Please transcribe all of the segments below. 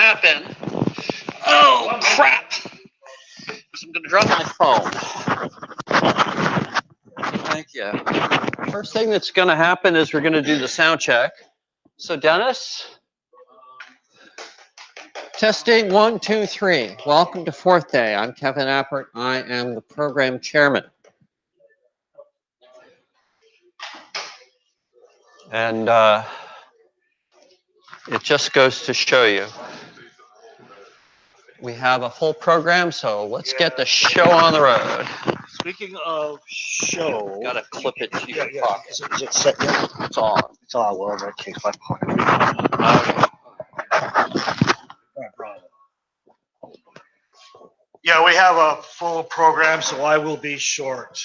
happen. Oh, crap. I'm going to drop my phone. Thank you. First thing that's going to happen is we're going to do the sound check. So, Dennis. Testing 1, 2, 3. Welcome to fourth day. I'm Kevin Appert. I am the program chairman. And it just goes to show you. We have a full program, so let's get the show on the road. Speaking of show, Gotta clip it to your pocket. Is it set yet? It's on. It's on. Well, in that case, my pocket. No problem. Yeah, we have a full program, so I will be short.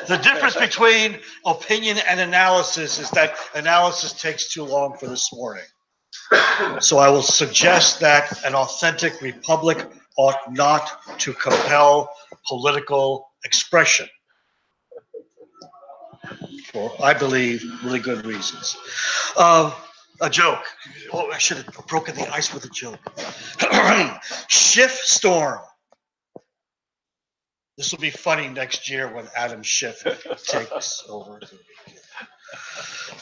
The difference between opinion and analysis is that analysis takes too long for this morning. So I will suggest that an authentic republic ought not to compel political expression for, I believe, really good reasons. A joke. Oh, I should have broken the ice with a joke. Schiff storm. This will be funny next year when Adam Schiff takes over.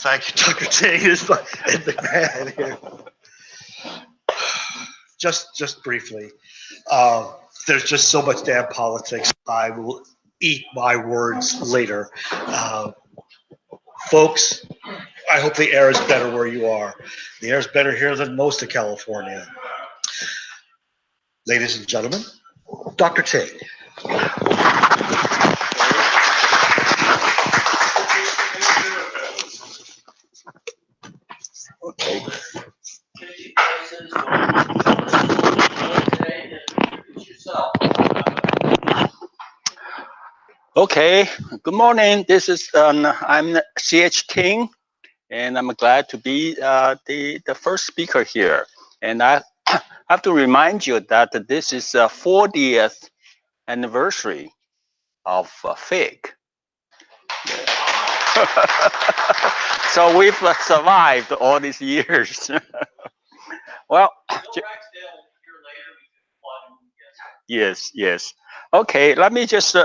Thank you, Dr. Ting is in the man here. Just briefly, there's just so much damn politics. I will eat my words later. Folks, I hope the air is better where you are. The air is better here than most of California. Ladies and gentlemen, Dr. Ting. Okay. Okay, good morning. This is I'm CH Ting, and I'm glad to be the first speaker here. And I have to remind you that this is the 40th anniversary of FIG. So we've survived all these years. Well, yes. Okay, let me just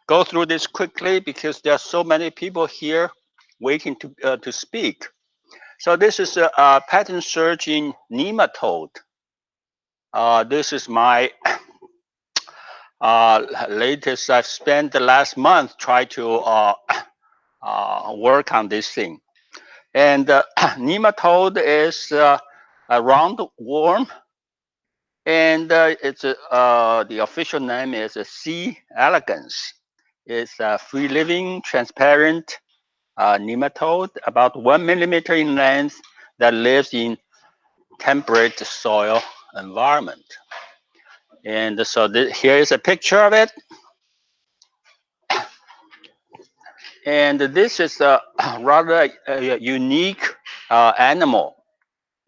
go through this quickly because there are so many people here waiting to speak. So this is a pattern search in nematode. This is my latest. I've spent the last month trying to work on this thing. And nematode is a roundworm. And it's the official name is C. elegans. It's a free-living, transparent nematode, about 1 millimeter in length, that lives in temperate soil environment. And so here is a picture of it. And this is a rather unique animal.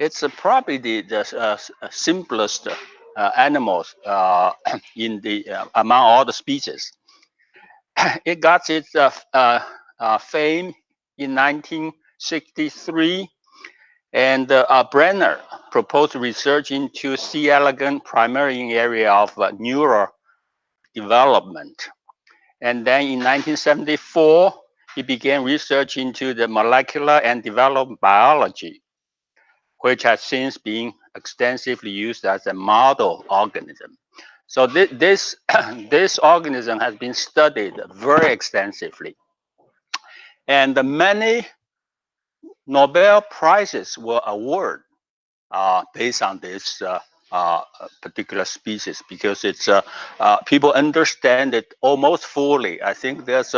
It's probably the simplest animals in the among all the species. It got its fame in 1963, and Brenner proposed research into C. elegans primarily in the area of neural development. And then in 1974, he began research into the molecular and development biology, which has since been extensively used as a model organism. So this organism has been studied very extensively. And many Nobel Prizes were awarded based on this particular species because it's people understand it almost fully. I think there's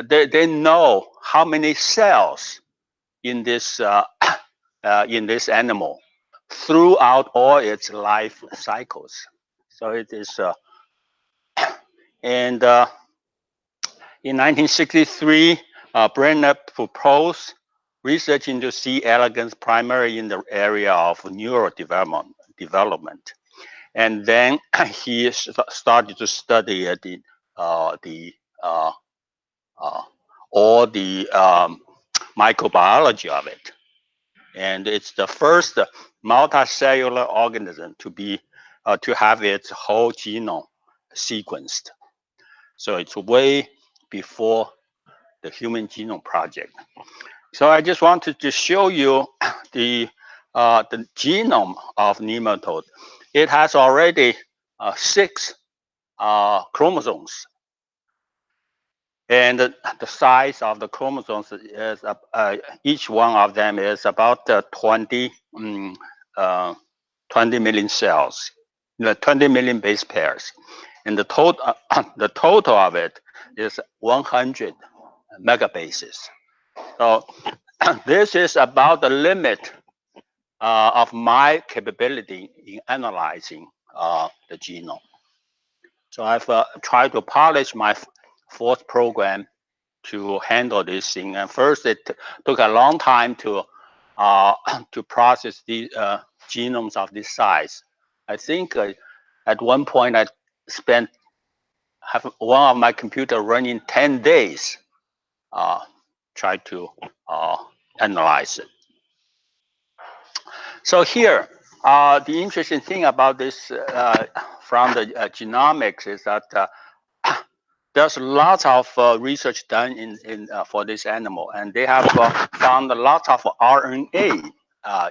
they know how many cells in this animal throughout all its life cycles. So it is, and in 1963, Brenner proposed research into C. elegans primarily in the area of neural development. And then he started to study all the microbiology of it. and it's the first multicellular organism to be to have its whole genome sequenced. So it's way before the Human Genome Project. So I just wanted to show you the genome of nematode. It has already 6 chromosomes, and the size of the chromosomes is each one of them is about 20 million cells, 20 million base pairs, and the total of it is 100 megabases. So this is about the limit of my capability in analyzing the genome. So I've tried to polish my 4th program to handle this thing. And first, it took a long time to process the genomes of this size. I think at one point I have one of my computer running 10 days try to analyze it. So here, the interesting thing about this from the genomics is that there's lots of research done for this animal, and they have found lots of RNA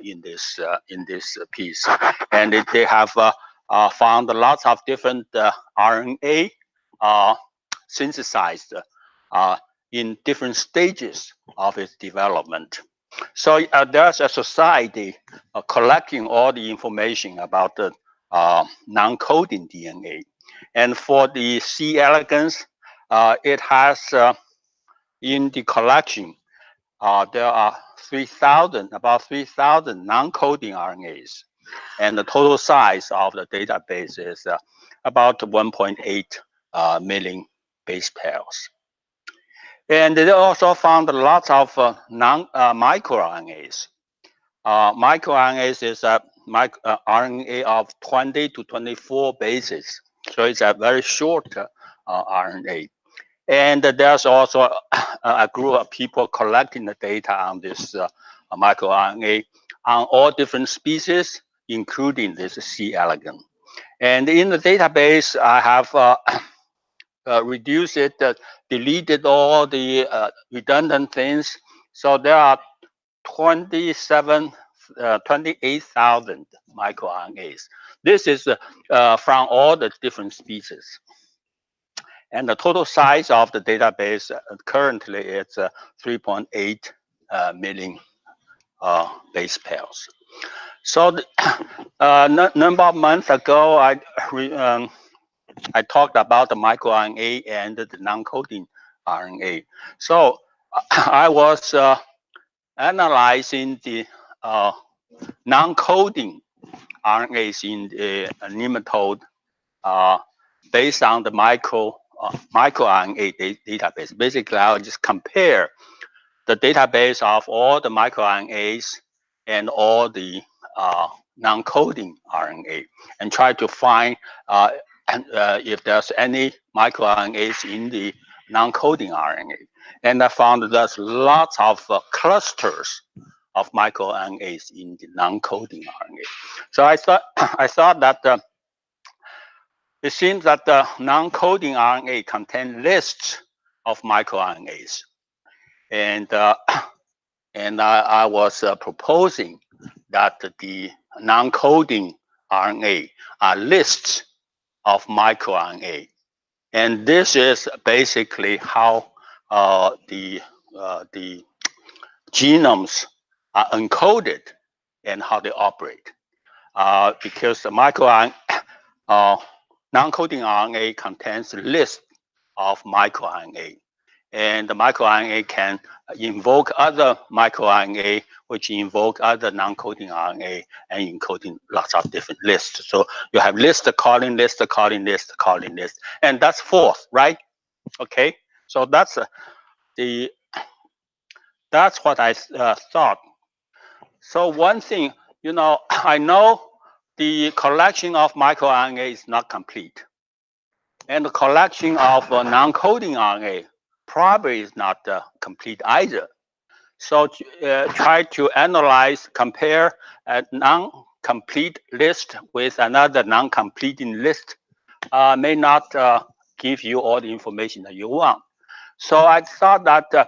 in this piece, and they have found lots of different RNA synthesized in different stages of its development. So there's a society collecting all the information about the non-coding DNA. And for the C. elegans, it has in the collection, there are about 3,000 non-coding RNAs. And the total size of the database is about 1.8 million base pairs. And they also found lots of microRNAs. MicroRNAs is a RNA of 20 to 24 bases. So it's a very short RNA. And there's also a group of people collecting the data on this microRNA on all different species, including this C. elegans. And in the database, I have reduced it, deleted all the redundant things. So there are 28,000 microRNAs. This is from all the different species. And the total size of the database currently is 3.8 million base pairs. So a number of months ago, I talked about the microRNA and the non-coding RNA. So I was analyzing the non-coding RNAs in the nematode based on the microRNA database. Basically, I'll just compare the database of all the microRNAs and all the non-coding RNA and try to find if there's any microRNAs in the non-coding RNA. And I found there's lots of clusters of microRNAs in the non-coding RNA. So I thought that it seems that the non-coding RNA contain lists of microRNAs, and I was proposing that the non-coding RNA are lists of microRNA, and this is basically how the genomes are encoded and how they operate, because the non-coding RNA contains a list of microRNA, and the microRNA can invoke other microRNA, which invoke other non-coding RNA, and encoding lots of different lists. So you have list, calling list, calling list, calling list, and that's 4th, right? Okay, so that's what I thought. So one thing, I know the collection of microRNA is not complete. And the collection of non-coding RNA probably is not complete either. So try to analyze, compare a non-complete list with another non-completing list may not give you all the information that you want. So I thought that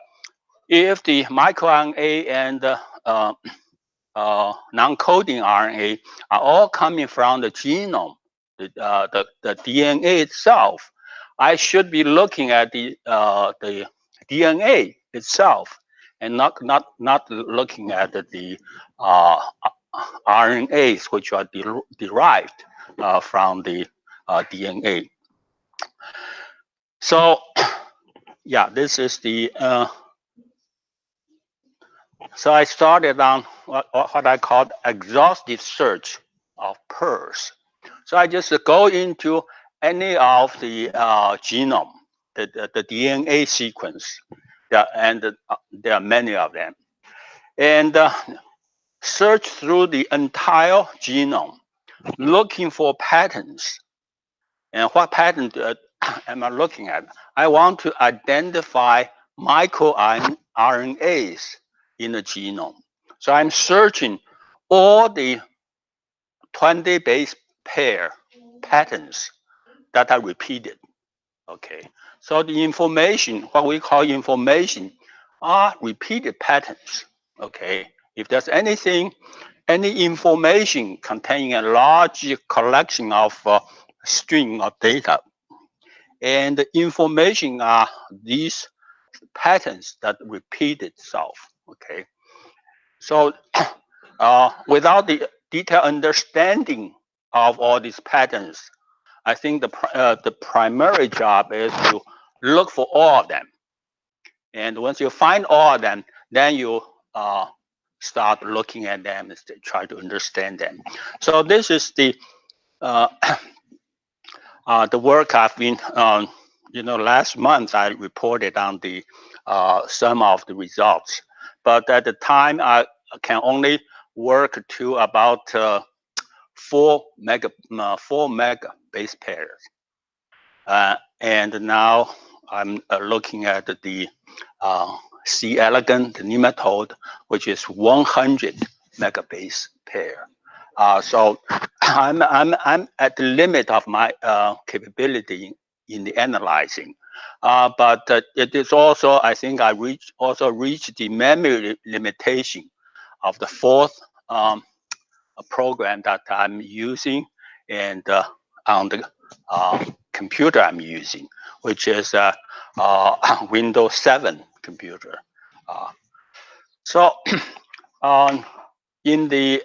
if the microRNA and non-coding RNA are all coming from the genome, the DNA itself, I should be looking at the DNA itself and not looking at the RNAs which are derived from the DNA. So yeah, this is the so I started on what I called exhaustive search of pairs. So I just go into any of the genome, the DNA sequence, and there are many of them, and search through the entire genome, looking for patterns. And what pattern am I looking at? I want to identify microRNAs in the genome. So I'm searching all the 20 base pair patterns that are repeated. Okay. So the information, what we call information, are repeated patterns. Okay. If there's anything, any information containing a large collection of string of data, and the information are these patterns that repeat itself. Okay. So without the detailed understanding of all these patterns, I think the primary job is to look for all of them. And once you find all of them, then you start looking at them and try to understand them. So this is the work I've been, last month I reported on the some of the results, but at the time I can only work to about 4 mega base pairs, and now I'm looking at the C. elegans, the nematode, which is 100 megabase pair. So I'm at the limit of my capability in the analyzing, but it is also, I think I also reached the memory limitation of the fourth program that I'm using, and on the computer I'm using, which is a Windows 7 computer. So in the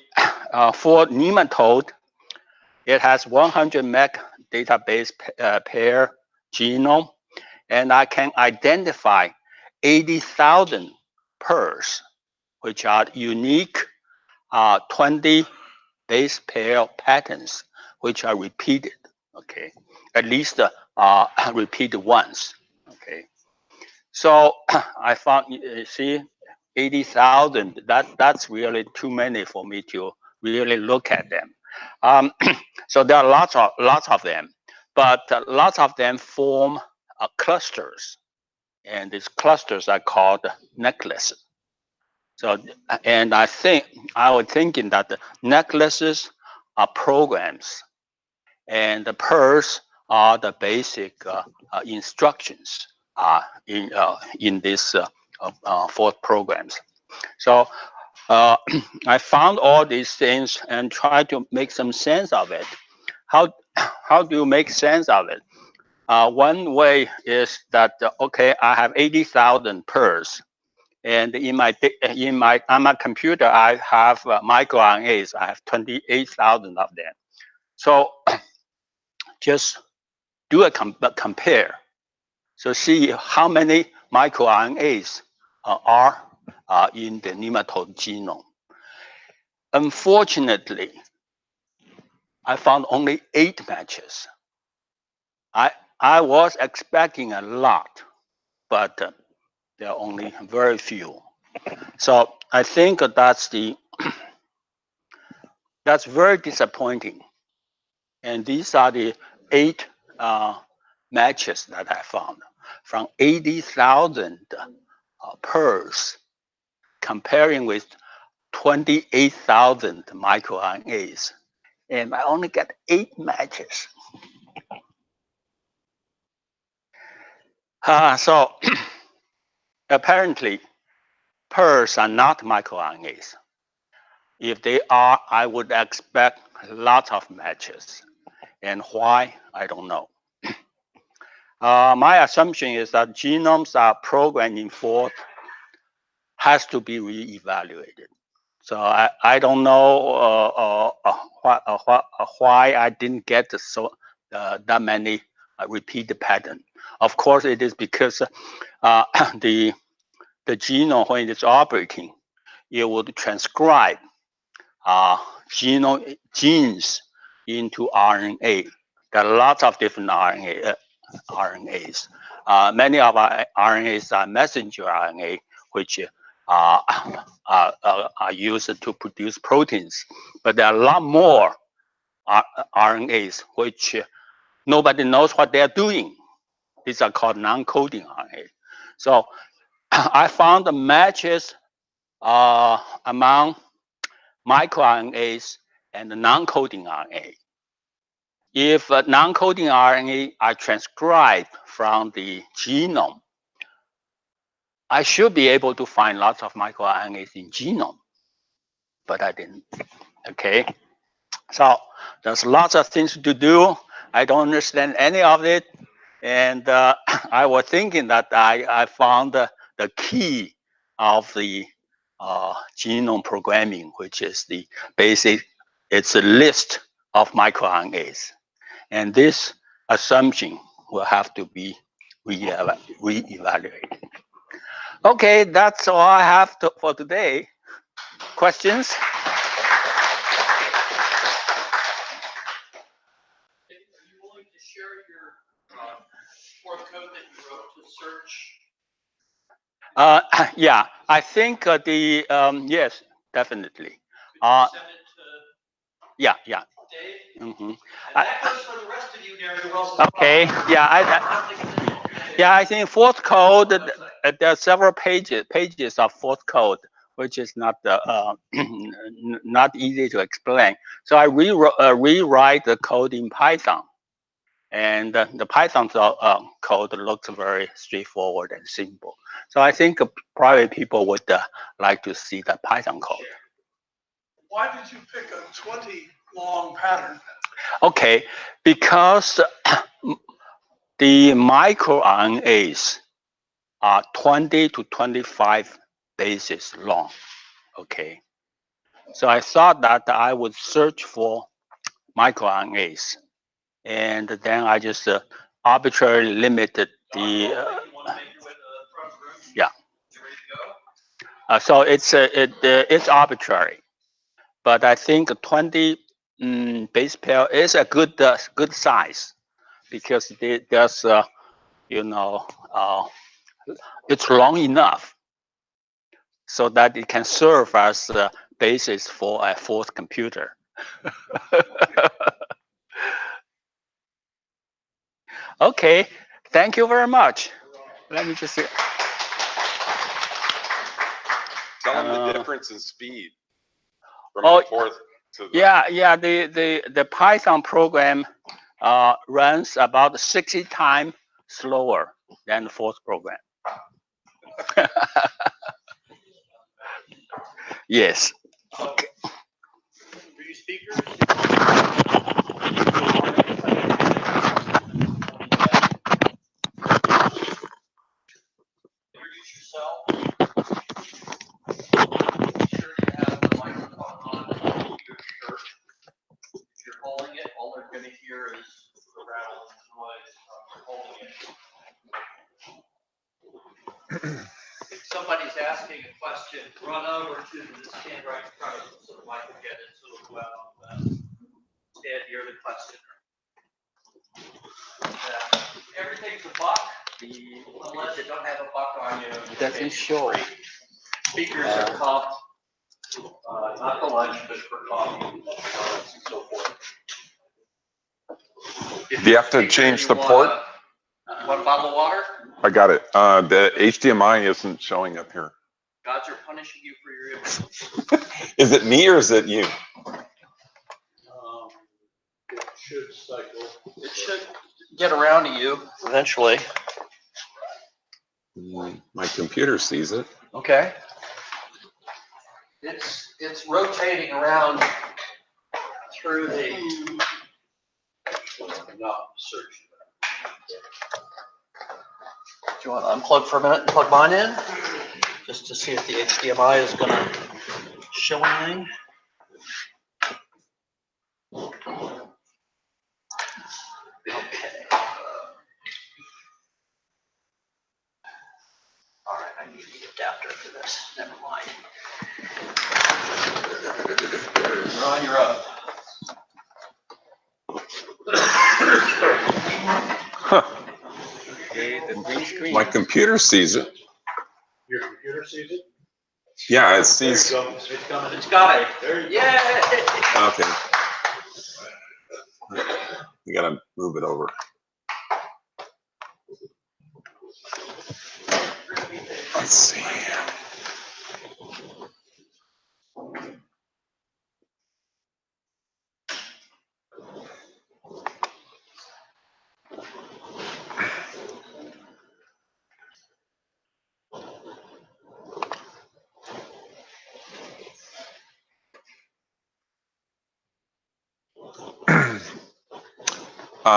for nematode, it has 100 meg database pair genome, and I can identify 80,000 pairs, which are unique 20 base pair patterns, which are repeated. Okay, at least repeated once. Okay, so I found, you see, 80,000. That's really too many for me to really look at them. So there are lots of them, but lots of them form clusters, and these clusters are called necklaces. So, and I was thinking that the necklaces are programs, and the pairs are the basic instructions in this fourth programs. So I found all these things and tried to make some sense of it. How do you make sense of it? One way is that okay, I have 80,000 pairs, and on my computer I have microRNAs. I have 28,000 of them. So just do a compare. So see how many microRNAs are in the nematode genome. Unfortunately, I found only 8 matches. I was expecting a lot, but there are only very few. So I think that's very disappointing. And these are the 8 matches that I found from 80,000 pairs comparing with 28,000 microRNAs, and I only get 8 matches. So apparently, pairs are not microRNAs. If they are, I would expect lots of matches. And why, I don't know. My assumption is that genomes are programmed in Gforth has to be reevaluated. So I don't know why I didn't get that many repeated pattern. Of course, it is because the genome, when it is operating, it would transcribe genes into RNA. There are lots of different RNAs. Many of our RNAs are messenger RNA, which are used to produce proteins. But there are a lot more RNAs which nobody knows what they are doing. These are called non-coding RNA. So I found the matches among microRNAs and non-coding RNA. If non-coding RNA are transcribed from the genome, I should be able to find lots of microRNAs in genome, but I didn't. Okay, so there's lots of things to do. I don't understand any of it, and I was thinking that I found the key of the genome programming, which is the basic. It's a list of microRNAs, and this assumption will have to be re-evaluated. Okay, that's all I have for today. Questions? Are you willing to share your Gforth code that you wrote to search? Yeah, I think yes, definitely. Send it to Yeah. Dave. Mm-hmm. And that goes for the rest of you, Gary. Okay. Yeah, I think Gforth code. There are several pages of Gforth code, which is not not easy to explain. So I rewrite the code in Python, and the Python code looks very straightforward and simple. So I think probably people would like to see the Python code. Why did you pick a 20 long pattern? Okay, because the microRNAs are 20 to 25 bases long. Okay, so I thought that I would search for microRNAs, and then I just arbitrarily limited the. Yeah. So it's arbitrary, but I think 20 base pair is a good size, because there's it's long enough so that it can serve as a basis for a Gforth computer. Okay, thank you very much. Let me just see. Tell them the difference in speed from Gforth to the... Yeah. The Python program runs about 60 times slower than the Gforth program. Yes. Okay. For you speakers, introduce yourself. Be sure you have the microphone on your shirt. If you're holding it, all they're going to hear is the rattle and noise of holding it. If somebody's asking a question, run over to stand right in front of them so the mic will get it, so it'll go out. Stand near the questioner. Everything's a buck, unless you don't have a buck on you. It doesn't show. Speakers are comped, not for lunch, but for coffee, and so forth. Do you have to change the port? Want a bottle of water? I got it. The HDMI isn't showing up here. Gods are punishing you for your ignorance. Is it me or is it you? It should cycle. It should get around to you eventually. My computer sees it. Okay. It's rotating around through the. Not search. Do you want to unplug for a minute and plug mine in? Just to see if the HDMI is going to show anything. Okay. All right, I need the adapter for this. Never mind. Ron, you're up. Okay, the green screen. My computer sees it. Your computer sees it? Yeah, it There you sees. go. It's coming. It's got it. There you go. Yay! Okay. You gotta move it over. Let's see.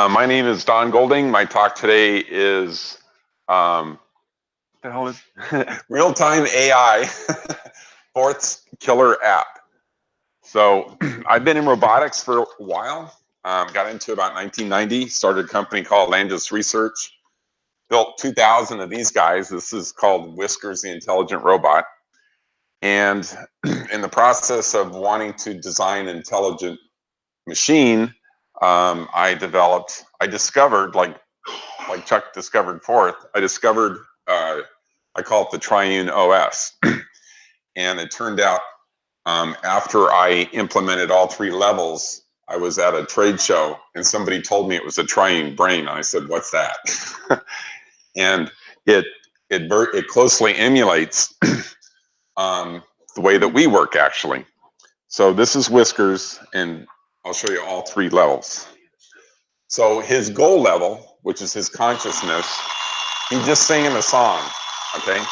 My name is Don Golding. My talk today is what the hell is real-time AI, Gforth's killer app. So I've been in robotics for a while. Got into about 1990. Started a company called Landis Research. Built 2,000 of these guys. This is called Whiskers, the intelligent robot. And in the process of wanting to design an intelligent machine, I discovered, like Chuck discovered Gforth, I discovered, I call it the triune OS. And it turned out after I implemented all 3 levels, I was at a trade show and somebody told me it was a triune brain. And I said, what's that? And it closely emulates the way that we work, actually. So this is Whiskers, and I'll show you all 3 levels. So his goal level, which is his consciousness, he's just singing a song, okay?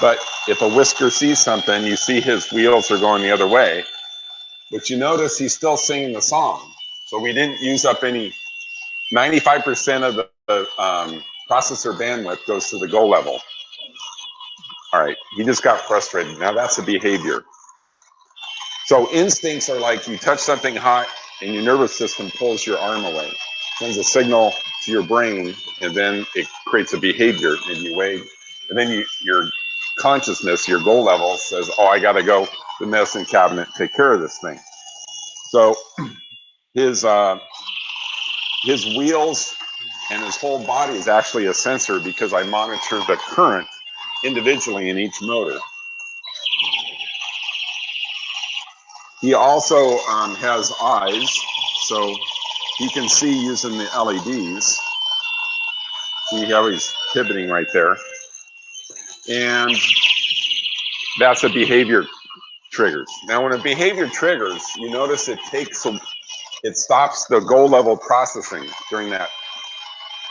But if a Whisker sees something, you see his wheels are going the other way. But you notice he's still singing the song. So we didn't use up any, 95% of the processor bandwidth goes to the goal level. All right, he just got frustrated. Now that's a behavior. So instincts are like you touch something hot and your nervous system pulls your arm away, sends a signal to your brain, and then it creates a behavior and you wait. And then your consciousness, your goal level says, oh, I gotta go to the medicine cabinet, take care of this thing. So his wheels and his whole body is actually a sensor because I monitor the current individually in each motor. He also has eyes, so he can see using the LEDs. See how he's pivoting right there. And that's a behavior triggers. Now when a behavior triggers, you notice it stops the goal level processing during that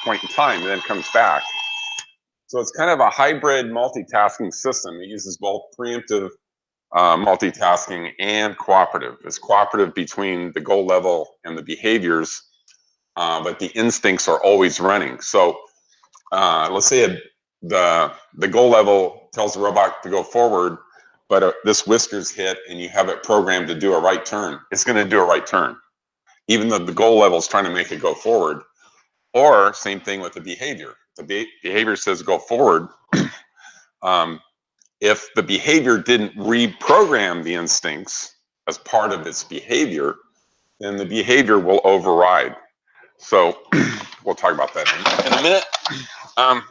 point in time and then comes back. So it's kind of a hybrid multitasking system. It uses both preemptive multitasking and cooperative. It's cooperative between the goal level and the behaviors, but the instincts are always running. So let's say the goal level tells the robot to go forward, but this Whiskers hit and you have it programmed to do a right turn. It's going to do a right turn, even though the goal level is trying to make it go forward. Or same thing with the behavior. The behavior says go forward. If the behavior didn't reprogram the instincts as part of its behavior, then the behavior will override. So we'll talk about that in a minute. All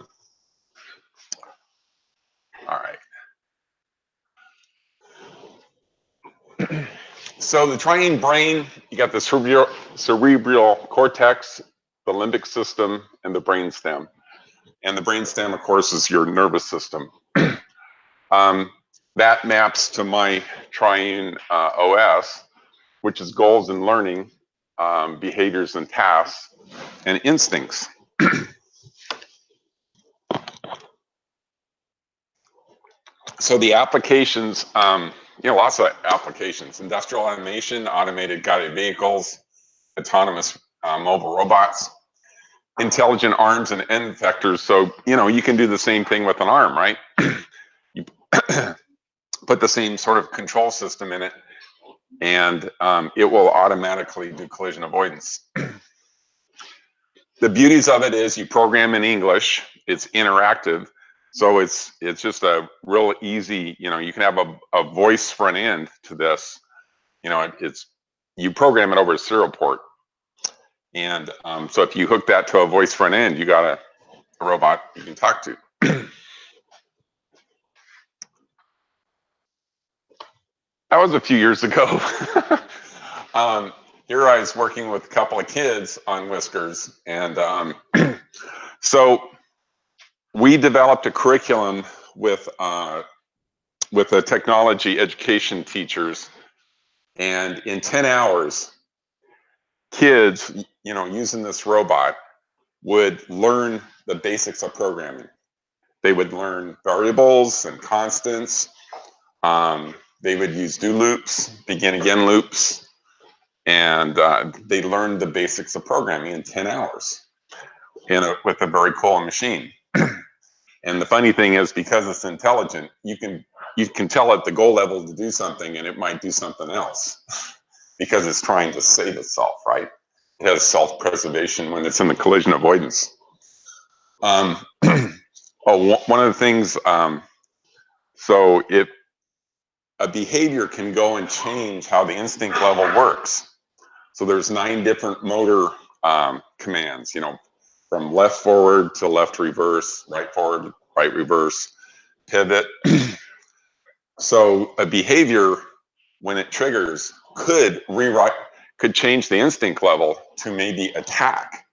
right. So the triune brain, you got the cerebral cortex, the limbic system, and the brainstem. And the brainstem, of course, is your nervous system. that maps to my triune OS, which is goals and learning, behaviors and tasks, and instincts. So the applications, lots of applications: industrial automation, automated guided vehicles, autonomous mobile robots, intelligent arms and end effectors. So, you can do the same thing with an arm, right? You put the same sort of control system in it, and it will automatically do collision avoidance. The beauties of it is you program in English, it's interactive. So it's just a real easy, you can have a voice front end to this. You program it over a serial port. And so if you hook that to a voice front end, you got a robot you can talk to. That was a few years ago. Here I was working with a couple of kids on Whiskers. And so we developed a curriculum with the technology education teachers. And in 10 hours, kids, using this robot would learn the basics of programming. They would learn variables and constants. They would use do loops, begin again loops, and they learned the basics of programming in 10 hours with a very cool machine. And the funny thing is, because it's intelligent, you can tell it the goal level to do something, and it might do something else because it's trying to save itself, right? It has self-preservation when it's in the collision avoidance. One of the things, so if a behavior can go and change how the instinct level works. So there's 9 different motor commands, from left forward to left reverse, right forward, right reverse, pivot. So a behavior, when it triggers, could change the instinct level to maybe attack.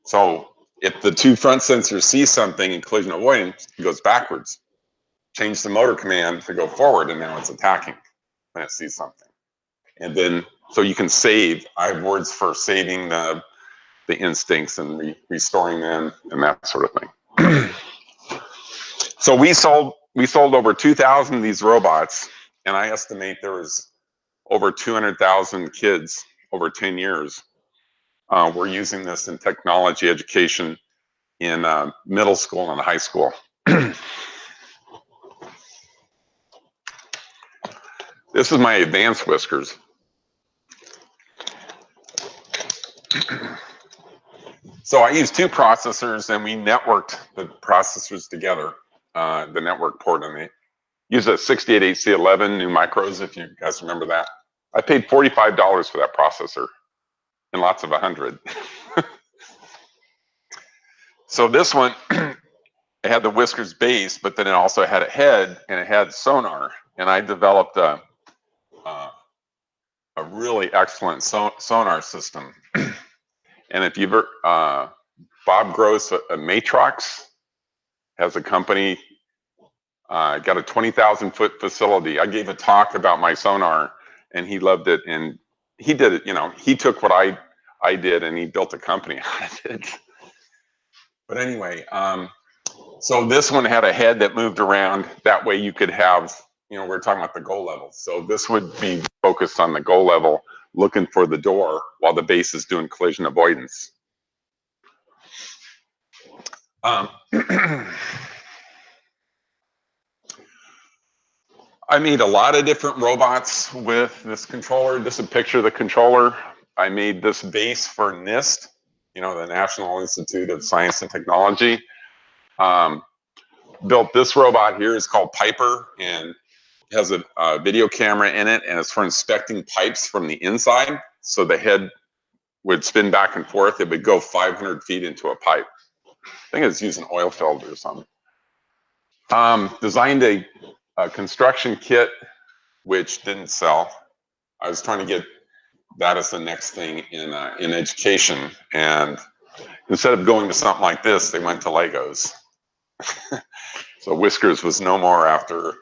So if the 2 front sensors see something in collision avoidance, it goes backwards. Change the motor command to go forward, and now it's attacking when it sees something. And then, so you can save. I have words for saving the instincts and restoring them and that sort of thing. So we sold over 2,000 of these robots, and I estimate there was over 200,000 kids over 10 years were using this in technology education in middle school and high school. This is my advanced Whiskers. So I used 2 processors, and we networked the processors together, the network port, and they use a 688C11 new micros, if you guys remember that. I paid $45 for that processor and lots of 100. So this one, it had the Whiskers base, but then it also had a head, and it had sonar. And I developed a really excellent sonar system. And if you've Bob Gross at Matrox has a company, got a 20,000-foot facility. I gave a talk about my sonar, and he loved it. And he did it, he took what I did, and he built a company out of it. But anyway, so this one had a head that moved around. That way you could have, we're talking about the goal level. So this would be focused on the goal level, looking for the door while the base is doing collision avoidance. I made a lot of different robots with this controller. This is a picture of the controller. I made this base for NIST, the National Institute of Science and Technology. Built this robot here. It's called Piper, and it has a video camera in it, and it's for inspecting pipes from the inside. So the head would spin back and forth. It would go 500 feet into a pipe. I think it's using oil filter or something. Designed a construction kit, which didn't sell. I was trying to get that as the next thing in education. And instead of going to something like this, they went to Legos. So Whiskers was no more after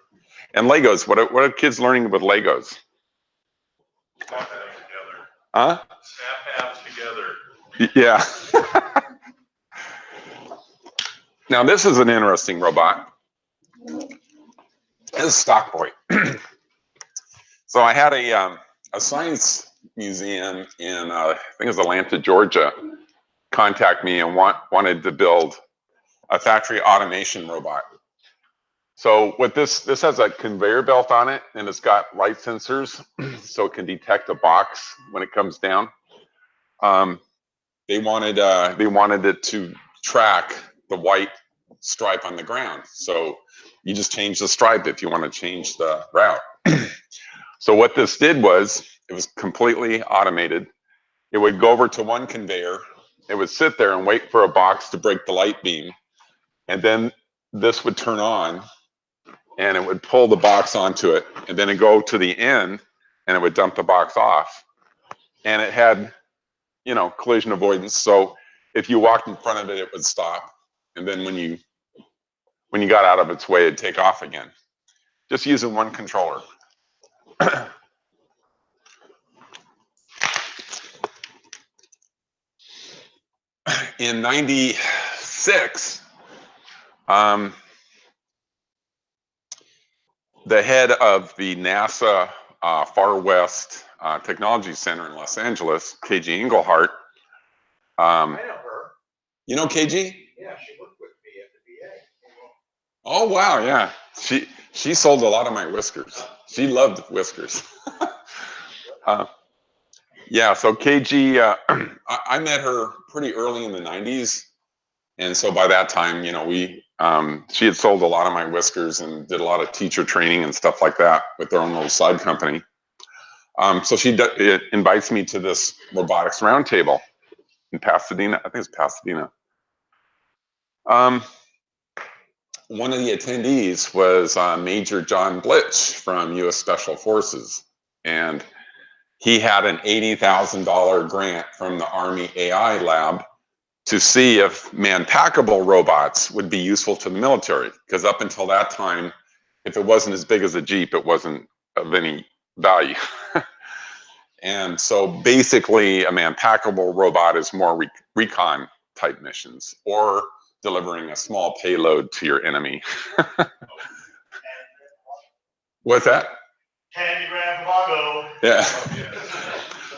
And Legos, what are kids learning with Legos? Snap apps together. Huh? Snap apps together. Yeah. Now this is an interesting robot. This is Stock Boy. So I had a science museum in I think it was Atlanta, Georgia, contact me and wanted to build a factory automation robot. So what this has a conveyor belt on it, and it's got light sensors, so it can detect a box when it comes down. They wanted it to track the white stripe on the ground. So you just change the stripe if you want to change the route. So what this did was, it was completely automated. It would go over to one conveyor, it would sit there and wait for a box to break the light beam, and then this would turn on, and it would pull the box onto it, and then it'd go to the end, and it would dump the box off. And it had, you know, collision avoidance, so if you walked in front of it, it would stop, and then when you got out of its way, it'd take off again, just using one controller. In '96, the head of the NASA Far West Technology Center in Los Angeles, KG Engelhardt. I know her. You know KG? Yeah, she worked with me at the VA. Oh wow, yeah. She sold a lot of my whiskers. She loved whiskers. Yeah, so KG, I met her pretty early in the '90s, and so by that time, you know, she had sold a lot of my whiskers and did a lot of teacher training and stuff like that with their own little side company. So it invites me to this robotics roundtable in Pasadena. I think it's Pasadena. One of the attendees was Major John Blitch from U.S. Special Forces, and he had an $80,000 grant from the Army AI lab to see if man-packable robots would be useful to the military, because up until that time, if it wasn't as big as a Jeep, it wasn't of any value. And so basically, a man-packable robot is more recon type missions, or delivering a small payload to your enemy. What's that? Candy Graham Vago. Yeah.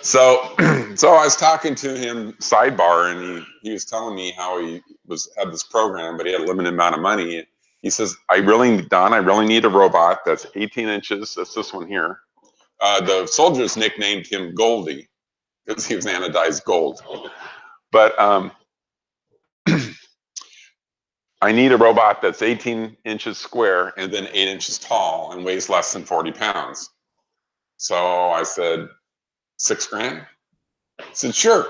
So I was talking to him sidebar, and he was telling me how he had this program, but he had a limited amount of money. He says, Don, I really need a robot that's 18 inches. That's this one here. The soldiers nicknamed him Goldie because he was anodized gold. But I need a robot that's 18 inches square and then 8 inches tall and weighs less than 40 pounds. So I said, $6 grand? He said, sure.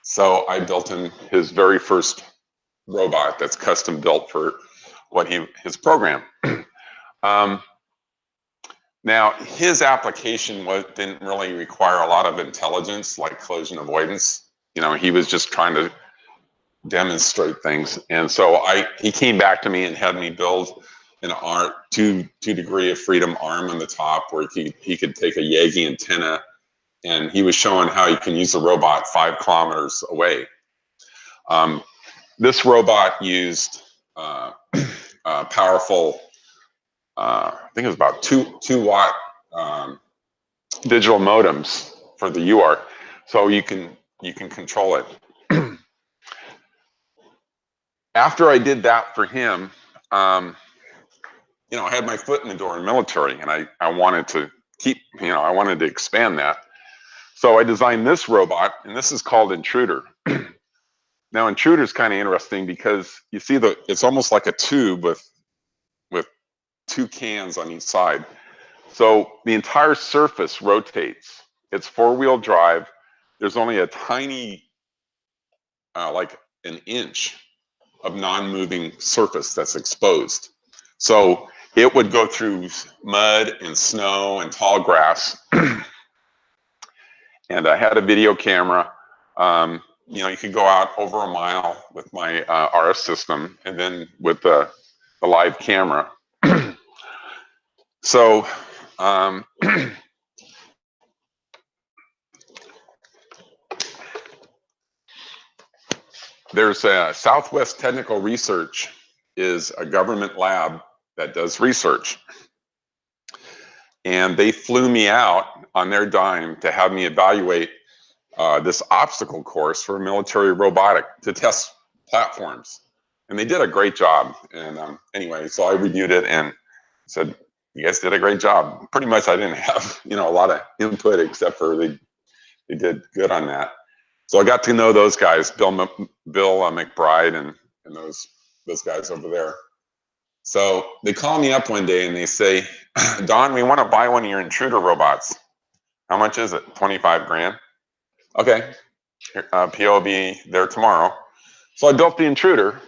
So I built him his very first robot that's custom built for his program. Now, his application didn't really require a lot of intelligence, like collision avoidance. You know, he was just trying to demonstrate things. And so he came back to me and had me build an two degree of freedom arm on the top where he could take a Yagi antenna, and he was showing how you can use the robot 5 kilometers away. This robot used powerful, I think it was about 2 watt digital modems for the UART, so you can control it. After I did that for him, you know, I had my foot in the door in military, and I wanted to I wanted to expand that. So I designed this robot, and this is called Intruder. Now, Intruder is kind of interesting because you see it's almost like a tube with 2 cans on each side. So the entire surface rotates. It's 4-wheel drive. There's only a tiny, like an inch of non-moving surface that's exposed. So it would go through mud and snow and tall grass. And I had a video camera. You know, you could go out over a mile with my RF system, and then with the live camera. So, there's a Southwest Technical Research is a government lab that does research. And they flew me out on their dime to have me evaluate this obstacle course for military robotic to test platforms. And they did a great job. And anyway, so I reviewed it and said, you guys did a great job. Pretty much I didn't have, a lot of input except for they did good on that. So I got to know those guys, Bill McBride and those guys over there. So they call me up one day and they say, Don, we want to buy one of your intruder robots. How much is it? 25 grand. Okay, PO will be there tomorrow. So I built the intruder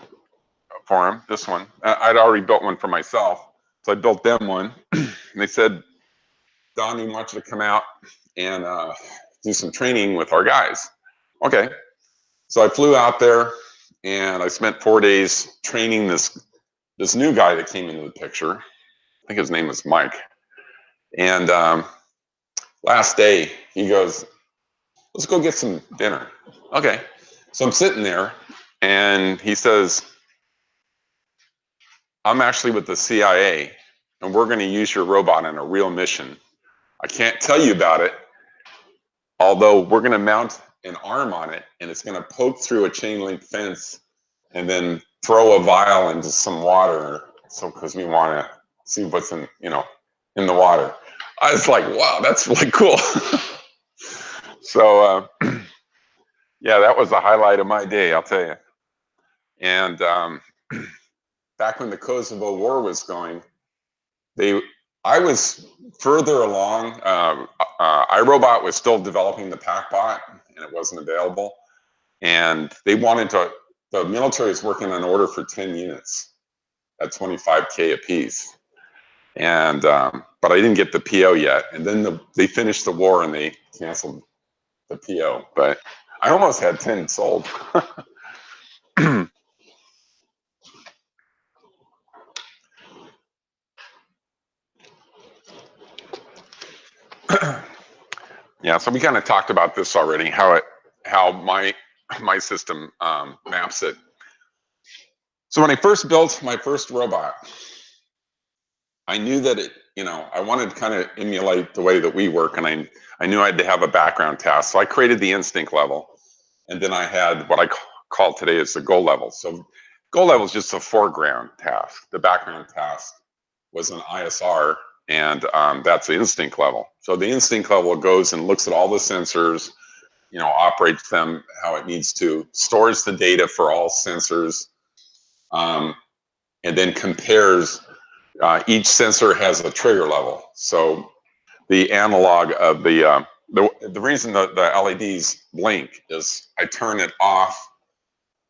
for him, this one. I'd already built one for myself. So I built them one. And they said, Don, we want you to come out and do some training with our guys. Okay. So I flew out there and I spent 4 days training this new guy that came into the picture. I think his name was Mike. And last day, he goes, let's go get some dinner. Okay. So I'm sitting there and he says, I'm actually with the CIA and we're going to use your robot on a real mission. I can't tell you about it, although we're going to mount an arm on it and it's going to poke through a chain link fence and then throw a vial into some water. So, because we want to see what's in the water. I was like, wow, that's really cool. So, yeah, that was the highlight of my day, I'll tell you. And back when the Kosovo War was going, I was further along. iRobot was still developing the PackBot, and it wasn't available. And they wanted the military is working on an order for 10 units at $25K a piece. And but I didn't get the PO yet. And then they finished the war and they canceled the PO. But I almost had 10 sold. Yeah, so we kind of talked about this already, how my system maps it. So when I first built my first robot, I knew that I wanted to kind of emulate the way that we work, and I knew I had to have a background task. So I created the instinct level, and then I had what I call today is the goal level. So goal level is just a foreground task. The background task was an ISR, and that's the instinct level. So the instinct level goes and looks at all the sensors, operates them how it needs to, stores the data for all sensors, and then compares. Each sensor has a trigger level. So the analog of the reason that the LEDs blink is I turn it off,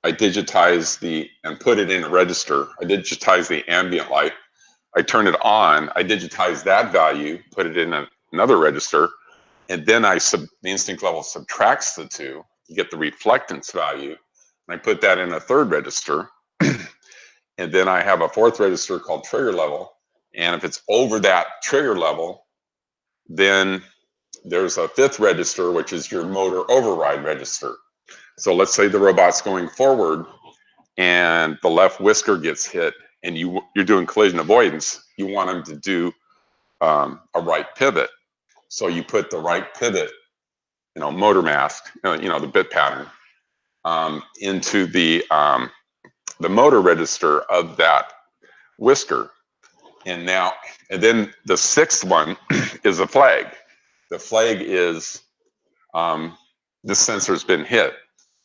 I digitize and put it in a register. I digitize the ambient light. I turn it on, I digitize that value, put it in another register, and then the instinct level subtracts the two to get the reflectance value. And I put that in a third register. And then I have a fourth register called trigger level. And if it's over that trigger level, then there's a fifth register, which is your motor override register. So let's say the robot's going forward and the left whisker gets hit and you're doing collision avoidance. You want them to do a right pivot. So you put the right pivot, motor mask, the bit pattern, into the motor register of that whisker. And then the sixth one is a flag. The flag is this sensor's been hit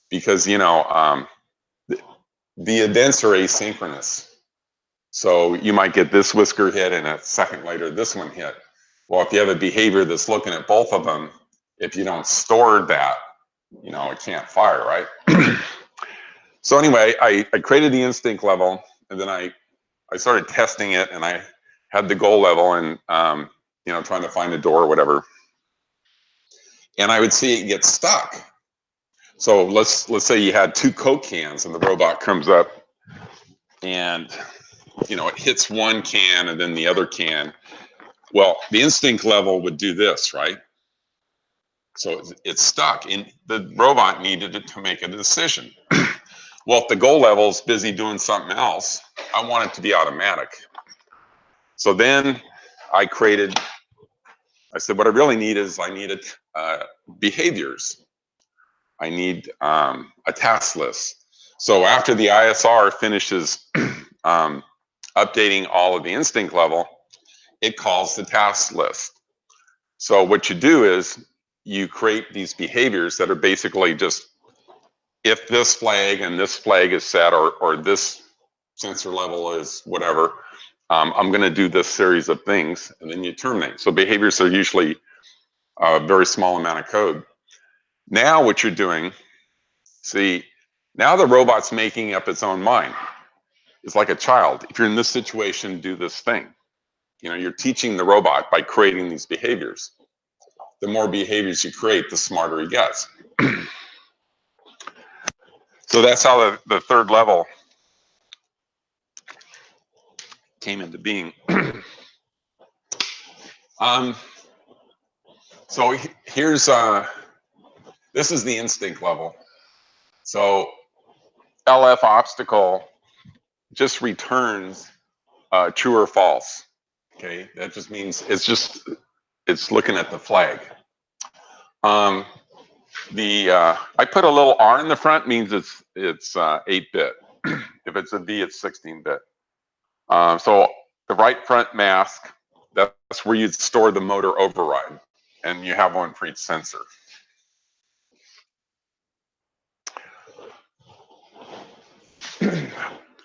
because, the events are asynchronous. So you might get this whisker hit and a second later this one hit. Well, if you have a behavior that's looking at both of them, if you don't store that, it can't fire, right? So anyway, I created the instinct level, and then I started testing it, and I had the goal level and, trying to find a door or whatever. And I would see it get stuck. So let's say you had 2 Coke cans and the robot comes up and, it hits one can and then the other can. Well, the instinct level would do this, right? So it's stuck, and the robot needed to make a decision. Well, if the goal level is busy doing something else, I want it to be automatic. So then I said, what I really need is I needed behaviors. I need a task list. So after the ISR finishes updating all of the instinct level, it calls the task list. So what you do is you create these behaviors that are basically just, if this flag and this flag is set, or this sensor level is whatever, I'm going to do this series of things, and then you terminate. So behaviors are usually a very small amount of code. Now what you're doing, see, now the robot's making up its own mind. It's like a child. If you're in this situation, do this thing. You know, you're teaching the robot by creating these behaviors. The more behaviors you create, the smarter he gets. So that's how the third level came into being. So here's, this is the instinct level. So LF obstacle just returns true or false. Okay, that just means it's looking at the flag. I put a little R in the front, means it's 8-bit. If it's a V, it's 16-bit. So the right front mask, that's where you'd store the motor override, and you have one for each sensor.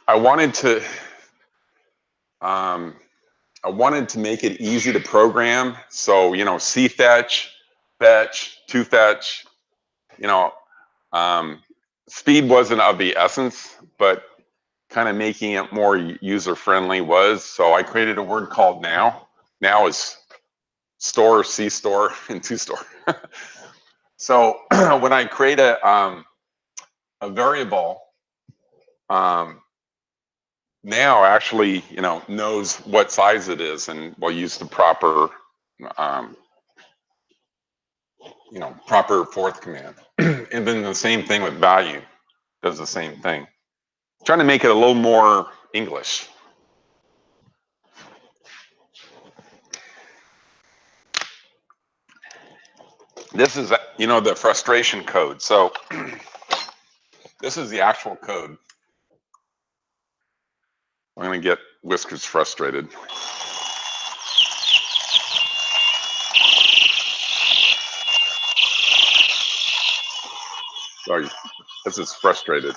I wanted to make it easy to program. So, you know, C fetch, to fetch, you know, speed wasn't of the essence, but kind of making it more user-friendly was. So I created a word called now. Now is store, C store, and to store. So when I create a variable, now actually, you know, knows what size it is and will use the proper, you know, proper fourth command. And then the same thing with value, does the same thing. Trying to make it a little more English. This is, you know, the frustration code. So this is the actual code. I'm going to get Whiskers frustrated. Sorry, this is frustrated.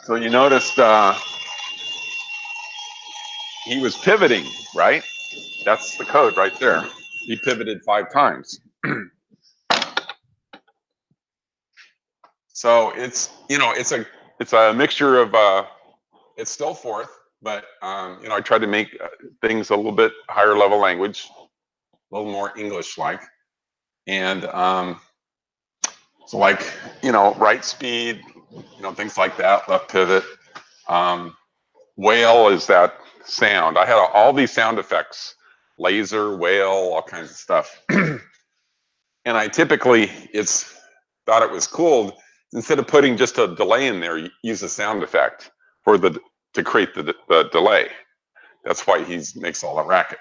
So you noticed he was pivoting, right? That's the code right there. He pivoted 5 times. So it's, you know, it's a mixture of, it's still fourth, but you know, I tried to make things a little bit higher level language, a little more English-like. And so like, you know, right speed, you know, things like that, left pivot. Whale is that sound. I had all these sound effects, laser, whale, all kinds of stuff. And I typically thought it was cool, instead of putting just a delay in there, use a sound effect to create the delay. That's why he makes all the racket.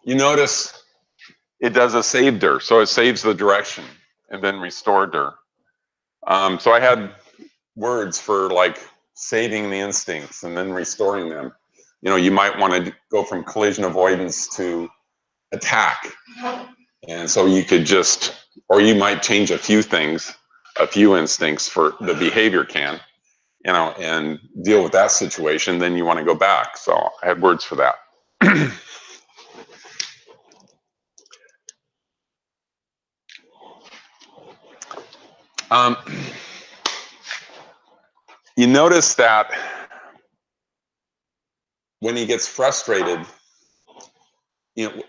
You notice it does a save dir, so it saves the direction and then restore dir. So I had words for like saving the instincts and then restoring them. You know, you might want to go from collision avoidance to attack. And so you could just, or you might change a few things, a few instincts for the behavior can, you know, and deal with that situation. Then you want to go back. So I had words for that. You notice that when he gets frustrated, you know,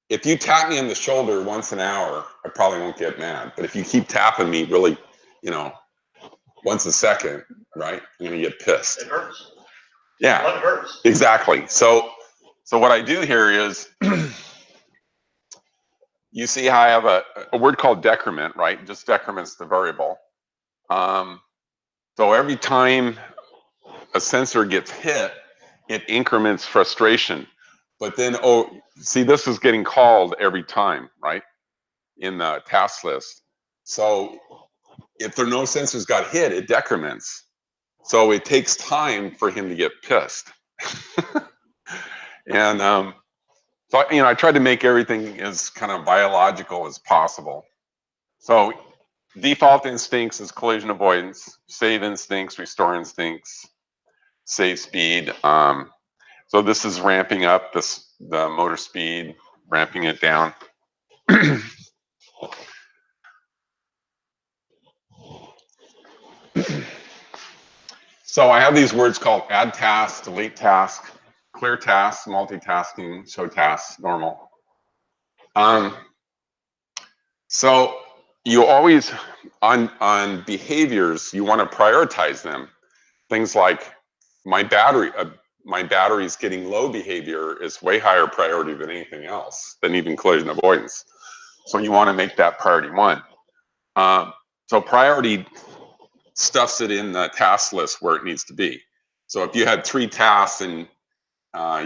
if you tap me on the shoulder once an hour, I probably won't get mad. But if you keep tapping me really, you know, once a second, right, I'm gonna get pissed. It hurts. Yeah, One verse. exactly. So what I do here is, you see how I have a word called decrement, right? Just decrements the variable. So every time a sensor gets hit, it increments frustration. But then, oh, see, this is getting called every time, right? In the task list. So if there are no sensors got hit, it decrements. So it takes time for him to get pissed. And so, I tried to make everything as kind of biological as possible. So default instincts is collision avoidance, save instincts, restore instincts, save speed. So this is ramping up the motor speed, ramping it down. So I have these words called add task, delete task, clear task, multitasking, show task, normal. So you always, on behaviors, you want to prioritize them. Things like my battery's getting low behavior is way higher priority than anything else, than even collision avoidance. So you want to make that priority 1. So priority stuffs it in the task list where it needs to be. So if you had 3 tasks and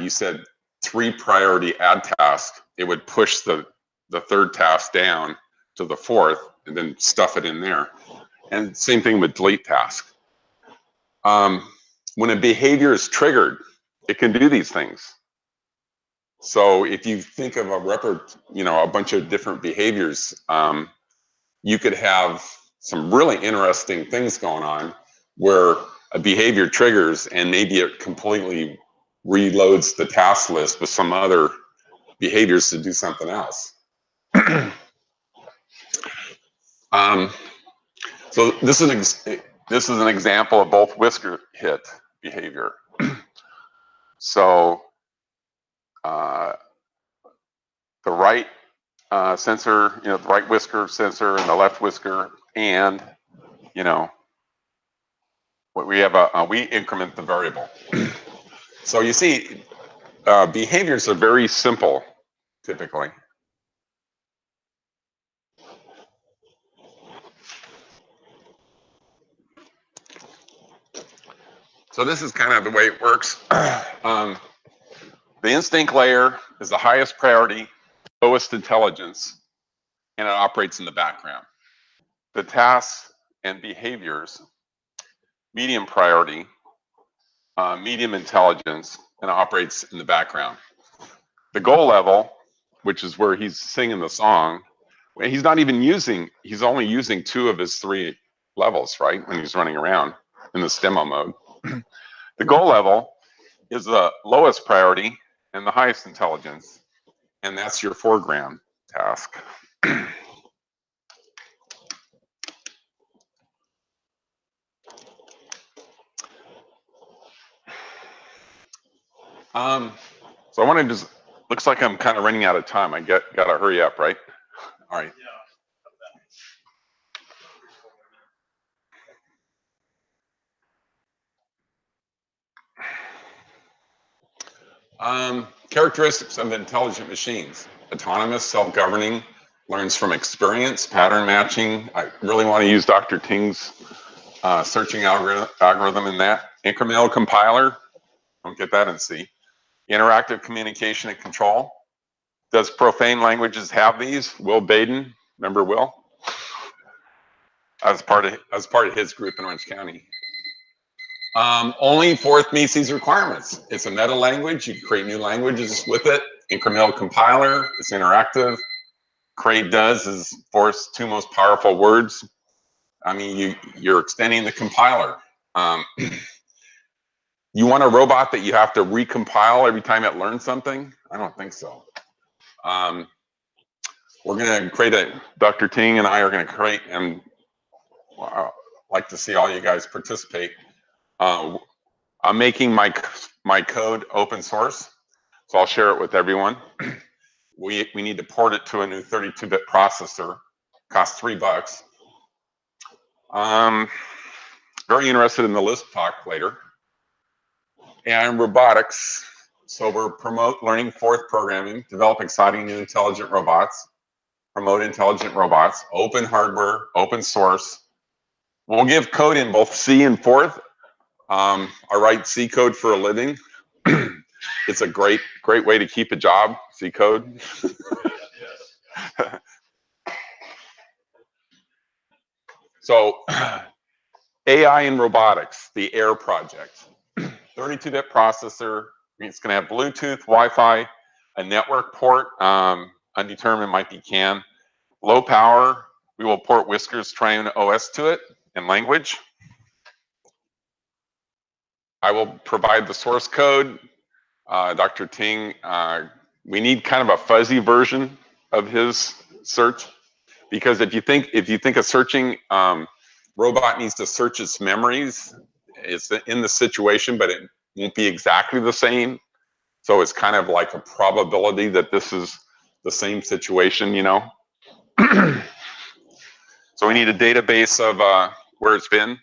you said 3 priority add tasks, it would push the 3rd task down to the 4th and then stuff it in there. And same thing with delete task. When a behavior is triggered, it can do these things. So if you think of a bunch of different behaviors, you could have some really interesting things going on where a behavior triggers and maybe it completely reloads the task list with some other behaviors to do something else. So this is an example of both whisker hit behavior. So the right sensor, the right whisker sensor and the left whisker, and what we have we increment the variable. So you see, behaviors are very simple typically. So this is kind of the way it works. The instinct layer is the highest priority, lowest intelligence, and it operates in the background. The tasks and behaviors, medium priority, medium intelligence, and operates in the background. The goal level, which is where he's singing the song, he's only using 2 of his 3 levels, right? When he's running around in this demo mode. The goal level is the lowest priority and the highest intelligence, and that's your foreground task. So I want to just, looks like I'm kind of running out of time. I gotta hurry up, right? All right. Characteristics of intelligent machines. Autonomous, self-governing, learns from experience, pattern matching. I really want to use Dr. Ting's searching algorithm in that. Incremental compiler, don't get that in C. Interactive communication and control. Does profane languages have these? Will Baden, remember Will? As part of his group in Orange County. Only Gforth meets these requirements. It's a meta language. You can create new languages with it. Incremental compiler. It's interactive. Create does is Gforth's 2 most powerful words. I mean, you're extending the compiler. You want a robot that you have to recompile every time it learns something? I don't think so. We're going to create Dr. Ting and I are going to create, and I'd like to see all you guys participate. I'm making my code open source, so I'll share it with everyone. We need to port it to a new 32-bit processor. Costs $3. Very interested in the Lisp talk later. and robotics. So we're promote learning Gforth programming, develop exciting new intelligent robots, promote intelligent robots, open hardware, open source. We'll give code in both C and Gforth. I write C code for a living. It's a great way to keep a job, C code. So AI and robotics, the AIR project. 32-bit processor. It's going to have Bluetooth, Wi-Fi, a network port, undetermined, might be CAN. Low power. We will port Whiskers Train OS to it and language. I will provide the source code. Dr. Ting, we need kind of a fuzzy version of his search, because if you think a searching robot needs to search its memories, it's in the situation, but it won't be exactly the same. So it's kind of like a probability that this is the same situation, you know. So we need a database of where it's been.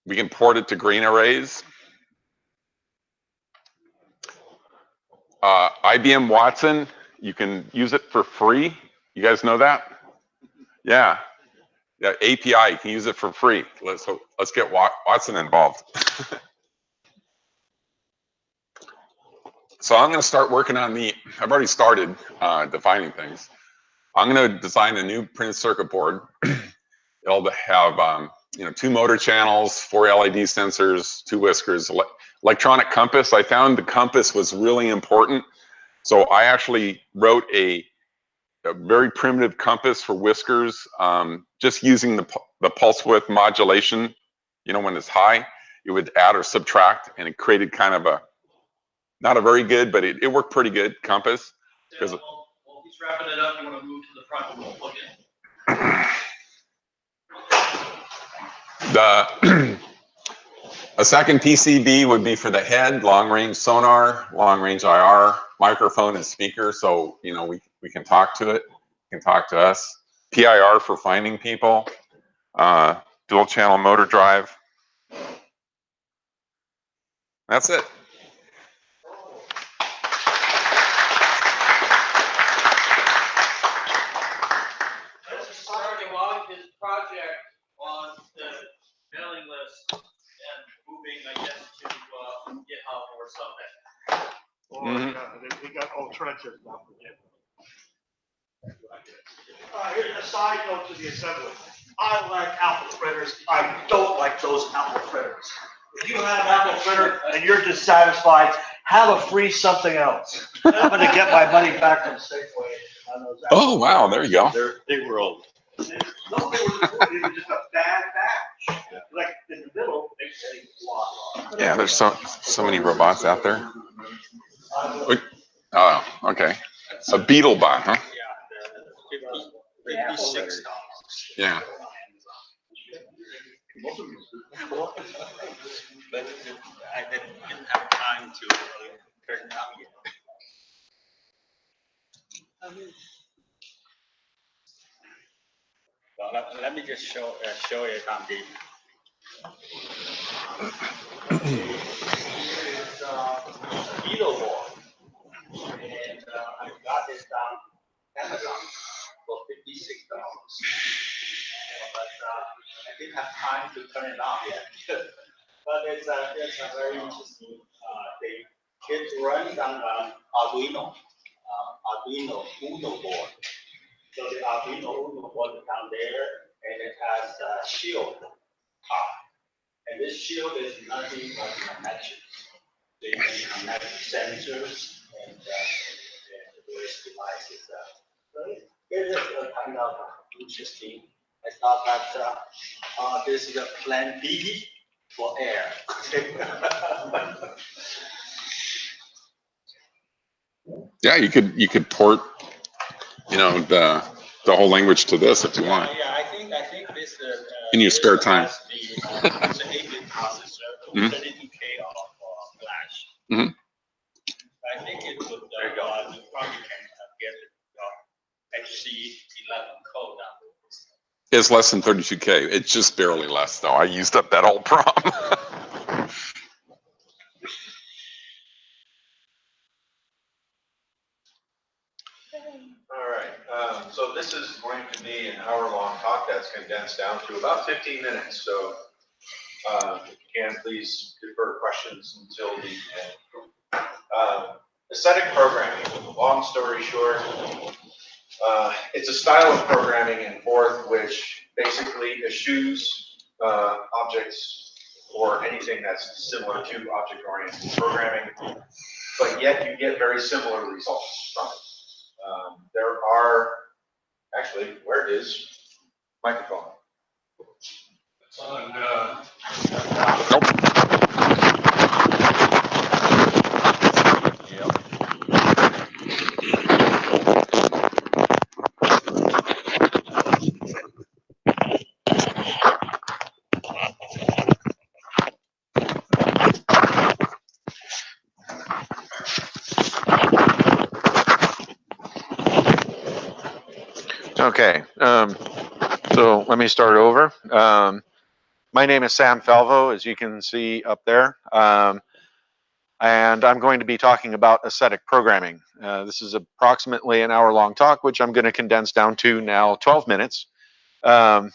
We can port it to green arrays. IBM Watson, you can use it for free. You guys know that? Yeah. Yeah, API, you can use it for free. Let's get Watson involved. So I'm going to start working on I've already started defining things. I'm going to design a new printed circuit board. It'll have 2 motor channels, 4 LED sensors, 2 whiskers, electronic compass. I found the compass was really important. So I actually wrote a very primitive compass for whiskers, just using the pulse width modulation. You know, when it's high, it would add or subtract, and it created kind of not a very good, but it worked pretty good compass. While he's wrapping it up, you want to move to the front and we'll plug in. A second PCB would be for the head, long-range sonar, long-range IR, microphone and speaker, so we can talk to it, it can talk to us. PIR for finding people, dual-channel motor drive. That's it. Starting off his project on the mailing list and moving, I guess, to GitHub or something. We got alternatives, not forget. Here's a side note to the assembly. I like apple fritters. I don't like those apple fritters. If you have apple fritter and you're dissatisfied, have a free something else. I'm going to get my money back from Safeway. Oh, wow, there you go. They were old. No, they were just a bad batch. Like in the middle, they say blah. Yeah, there's so many robots out there. Oh, okay. A beetle bot, huh? Yeah, $56. Yeah. But I didn't have time to turn it on yet. Well, let me just show it on the. It's beetle board, and I got this on Amazon for $56. But I didn't have time to turn it on yet. But it's a very interesting. It runs on Arduino Uno board. So the Arduino Uno board is down there, and it has a shield top. And this shield is nothing but connection. So you can connect sensors and various devices. So it is a kind of interesting. I thought that this is a plan B for air. Yeah, you could port, the whole language to this if you want. Yeah, I think this. In your spare time. It's an 8-bit processor, 32K of flash. Mhm. I think it would. You probably can get HC11 code out. It's less than 32K. It's just barely less, though. I used up that whole prom. this is going to be an hour-long talk that's condensed down to about 15 minutes. So if you can, please defer questions until the end. Ascetic programming, long story short, it's a style of programming in Gforth which basically eschews objects or anything that's similar to object-oriented programming, but yet you get very similar results from it. There are, actually, where is microphone? It's on, Okay, so let me start over. My name is Sam Falvo, as you can see up there, and I'm going to be talking about Ascetic programming. This is approximately an hour-long talk, which I'm going to condense down to now 12 minutes. But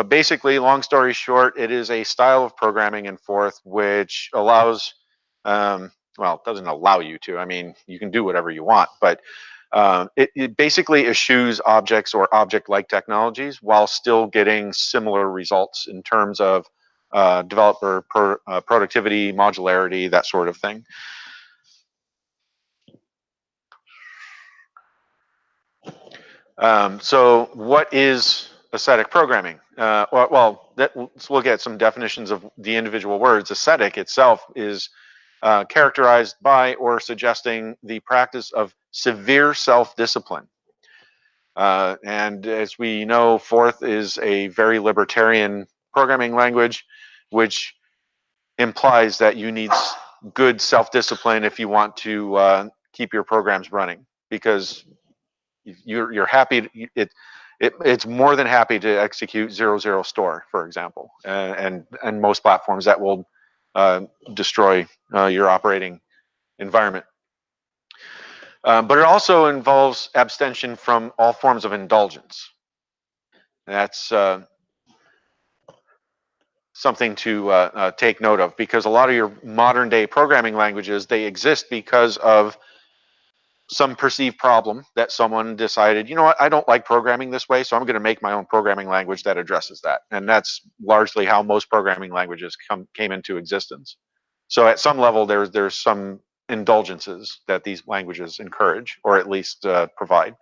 basically, long story short, it is a style of programming in Gforth which allows, well, it doesn't allow you to. I mean, you can do whatever you want, but it basically eschews objects or object-like technologies while still getting similar results in terms of developer productivity, modularity, that sort of thing. So what is Ascetic programming? Let's look at some definitions of the individual words. Ascetic itself is characterized by or suggesting the practice of severe self-discipline. And as we know, Gforth is a very libertarian programming language, which implies that you need good self-discipline if you want to keep your programs running, because you're happy. It's more than happy to execute 00 store, for example, and most platforms that will destroy your operating environment. But it also involves abstention from all forms of indulgence. That's something to take note of, because a lot of your modern day programming languages, they exist because of some perceived problem that someone decided, you know what, I don't like programming this way, so I'm going to make my own programming language that addresses that. And that's largely how most programming languages came into existence. So at some level, there's some indulgences that these languages encourage, or at least provide.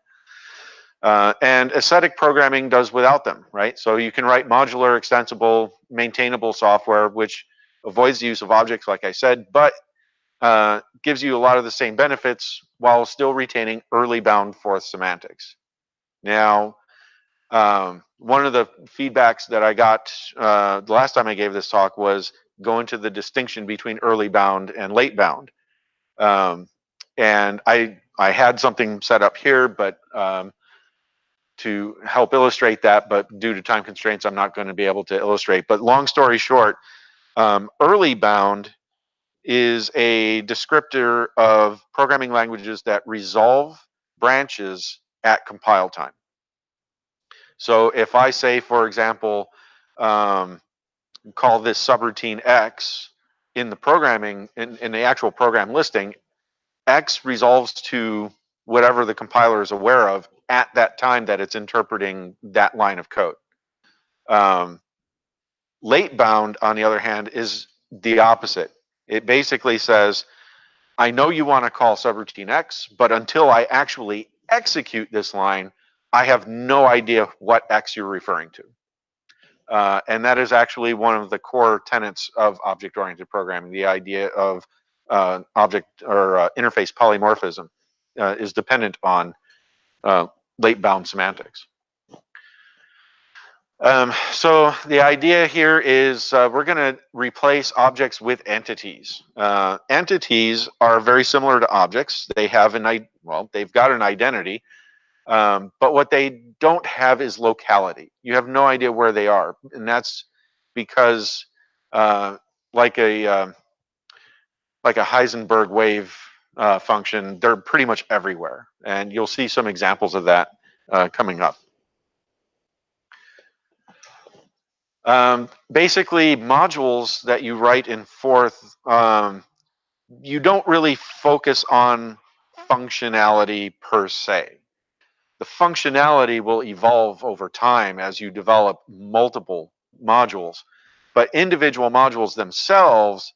And Ascetic programming does without them, right? So you can write modular, extensible, maintainable software, which avoids the use of objects, like I said, but gives you a lot of the same benefits while still retaining early bound Gforth semantics. Now, one of the feedbacks that I got the last time I gave this talk was go into the distinction between early bound and late bound. And I had something set up here, but to help illustrate that, but due to time constraints, I'm not going to be able to illustrate. But long story short, early bound is a descriptor of programming languages that resolve branches at compile time. So if I say, for example, call this subroutine X in the programming, in the actual program listing, X resolves to whatever the compiler is aware of at that time that it's interpreting that line of code. Late bound, on the other hand, is the opposite. It basically says, I know you want to call subroutine X, but until I actually execute this line, I have no idea what X you're referring to. And that is actually one of the core tenets of object-oriented programming. The idea of object or interface polymorphism is dependent on late bound semantics. So the idea here is we're going to replace objects with entities. Entities are very similar to objects. They have they've got an identity, but what they don't have is locality. You have no idea where they are, and that's because like a Heisenberg wave function, they're pretty much everywhere. And you'll see some examples of that coming up. Basically, modules that you write in Forth, you don't really focus on functionality per se. The functionality will evolve over time as you develop multiple modules, but individual modules themselves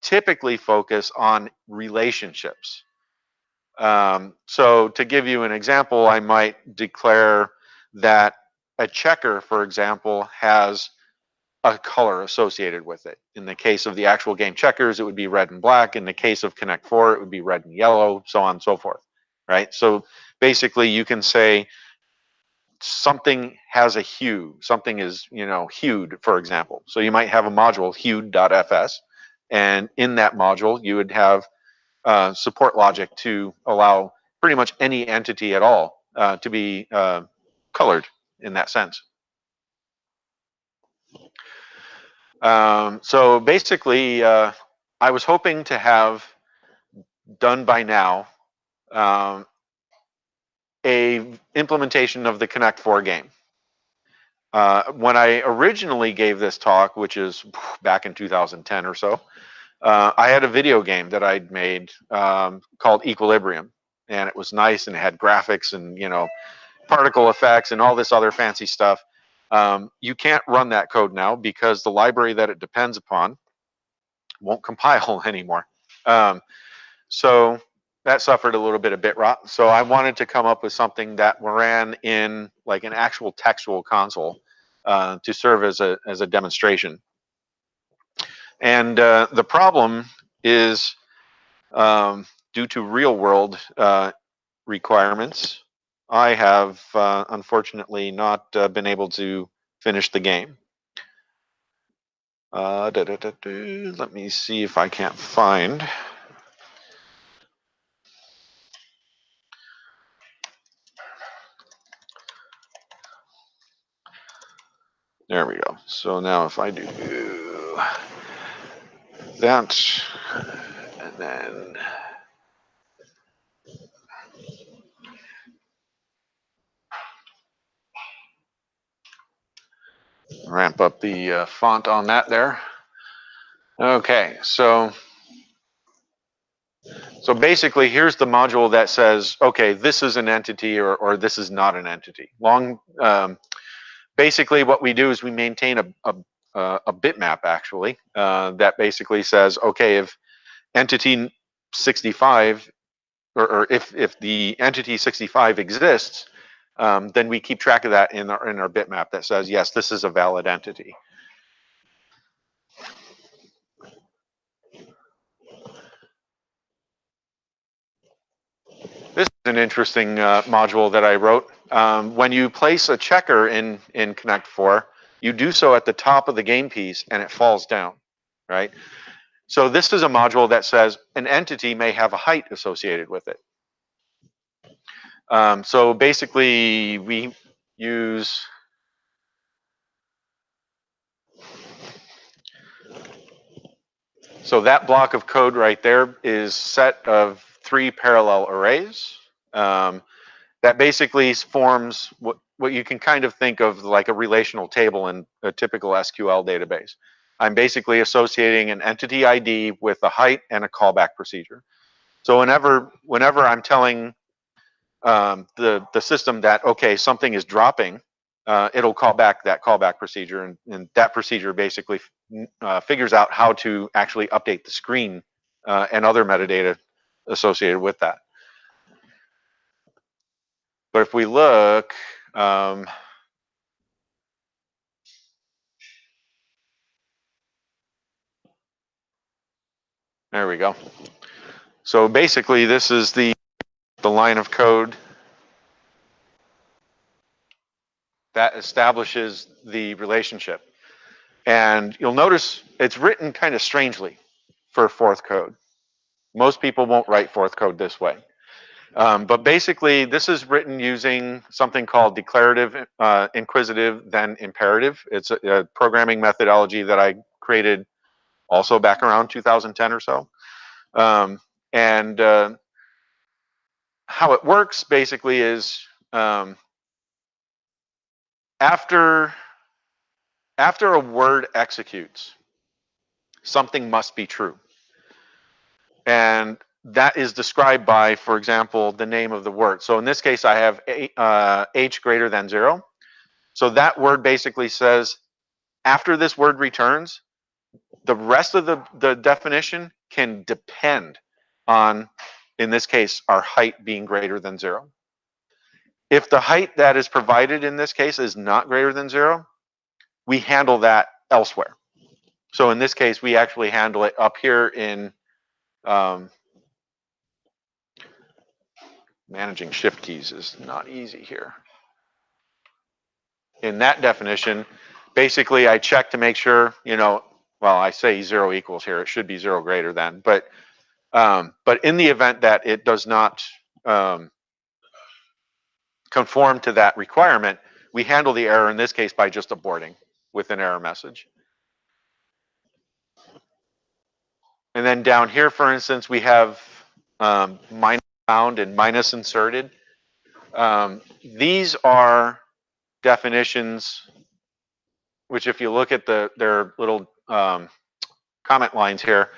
typically focus on relationships. So to give you an example, I might declare that a checker, for example, has a color associated with it. In the case of the actual game checkers, it would be red and black. In the case of Connect 4, it would be red and yellow, so on and so forth, right? So basically you can say something has a hue, something is, hued, for example. So you might have a module, hued.fs, and in that module, you would have support logic to allow pretty much any entity at all to be colored in that sense. So basically, I was hoping to have done by now a implementation of the Connect 4 game. When I originally gave this talk, which is back in 2010 or so, I had a video game that I'd made called Equilibrium, and it was nice and it had graphics and particle effects and all this other fancy stuff. You can't run that code now because the library that it depends upon won't compile anymore. So that suffered a little bit of bit rot. So I wanted to come up with something that ran in like an actual textual console to serve as a demonstration. And the problem is due to real world requirements, I have unfortunately not been able to finish the game. Let me see if I can't find. There we go. So now if I do that, and then ramp up the font on that there. Okay, so basically here's the module that says, okay, this is an entity or this is not an entity. Basically what we do is we maintain a bitmap actually that basically says, okay, if entity 65 or if the entity 65 exists, then we keep track of that in our bitmap that says, yes, this is a valid entity. This is an interesting module that I wrote. When you place a checker in Connect 4, you do so at the top of the game piece and it falls down, right? So this is a module that says an entity may have a height associated with it. So basically we use so that block of code right there is set of 3 parallel arrays that basically forms what you can kind of think of like a relational table in a typical SQL database. I'm basically associating an entity ID with a height and a callback procedure. So whenever I'm telling the system that, okay, something is dropping, it'll call back that callback procedure, and that procedure basically figures out how to actually update the screen and other metadata associated with that. But if we look, there we go. So basically this is the line of code that establishes the relationship. And you'll notice it's written kind of strangely for Forth code. Most people won't write Forth code this way. But basically, this is written using something called declarative, inquisitive, then imperative. It's a programming methodology that I created also back around 2010 or so. And how it works basically is after a word executes, something must be true. And that is described by, for example, the name of the word. So in this case, I have h greater than 0. So that word basically says, after this word returns, the rest of the definition can depend on, in this case, our height being greater than 0. If the height that is provided in this case is not greater than 0, we handle that elsewhere. So in this case, we actually handle it up here in managing shift keys is not easy here. In that definition, basically I check to make sure, well, I say 0 equals here, it should be 0 greater than, but in the event that it does not conform to that requirement, we handle the error in this case by just aborting with an error message. And then down here, for instance, we have minus found and minus inserted. These are definitions which, if you look at their little comment lines here,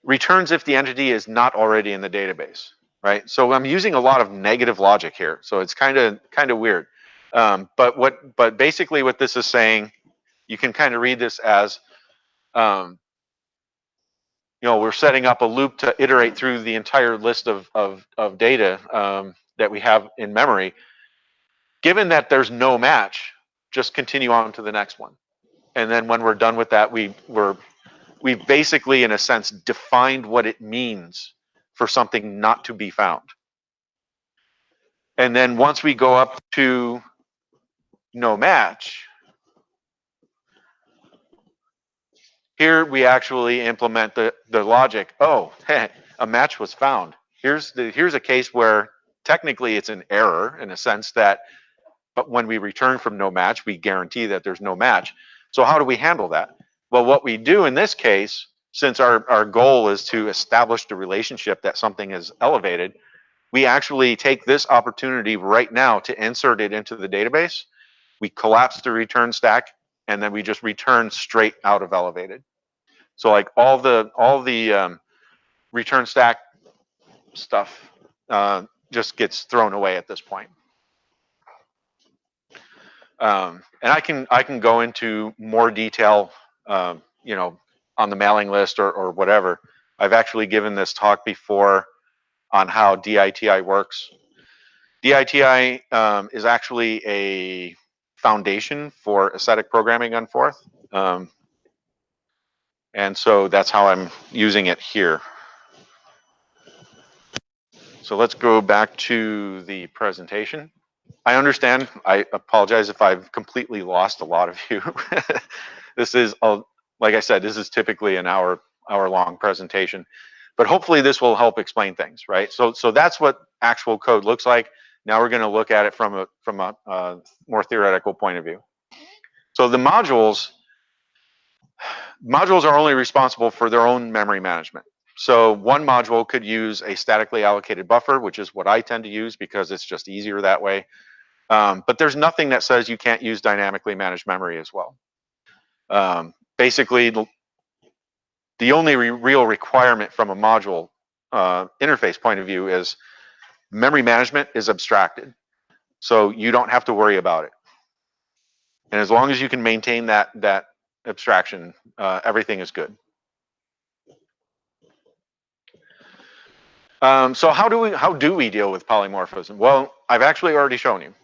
returns if the entity is not already in the database, right? So I'm using a lot of negative logic here, so it's kind of weird. But basically what this is saying, you can kind of read this as, we're setting up a loop to iterate through the entire list of data that we have in memory. Given that there's no match, just continue on to the next one. And then when we're done with that, we've basically, in a sense, defined what it means for something not to be found. And then once we go up to no match, here we actually implement the logic. Oh, hey, a match was found. Here's a case where technically it's an error in a sense that, but when we return from no match, we guarantee that there's no match. So how do we handle that? Well, what we do in this case, since our goal is to establish the relationship that something is elevated, we actually take this opportunity right now to insert it into the database. We collapse the return stack, and then we just return straight out of elevated. So like all the return stack stuff just gets thrown away at this point. And I can go into more detail, on the mailing list or whatever. I've actually given this talk before on how DITI works. DITI is actually a foundation for Ascetic programming on Gforth. And so that's how I'm using it here. So let's go back to the presentation. I understand. I apologize if I've completely lost a lot of you. This is, like I said, this is typically an hour-long presentation, but hopefully this will help explain things, right? So that's what actual code looks like. Now we're going to look at it from a more theoretical point of view. So the modules are only responsible for their own memory management. So one module could use a statically allocated buffer, which is what I tend to use because it's just easier that way. But there's nothing that says you can't use dynamically managed memory as well. Basically, the only real requirement from a module interface point of view is memory management is abstracted. So you don't have to worry about it. And as long as you can maintain that abstraction, everything is good. So how do we deal with polymorphism? Well, I've actually already shown you.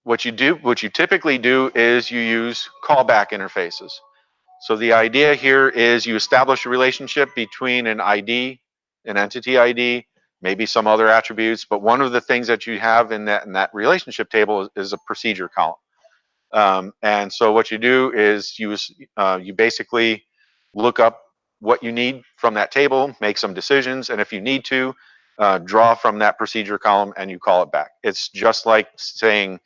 What you typically do is you use callback interfaces. So the idea here is you establish a relationship between an ID, an entity ID, maybe some other attributes, but one of the things that you have in that relationship table is a procedure column. And so what you do is you basically look up what you need from that table, make some decisions, and if you need to, draw from that procedure column and you call it back. It's just like saying,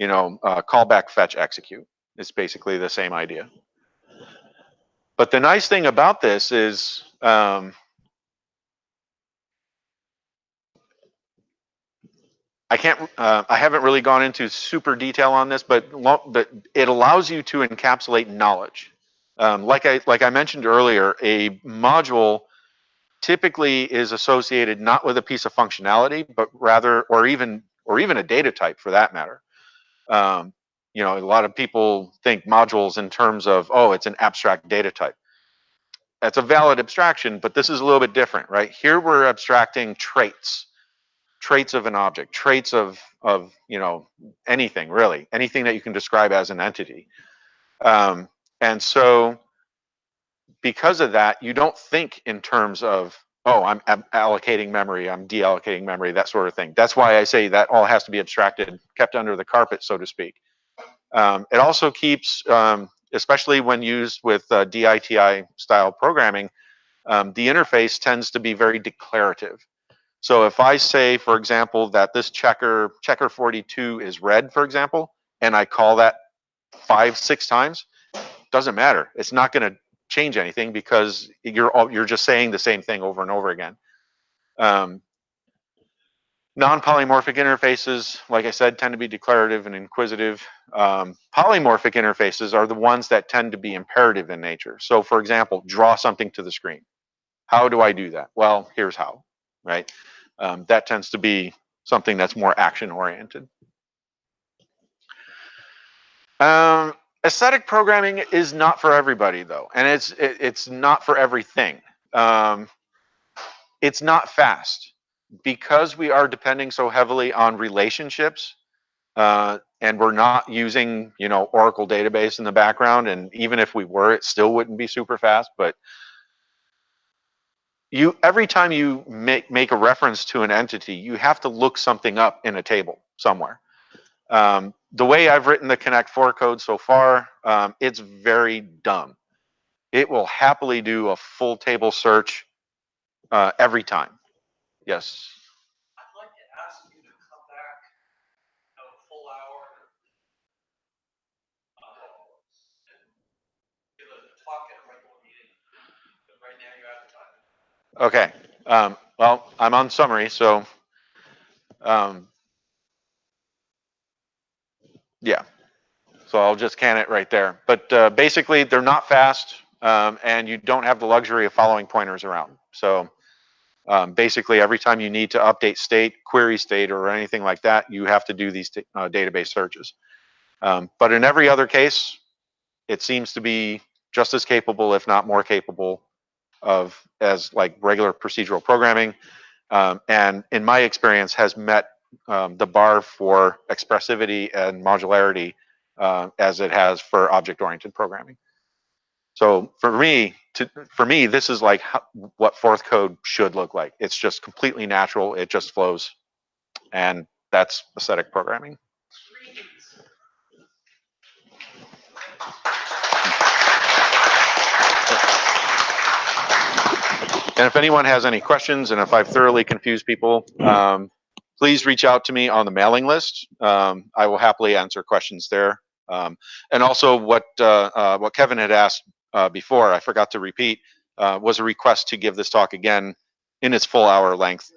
callback, fetch, execute. It's basically the same idea. But the nice thing about this is I can't, I haven't really gone into super detail on this, but it allows you to encapsulate knowledge. Like I mentioned earlier, a module typically is associated not with a piece of functionality, but rather, or even a data type for that matter. You know, a lot of people think modules in terms of, oh, it's an abstract data type. That's a valid abstraction, but this is a little bit different, right? Here we're abstracting traits of an object, traits of you know, anything really, anything that you can describe as an entity. And so because of that, you don't think in terms of, oh, I'm allocating memory, I'm deallocating memory, that sort of thing. That's why I say that all has to be abstracted, kept under the carpet, so to speak. It also keeps, especially when used with DITI style programming, the interface tends to be very declarative. So if I say, for example, that this checker 42 is red, for example, and I call that 5-6 times, doesn't matter. It's not going to change anything because you're just saying the same thing over and over again. Non-polymorphic interfaces, like I said, tend to be declarative and inquisitive. Polymorphic interfaces are the ones that tend to be imperative in nature. So for example, draw something to the screen. How do I do that? Well, here's how, right? That tends to be something that's more action oriented. Aesthetic programming is not for everybody though, and it's not for everything. It's not fast because we are depending so heavily on relationships, and we're not using, you know, Oracle database in the background. And even if we were, it still wouldn't be super fast. But every time you make a reference to an entity, you have to look something up in a table somewhere. The way I've written the Connect 4 code so far, it's very dumb. It will happily do a full table search every time. Yes. I'd like to ask you to come back a full hour and give a talk at a regular meeting. But right now you're out of time. Okay. Well, I'm on summary, so yeah. So I'll just can it right there. But basically, they're not fast, and you don't have the luxury of following pointers around. So basically, every time you need to update state, query state, or anything like that, you have to do these database searches. But in every other case, it seems to be just as capable, if not more capable, as like regular procedural programming. And in my experience, has met the bar for expressivity and modularity as it has for object-oriented programming. So for me, this is like what Forth code should look like. It's just completely natural. It just flows, and that's Ascetic programming. And if anyone has any questions, and if I've thoroughly confused people, please reach out to me on the mailing list. I will happily answer questions there. And also what Kevin had asked before, I forgot to repeat, was a request to give this talk again in its full hour length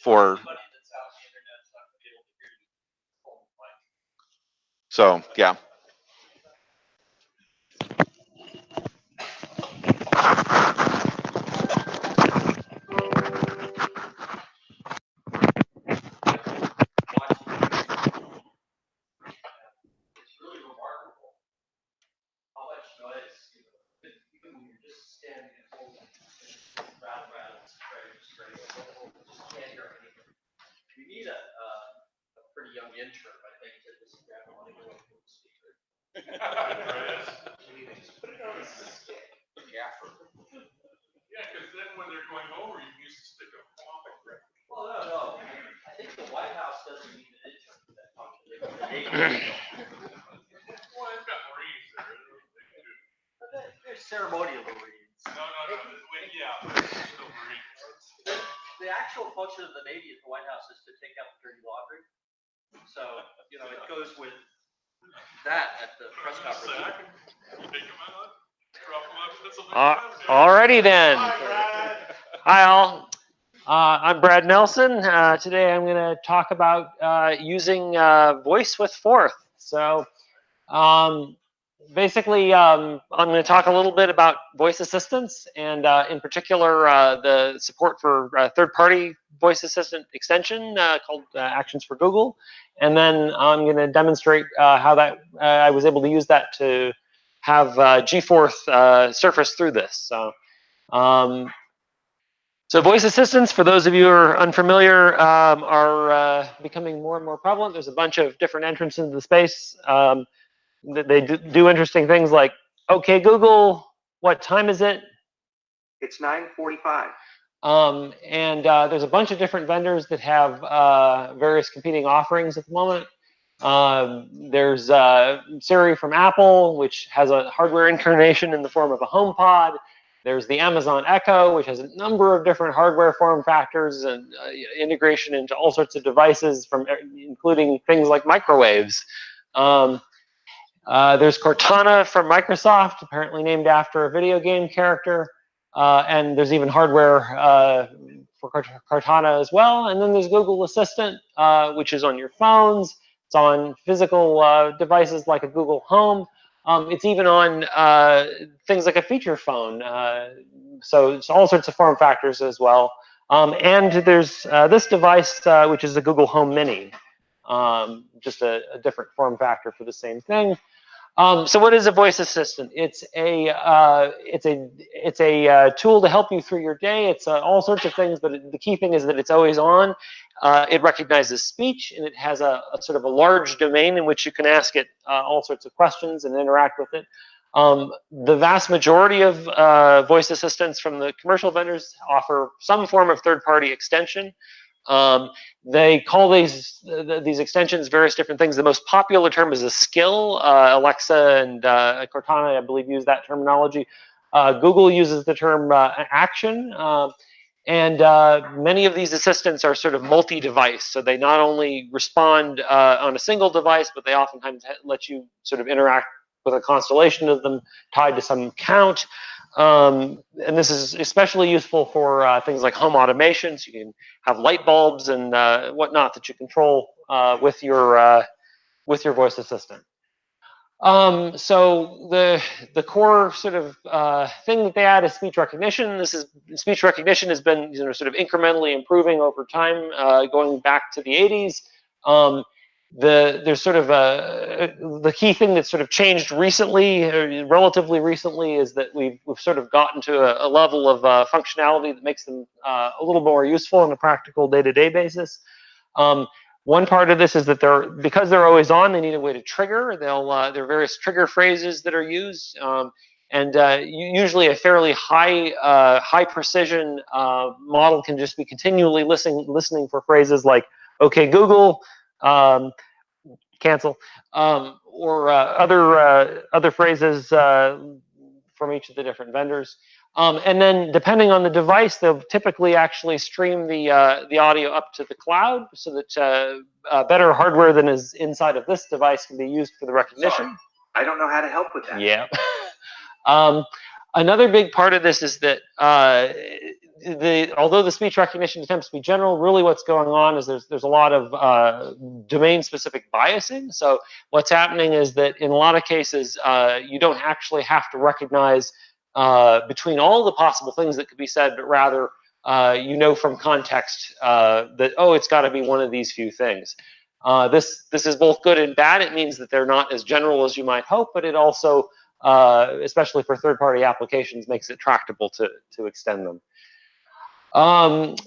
for. So yeah. It's really remarkable how much noise, even when you're just standing and holding round, straight, just can't hear anything. You need a pretty young intern, I think, to just grab on and go up to the speaker. Just put it on a stick. Gaffer. Yeah, because then when they're going over, you can use the stick of comic record. Well, no. I think the White House doesn't need an intern for that function. Well, they've got Marines there. But they're ceremonial Marines. No. Yeah, but they're still Marines. The actual function of the Navy at the White House is to take out the dirty laundry. So, it goes with that at the press conference. Take them out, drop them off. Alrighty then. Hi all. I'm Brad Nelson. Today I'm going to talk about using voice with Gforth. So basically, I'm going to talk a little bit about voice assistants and in particular the support for third-party voice assistant extension called Actions for Google. And then I'm going to demonstrate how that I was able to use that to have Gforth surface through this. So voice assistants, for those of you who are unfamiliar, are becoming more and more prevalent. There's a bunch of different entrants into the space. They do interesting things like, okay, Google, what time is it? It's 9:45. And there's a bunch of different vendors that have various competing offerings at the moment. There's Siri from Apple, which has a hardware incarnation in the form of a HomePod. There's the Amazon Echo, which has a number of different hardware form factors and integration into all sorts of devices, including things like microwaves. There's Cortana from Microsoft, apparently named after a video game character. And there's even hardware for Cortana as well. And then there's Google Assistant, which is on your phones. It's on physical devices like a Google Home. It's even on things like a feature phone. So it's all sorts of form factors as well. And there's this device, which is a Google Home Mini. Just a different form factor for the same thing. So what is a voice assistant? It's a tool to help you through your day. It's all sorts of things, but the key thing is that it's always on. It recognizes speech, and it has a sort of a large domain in which you can ask it all sorts of questions and interact with it. The vast majority of voice assistants from the commercial vendors offer some form of third-party extension. They call these extensions various different things. The most popular term is a skill. Alexa and Cortana, I believe, use that terminology. Google uses the term action. And many of these assistants are sort of multi-device. So they not only respond on a single device, but they oftentimes let you sort of interact with a constellation of them tied to some count. And this is especially useful for things like home automation. So you can have light bulbs and whatnot that you control with your voice assistant. So the core sort of thing that they add is speech recognition. Speech recognition has been sort of incrementally improving over time, going back to the 80s. There's sort of the key thing that's sort of changed recently, relatively recently, is that we've sort of gotten to a level of functionality that makes them a little more useful on a practical day-to-day basis. One part of this is that because they're always on, they need a way to trigger. There are various trigger phrases that are used, and usually a fairly high precision model can just be continually listening for phrases like "Okay, Google." Cancel, or other phrases from each of the different vendors. And then depending on the device, they'll typically actually stream the audio up to the cloud so that better hardware than is inside of this device can be used for the recognition. Sorry, I don't know how to help with that. Yeah. Another big part of this is that although the speech recognition attempts to be general, really what's going on is there's a lot of domain-specific biasing. So what's happening is that in a lot of cases, you don't actually have to recognize between all the possible things that could be said, but rather you know from context that, oh, it's got to be one of these few things. This is both good and bad. It means that they're not as general as you might hope, but it also especially for third-party applications, makes it tractable to extend them.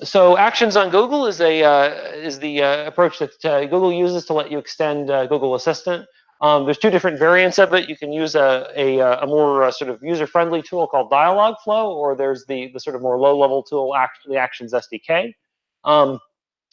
So Actions on Google is the approach that Google uses to let you extend Google Assistant. There's two different variants of it. You can use a more sort of user-friendly tool called Dialogflow, or there's the sort of more low-level tool, the Actions SDK.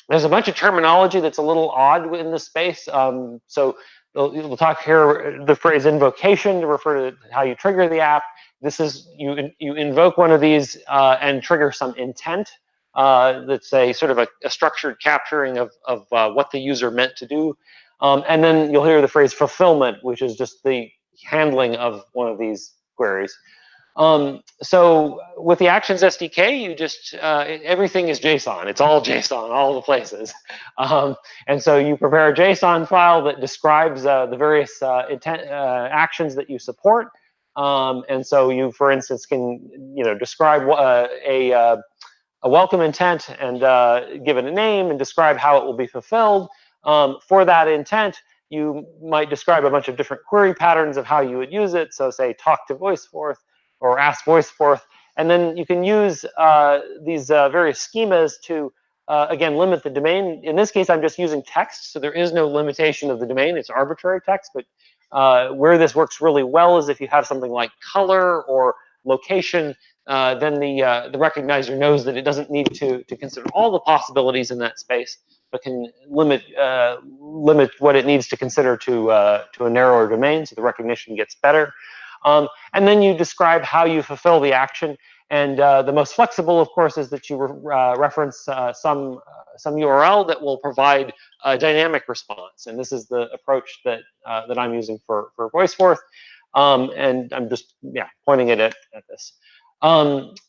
There's a bunch of terminology that's a little odd in this space. So we'll talk here the phrase invocation to refer to how you trigger the app. This is you invoke one of these and trigger some intent. That's a sort of a structured capturing of what the user meant to do. And then you'll hear the phrase fulfillment, which is just the handling of one of these queries. So with the Actions SDK, you just everything is JSON. It's all JSON, all the places. And so you prepare a JSON file that describes the various actions that you support. And so you, for instance, can describe a welcome intent and give it a name and describe how it will be fulfilled. For that intent, you might describe a bunch of different query patterns of how you would use it. So say talk to Gforth or ask Gforth. And then you can use these various schemas to, again, limit the domain. In this case, I'm just using text, so there is no limitation of the domain. It's arbitrary text, but where this works really well is if you have something like color or location, then the recognizer knows that it doesn't need to consider all the possibilities in that space, but can limit what it needs to consider to a narrower domain, so the recognition gets better. And then you describe how you fulfill the action. And the most flexible, of course, is that you reference some URL that will provide a dynamic response. And this is the approach that I'm using for Gforth. And I'm just pointing it at this.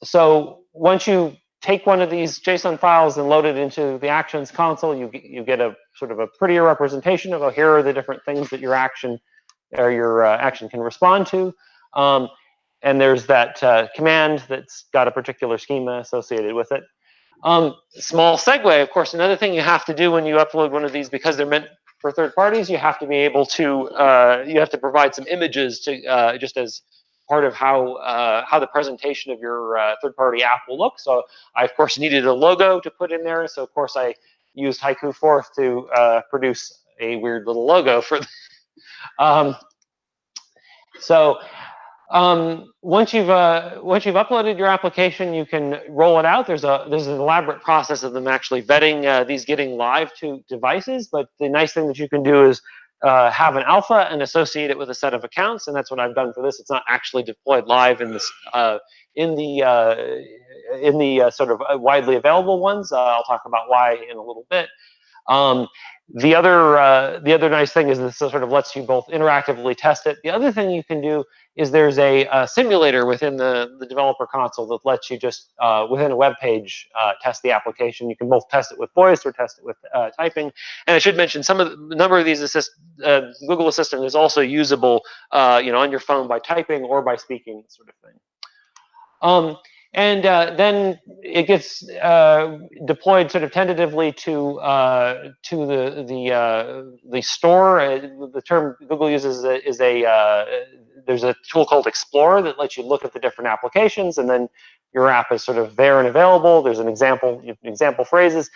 So once you take one of these JSON files and load it into the Actions console, you get a sort of a prettier representation of here are the different things that your action can respond to. And there's that command that's got a particular schema associated with it. Small segue, of course, another thing you have to do when you upload one of these, because they're meant for third parties, you have to be able to, you have to provide some images to just as part of how the presentation of your third-party app will look. So I, of course, needed a logo to put in there. So, of course, I used Gforth to produce a weird little logo for once you've uploaded your application, you can roll it out. There's an elaborate process of them actually vetting these getting live to devices. But the nice thing that you can do is have an alpha and associate it with a set of accounts, and that's what I've done for this. It's not actually deployed live in this in the sort of widely available ones. I'll talk about why in a little bit. The other nice thing is this sort of lets you both interactively test it. The other thing you can do is there's a simulator within the developer console that lets you just within a web page test the application. You can both test it with voice or test it with typing. And I should mention the number of these Google Assistant is also usable on your phone by typing or by speaking, sort of thing. And then it gets deployed sort of tentatively to the store. The term Google uses is there's a tool called Explorer that lets you look at the different applications, and then your app is sort of there and available. There's an example phrases.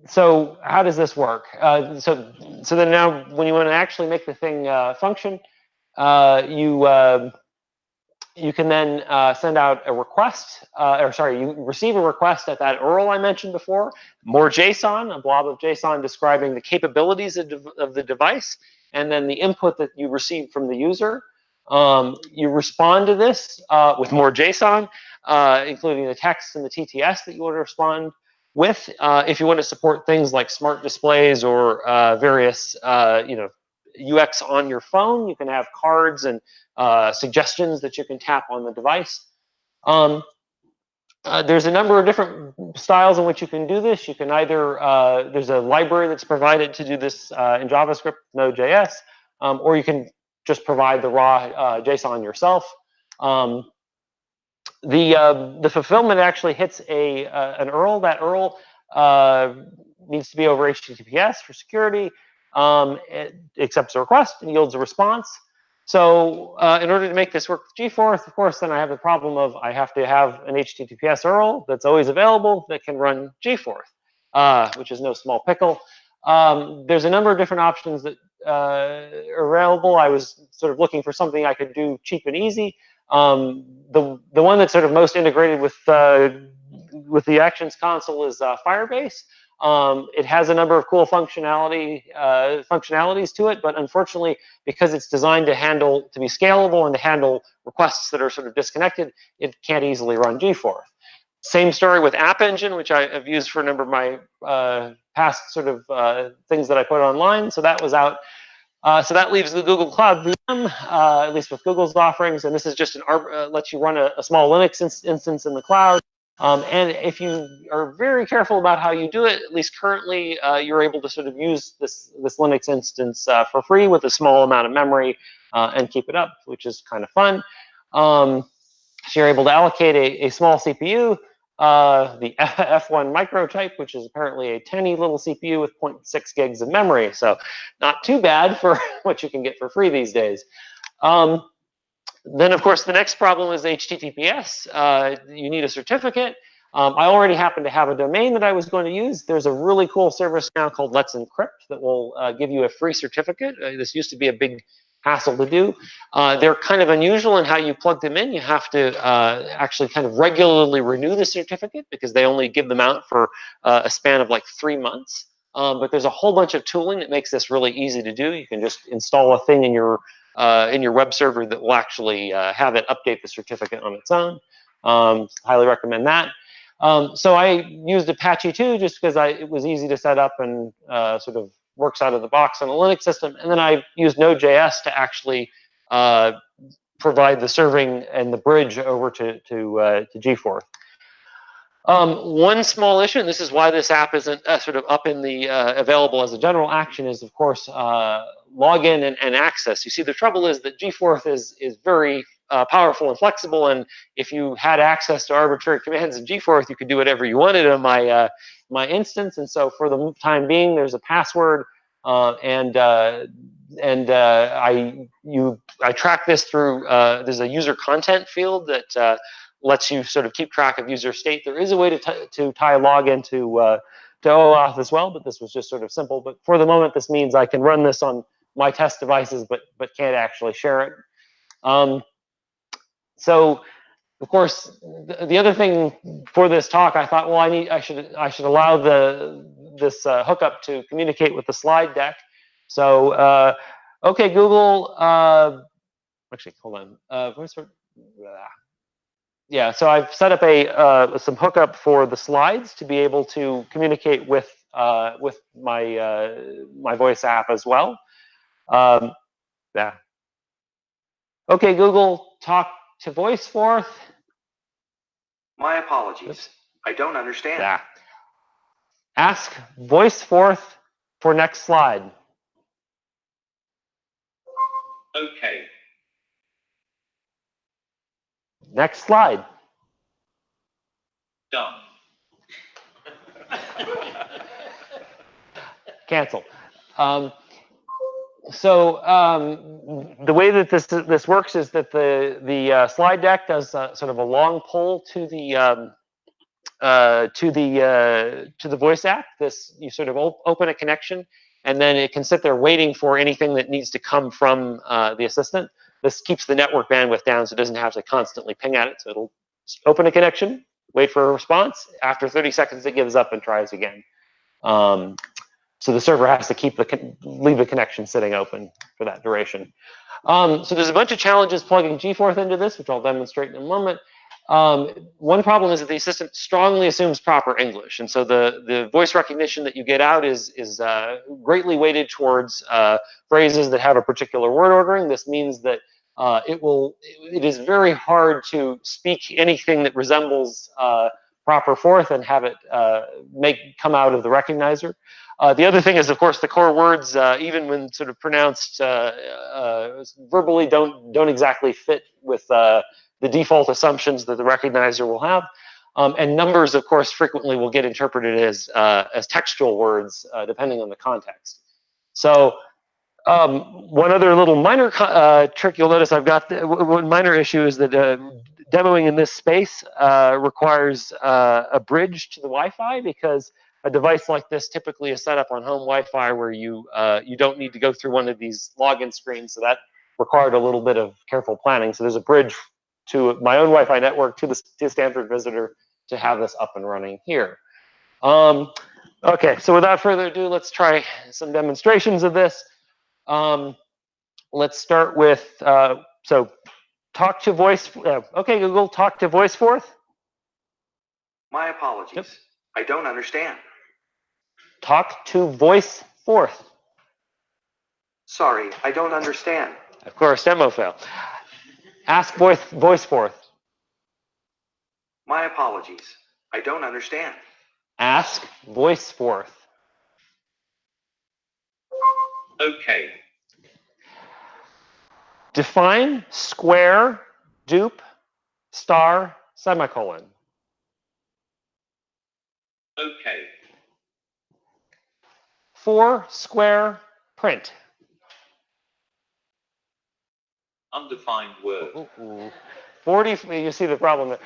So how does this work? So then now when you want to actually make the thing function, you can then send out a request, you receive a request at that URL I mentioned before, more JSON, a blob of JSON describing the capabilities of the device, and then the input that you receive from the user. You respond to this with more JSON, including the text and the TTS that you want to respond with. If you want to support things like smart displays or various, UX on your phone, you can have cards and suggestions that you can tap on the device. There's a number of different styles in which you can do this. You can either, there's a library that's provided to do this in JavaScript, Node.js, or you can just provide the raw JSON yourself. The fulfillment actually hits an URL. That URL needs to be over HTTPS for security. It accepts a request and yields a response. So in order to make this work with Gforth, of course, then I have the problem of I have to have an HTTPS URL that's always available that can run Gforth, which is no small pickle. There's a number of different options that are available. I was sort of looking for something I could do cheap and easy. The one that's sort of most integrated with the Actions console is Firebase. It has a number of cool functionalities to it, but unfortunately, because it's designed to be scalable and to handle requests that are sort of disconnected, it can't easily run Gforth. Same story with App Engine, which I have used for a number of my past sort of things that I put online. So that was out So that leaves the Google Cloud VM, at least with Google's offerings, and this is just lets you run a small Linux instance in the cloud. And if you are very careful about how you do it, at least currently, you're able to sort of use this Linux instance for free with a small amount of memory and keep it up, which is kind of fun. So you're able to allocate a small CPU, the F1 microtype, which is apparently a tiny little CPU with 0.6 gigs of memory. So not too bad for what you can get for free these days. Then, of course, the next problem is HTTPS. You need a certificate. I already happen to have a domain that I was going to use. There's a really cool service now called Let's Encrypt that will give you a free certificate. This used to be a big hassle to do. They're kind of unusual in how you plug them in. You have to actually kind of regularly renew the certificate because they only give them out for a span of like 3 months. But there's a whole bunch of tooling that makes this really easy to do. You can just install a thing in your web server that will actually have it update the certificate on its own. Highly recommend that. So I used Apache 2 just because it was easy to set up and sort of works out of the box on a Linux system. And then I used Node.js to actually provide the serving and the bridge over to Gforth. One small issue, and this is why this app isn't sort of up in the available as a general action, is of course login and access. You see, the trouble is that Gforth is very powerful and flexible, and if you had access to arbitrary commands in Gforth, you could do whatever you wanted on my instance. And so, for the time being, there's a password, and I track this through. There's a user content field that lets you sort of keep track of user state. There is a way to tie a login to OAuth as well, but this was just sort of simple. But for the moment, this means I can run this on my test devices, but can't actually share it. So, of course, the other thing for this talk, I thought, well, I should allow this hookup to communicate with the slide deck. So, okay, Google. Actually, hold on. Yeah, so I've set up some hookup for the slides to be able to communicate with my voice app as well. Yeah. Okay, Google, talk to VoiceForth. My apologies. Oops. I don't understand. Yeah. Ask VoiceForth for next slide. Okay. Next slide. Done. Cancel. So the way that this works is that the slide deck does sort of a long pull to the voice app. You sort of open a connection, and then it can sit there waiting for anything that needs to come from the assistant. This keeps the network bandwidth down, so it doesn't have to constantly ping at it. So it'll open a connection, wait for a response. After 30 seconds, it gives up and tries again. So the server has to leave the connection sitting open for that duration. So there's a bunch of challenges plugging Gforth into this, which I'll demonstrate in a moment. One problem is that the assistant strongly assumes proper English, and so the voice recognition that you get out is greatly weighted towards phrases that have a particular word ordering. This means that it is very hard to speak anything that resembles proper Forth and have it come out of the recognizer. The other thing is, of course, the core words, even when sort of pronounced verbally, don't exactly fit with the default assumptions that the recognizer will have. And numbers, of course, frequently will get interpreted as textual words, depending on the context. So one other little minor trick you'll notice I've got, one minor issue is that demoing in this space requires a bridge to the Wi-Fi, because a device like this typically is set up on home Wi-Fi where you don't need to go through one of these login screens, so that required a little bit of careful planning. So there's a bridge to my own Wi-Fi network to Stanford Visitor to have this up and running here. Okay, so without further ado, let's try some demonstrations of this. Let's start with, so talk to voice, okay, Google, talk to VoiceForth. My apologies. Yep. I don't understand. Talk to VoiceForth. Sorry, I don't understand. Of course, demo fail. Ask Voiceforth. My apologies. I don't understand. Ask Voiceforth. Okay. Define square, dupe, star, semicolon. Okay. For square, print. Undefined word. Ooh. 40, you see the problem there.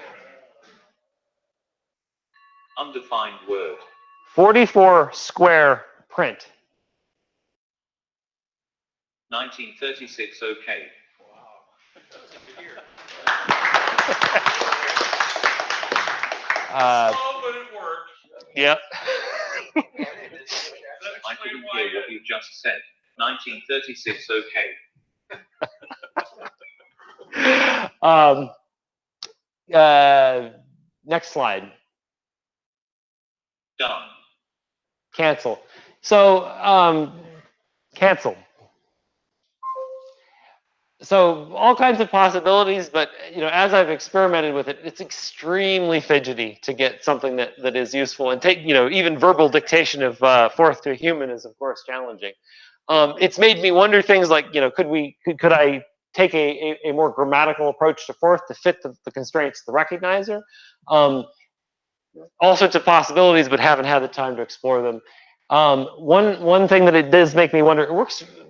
Undefined word. 44 square, print. 1936. Okay. But it worked. Yep. I didn't hear what you just said. 1936. Okay. Next slide. Done. Cancel. So, cancel. So all kinds of possibilities, but as I've experimented with it, it's extremely fidgety to get something that is useful. And take, even verbal dictation of Forth to a human is of course challenging. It's made me wonder things like, could I take a more grammatical approach to Forth to fit the constraints of the recognizer? All sorts of possibilities, but haven't had the time to explore them. One thing that it does make me wonder,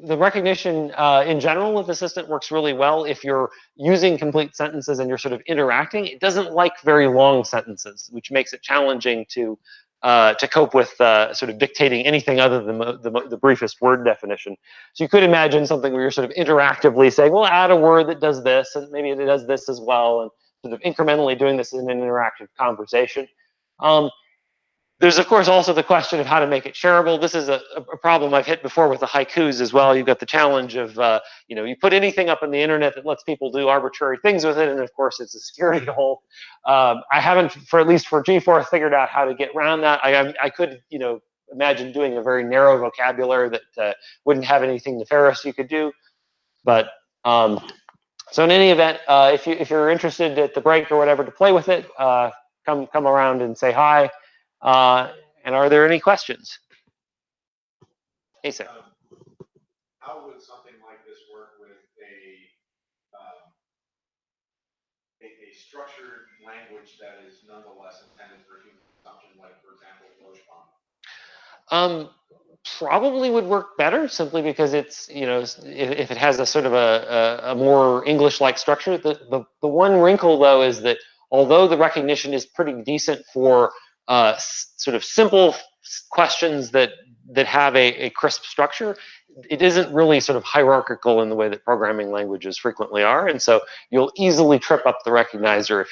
the recognition in general with Assistant works really well if you're using complete sentences and you're sort of interacting. It doesn't like very long sentences, which makes it challenging to cope with sort of dictating anything other than the briefest word definition. So you could imagine something where you're sort of interactively saying, well, add a word that does this, and maybe it does this as well, and sort of incrementally doing this in an interactive conversation. There's, of course, also the question of how to make it shareable. This is a problem I've hit before with the haikus as well. You've got the challenge of, you put anything up on the internet that lets people do arbitrary things with it, and of course, it's a security hole. I haven't, at least for Gforth, figured out how to get around that. I could, imagine doing a very narrow vocabulary that wouldn't have anything nefarious you could do. But so in any event, if you're interested at the break or whatever to play with it, come around and say hi. And are there any questions? Hey, sir. How would something like this work with a structured language that is nonetheless intended for human consumption, like, for example, Robotics? Probably would work better simply because it's, if it has a sort of a more English-like structure. The one wrinkle, though, is that although the recognition is pretty decent for sort of simple questions that have a crisp structure, it isn't really sort of hierarchical in the way that programming languages frequently are, and so you'll easily trip up the recognizer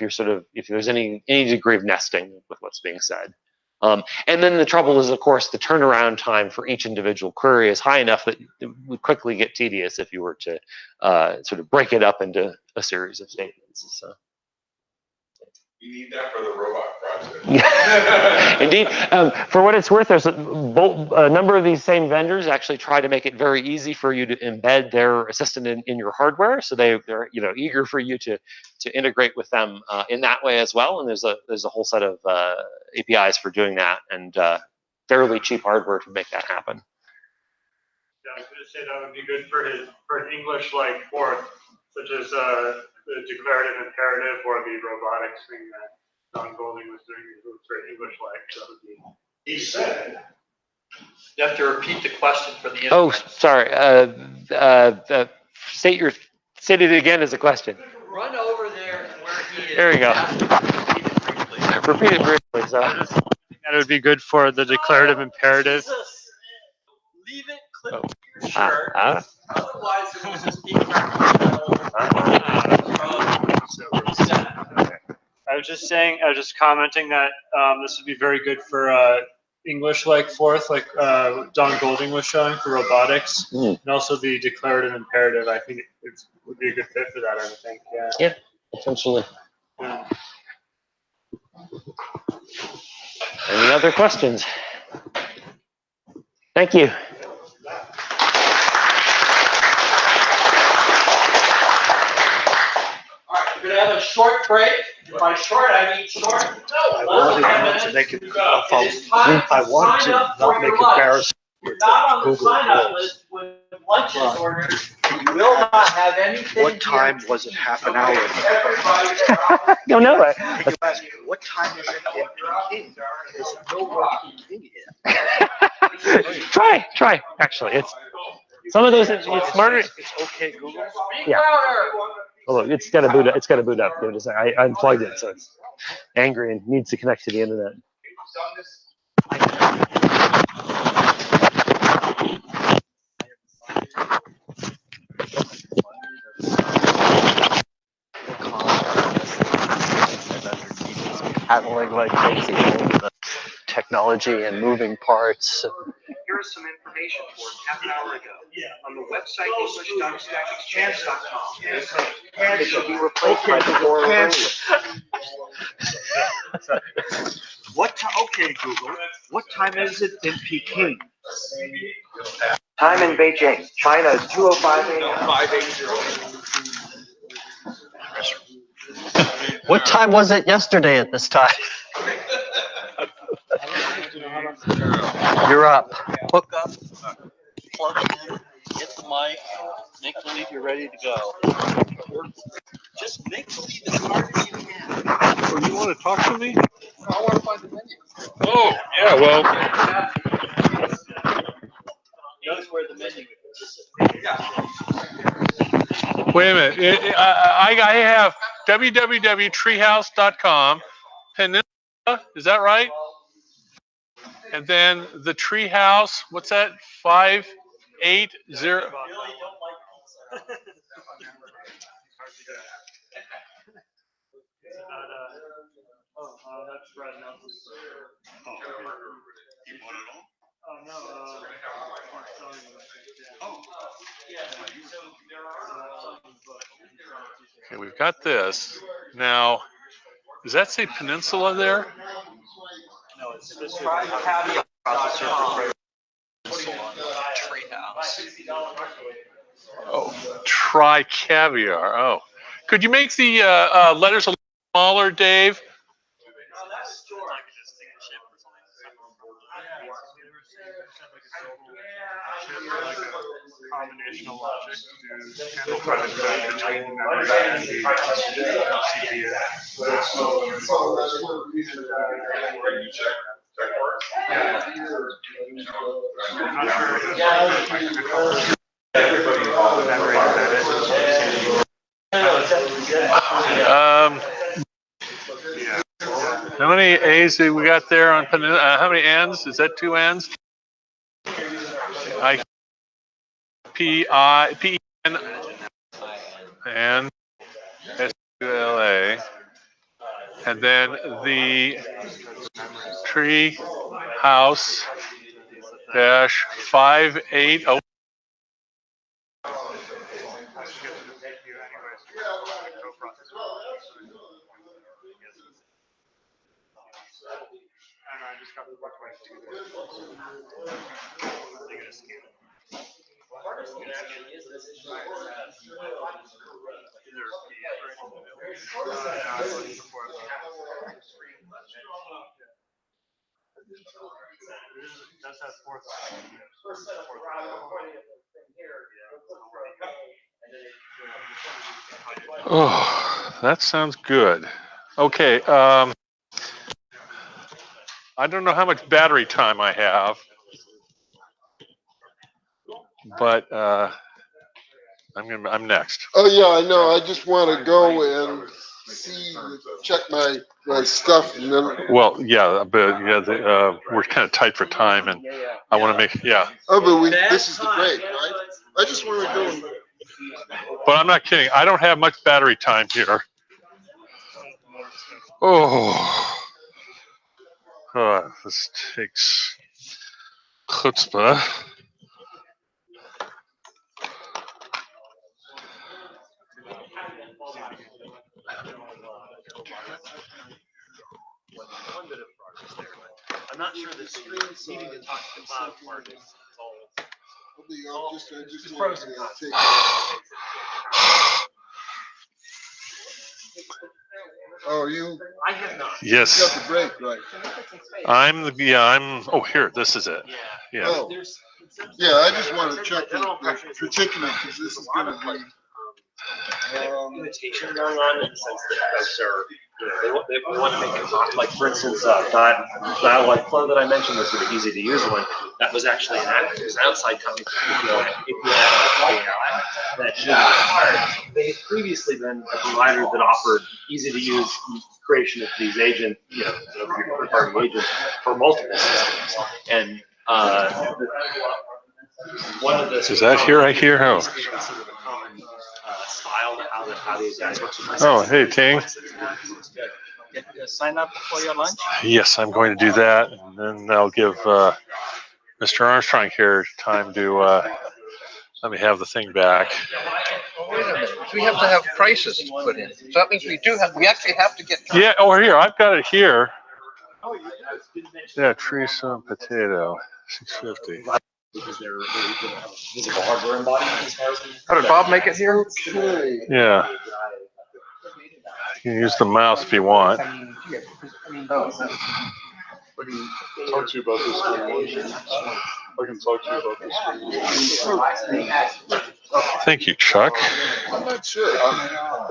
if there's any degree of nesting with what's being said. And then the trouble is, of course, the turnaround time for each individual query is high enough that it would quickly get tedious if you were to sort of break it up into a series of statements. So. You need that for the robot project. Indeed. For what it's worth, there's a number of these same vendors actually try to make it very easy for you to embed their assistant in your hardware. So they're eager for you to integrate with them in that way as well. And there's a whole set of APIs for doing that, and fairly cheap hardware to make that happen. Yeah, I was going to say that would be good for an English-like Forth, such as the declarative imperative or the robotics thing that Don Golding was doing. It was very English-like. So that would be. He said. You have to repeat the question for the. Oh, sorry. State it again as a question. Run over there where he is. There we go. Repeat it briefly. So. That would be good for the declarative imperative. Jesus. Leave it clipped to your shirt. Otherwise, it will just be I was just commenting that this would be very good for English-like Forth, like Don Golding was showing for robotics, and also the declarative imperative. I think it would be a good fit for that. I think. Yeah. Yeah, potentially. Yeah. Any other questions? Thank you. We're gonna have a short break. By short, I mean short. I wanted not to make it. I want to not make comparison with Not on the Google sign-up Rules. list when lunch is ordered. You will not have anything. What time was it half an hour ago? I don't know that. And you ask, what time is it in Peking? There's no Peking here. Try. Actually, it's some of those. It's smarter. It's okay, Google. Yeah. Oh, look, it's got to boot up. It's got to boot up. I unplugged it, so it's angry and needs to connect to the internet. Paddling like crazy, the technology and moving parts. Here's some information for half an hour ago. On the website english.stackexchange.com. It should be replaced by the door Okay, Google. What time is it in Peking? Time in Beijing. China is 2:05 a.m. What time was it yesterday at this time? You're up. Hook up, plug in, get the mic, make believe you're ready to go. Just make believe as hard as you can. Oh, you want to talk to me? I want to find the menu. Oh, yeah, well. Knows where the menu is. Wait a minute. I have www.treehouse.com. Peninsula, is that right? And then the treehouse, what's that? 580. Okay, we've got this. Now, does that say Peninsula there? No, it's this caveat processor Treehouse. Oh, try caviar. Oh, could you make the letters a little smaller, Dave? Combinational logic to handle contact between memory and the CPU. How many A's do we got there on how many N's? Is that 2 N's? P-N and S-U-L-A. And then the tree house dash 580. Oh, that sounds good. Okay. I don't know how much battery time I have, but I'm next. Oh yeah, I know. I just want to go and check my stuff, and then. Well, yeah, but yeah, we're kind of tight for time, and I want to make Oh, but this is the break, right? I just want to go. But I'm not kidding. I don't have much battery time here. This takes chutzpah. I'm not sure the screen needing to talk to the cloud part is all. Just pros and cons. Oh, you I have not. Yes. got the break, right? I'm, oh, here, this is it. Yeah. Oh, yeah, I just want to check the particular, because this is going to be. Imitation going on in the sense that folks are, they want to make it like, for instance, dialogue flow that I mentioned, the sort of easy to use one, that was actually an outside company that they've previously been a provider that offered easy to use creation of these agents, third-party agents for multiple systems. And one of the Is that here? I hear how. Style to how these guys work. Oh, hey, Ting. Sign up for your lunch? Yes, I'm going to do that, and then I'll give Mr. Armstrong here time to let me have the thing back. Oh, wait a minute. We have to have prices to put in. So that means we actually have to get. Yeah, over here. I've got it here. Yeah, tree some potato, $6.50. How did Bob make it here? Yeah. You can use the mouse if you want. I can talk to you about this. I can talk to you about this. Thank you, Chuck. I'm not sure.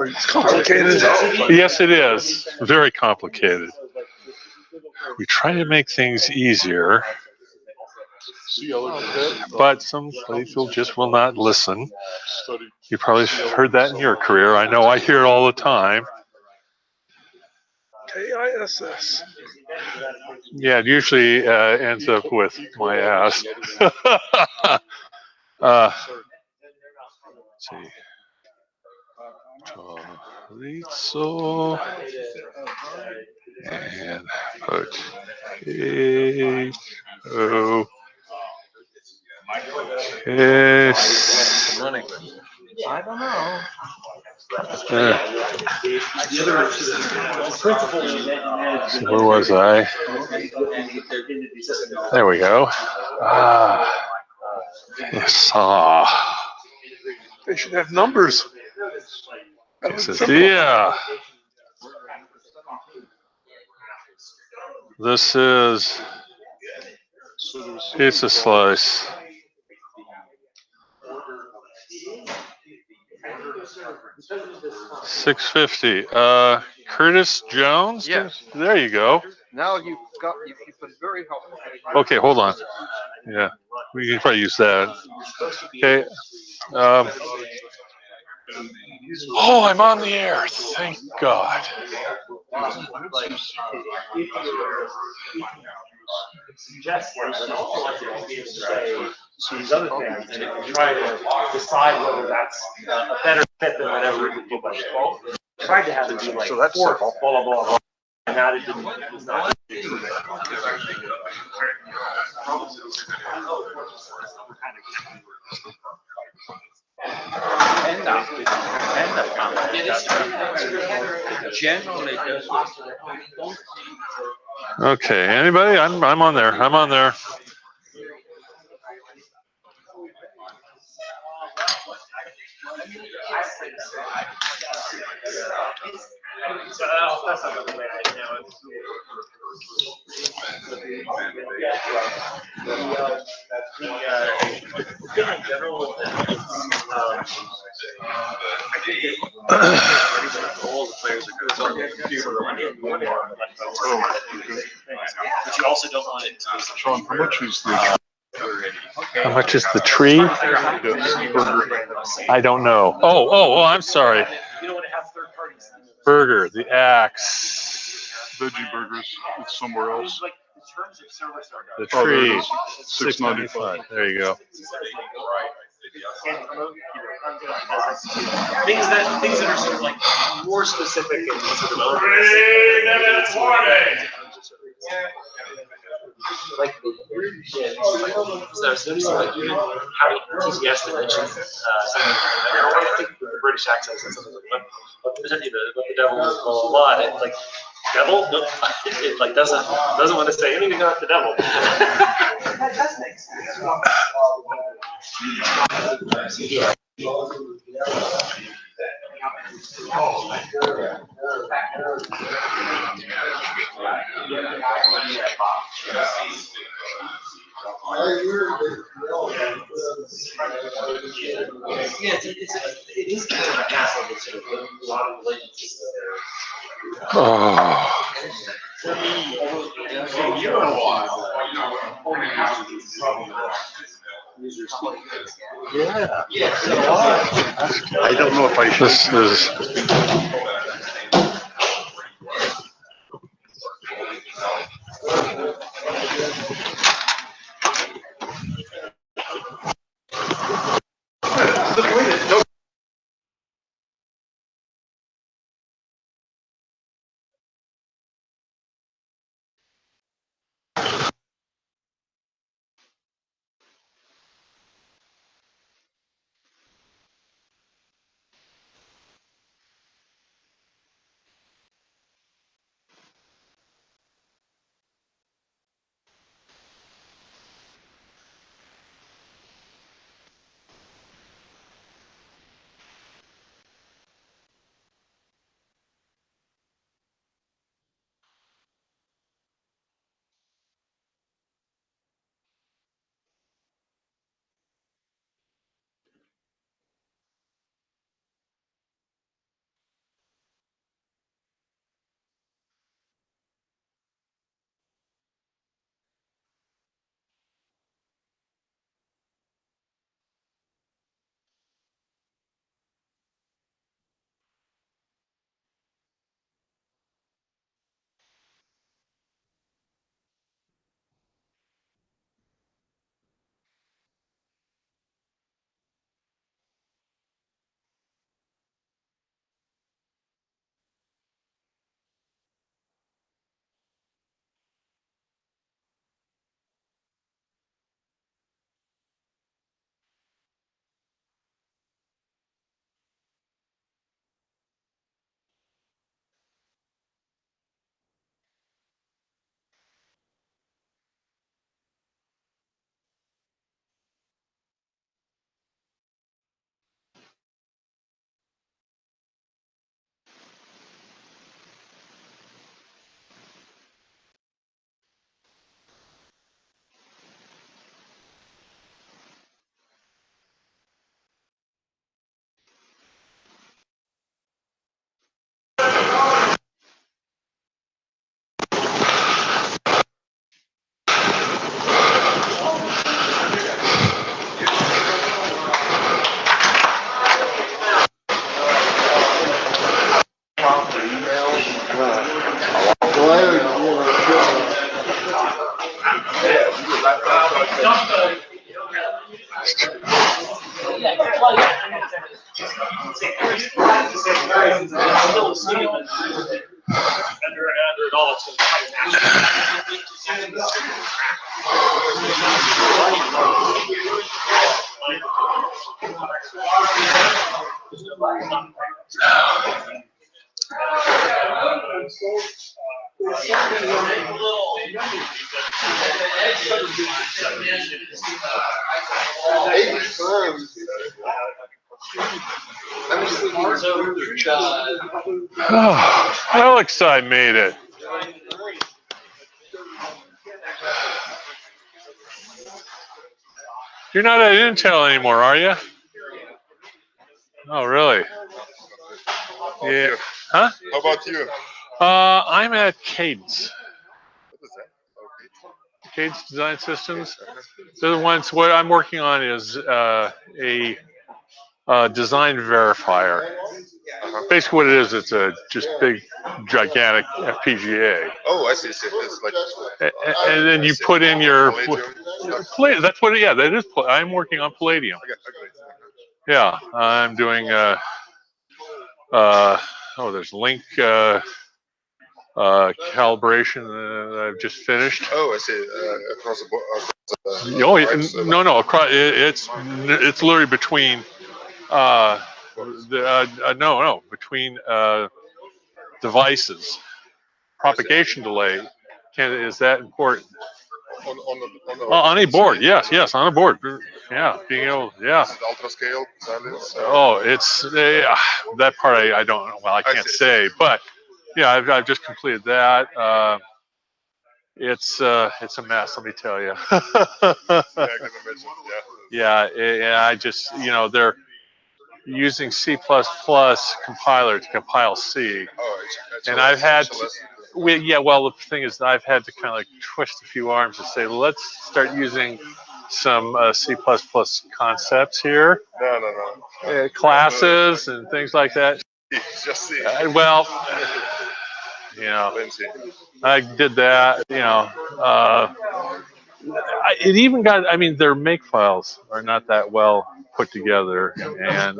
It's complicated. Yes, it is. Very complicated. We try to make things easier, but some people just will not listen. You probably heard that in your career. I know I hear it all the time. KISS. Yeah, it usually ends up with my ass. Let's see. Chorizo and potato. Yes. I don't know. So where was I? There we go. Yes. They should have numbers. Yeah. This is pizza slice. $6.50. Curtis Jones? Yes. There you go. Now you've been very helpful. Okay, hold on. Yeah, we can probably use that. Okay. Oh, I'm on the air. Thank God. These other things and try to decide whether that's a better fit than whatever it would be by default. Tried to have it be like So that's four, simple. blah, blah, blah, blah. And now it didn't, it was not. Generally, Okay, anybody? I'm on there. I'm on there. So that's not the way I know it. In general, all the players are good on the computer. But you also don't want it to be. Sean, how much is the? How much is the tree? I don't know. Oh, I'm sorry. You don't want to have third parties. Burger, the axe. Veggie burgers. It's somewhere else. The Oh, there it tree. is. $6.95. There you go. Things that are sort of like more specific and sort of like there's like how TCS that mentioned something. I think the British accent said something like, but the devil is blah blah blah. And it's like devil, nope. It like doesn't want to say anything about the devil. That does make sense. I don't know if I should. This is. Oh, Alex, I made it. You're not at Intel anymore, are you? Oh, really? Yeah. Huh? How about you? I'm at Cadence. Cadence Design Systems. The ones what I'm working on is a design verifier. Basically, what it is, it's a just big, gigantic FPGA. Oh, I see. It's like. And then you put in your. That's what. Yeah, that is. I'm working on Palladium. Yeah, I'm doing. There's link calibration that I've just finished. Oh, I see. Across the board. No. Across it's literally between. Between devices. Propagation delay is that important? On a board, yes, yes, on a board. Yeah, being able, yeah. Ultra scale, silence. Oh, it's that part I don't know. Well, I can't say, but yeah, I've just completed that. It's a mess, let me tell you. Yeah, I can imagine. Yeah. Yeah, I just they're using C++ compiler to compile C, and I've had to, well, the thing is, I've had to kind of like twist a few arms to say, let's start using some C++ concepts here, No. classes and things like that. Just see. Well, I did that. It even got. I mean, their make files are not that well put together, and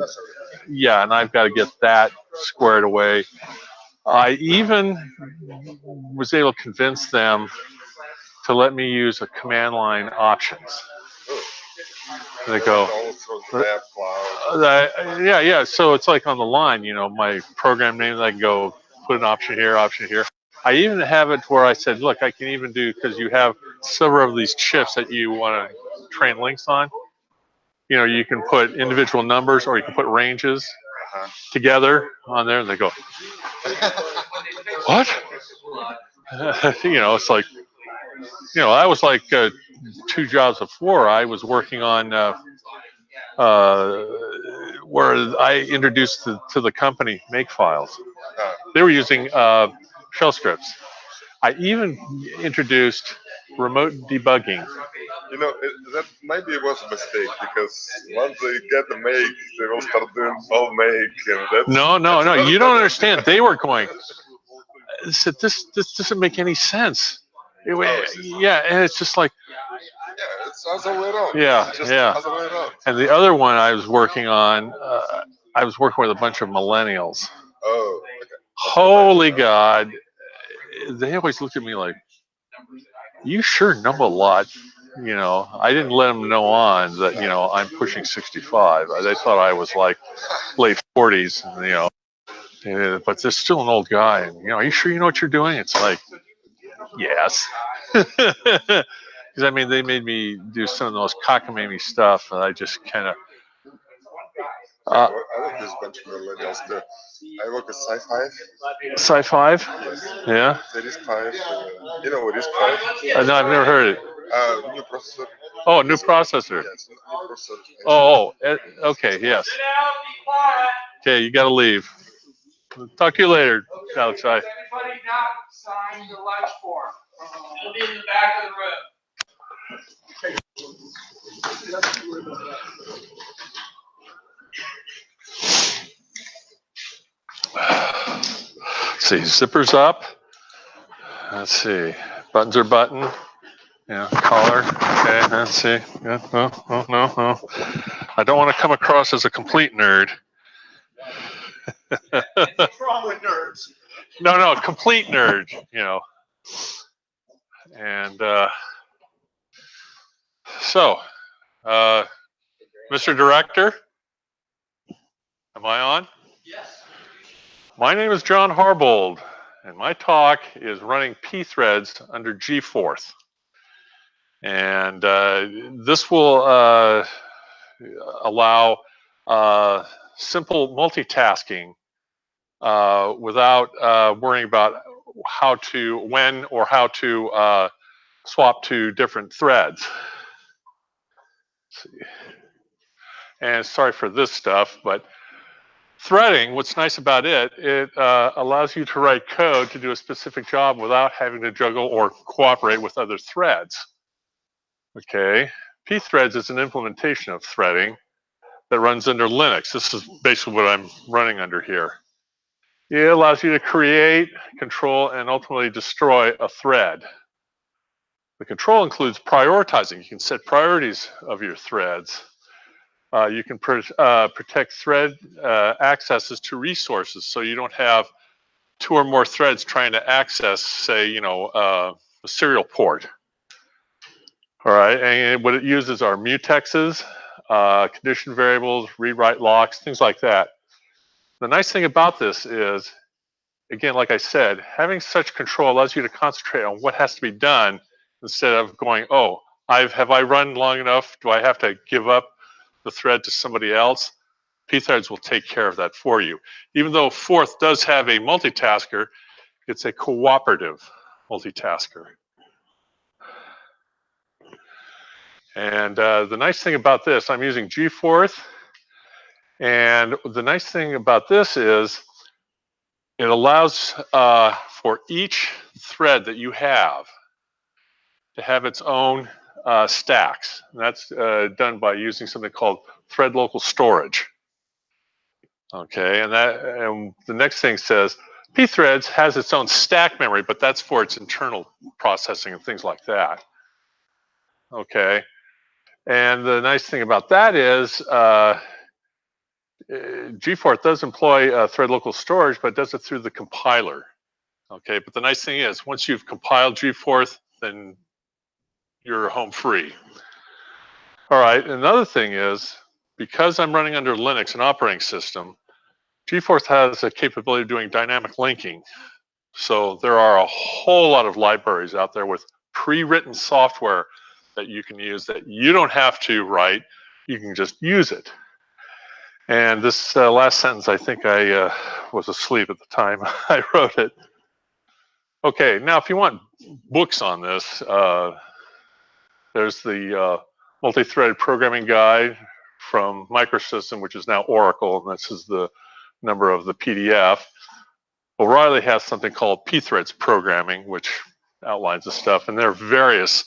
yeah, and I've got to get that squared away. I even was able to convince them to let me use a command line options. They go, yeah. So it's like on the line, my program name. I can go put an option here, option here. I even have it where I said, look, I can even do, because you have several of these chips that you want to train links on. You can put individual numbers or you can put ranges together on there, and they go, what? It's like, I was like 2 jobs before. I was working on where I introduced to the company make files. They were using shell scripts. I even introduced remote debugging. That maybe it was a mistake, because once they get the make, they will start doing all make, and that's No. You don't understand. They were going. I said, this doesn't make any sense. Yeah, and it's just like. Yeah, it's other way around. Yeah, Just yeah. other way around. And the other one I was working on, I was working with a bunch of millennials. Oh, okay. Holy God. They always looked at me like, you sure know a lot. I didn't let them know on that, I'm pushing 65. They thought I was like late 40s, but there's still an old guy. And, are you sure you know what you're doing? It's like, yes. Because, I mean, they made me do some of the most cockamamie stuff, and I just kind of. I work with a bunch of millennials too. I work with Sci-Fi. Sci-Fi? Yes. Yeah? It is Five. You know what is Five? No, I've never heard it. New processor. Oh, new processor. Yes, new processor. Oh, okay, yes. Okay, you got to leave. Talk to you later, Alex. Everybody not signed the lunch form. It'll be in the back of the room. Let's see, zippers up. Let's see, buttons are buttoned. Yeah, collar. Okay, let's see. Yeah, no. I don't want to come across as a complete nerd. What's wrong with nerds? No, complete nerd, And so, Mr. Director, am I on? Yes. My name is John Harbold, and my talk is running Pthreads under Gforth. And this will allow simple multitasking without worrying about when or how to swap to different threads. Let's see. And sorry for this stuff, but threading, what's nice about it allows you to write code to do a specific job without having to juggle or cooperate with other threads. Okay, Pthreads is an implementation of threading that runs under Linux. This is basically what I'm running under here. It allows you to create, control, and ultimately destroy a thread. The control includes prioritizing. You can set priorities of your threads. You can protect thread accesses to resources, so you don't have 2 or more threads trying to access, say, a serial port. All right, and what it uses are mutexes, condition variables, read-write locks, things like that. The nice thing about this is, again, like I said, having such control allows you to concentrate on what has to be done instead of going, oh, have I run long enough? Do I have to give up the thread to somebody else? Pthreads will take care of that for you. Even though Gforth does have a multitasker, it's a cooperative multitasker. And the nice thing about this, I'm using Gforth, and the nice thing about this is it allows for each thread that you have to have its own stacks. And that's done by using something called thread local storage. Okay, and the next thing says Pthreads has its own stack memory, but that's for its internal processing and things like that. Okay, and the nice thing about that is Gforth does employ thread local storage, but it does it through the compiler. Okay, but the nice thing is once you've compiled Gforth, then you're home free. All right, another thing is because I'm running under Linux, an operating system, Gforth has a capability of doing dynamic linking. So there are a whole lot of libraries out there with pre-written software that you can use that you don't have to write, you can just use it. And this last sentence, I think I was asleep at the time I wrote it. Okay, now if you want books on this, there's the multi-threaded programming guide from Microsystem, which is now Oracle, and this is the number of the PDF. O'Reilly has something called Pthreads programming, which outlines the stuff, and there are various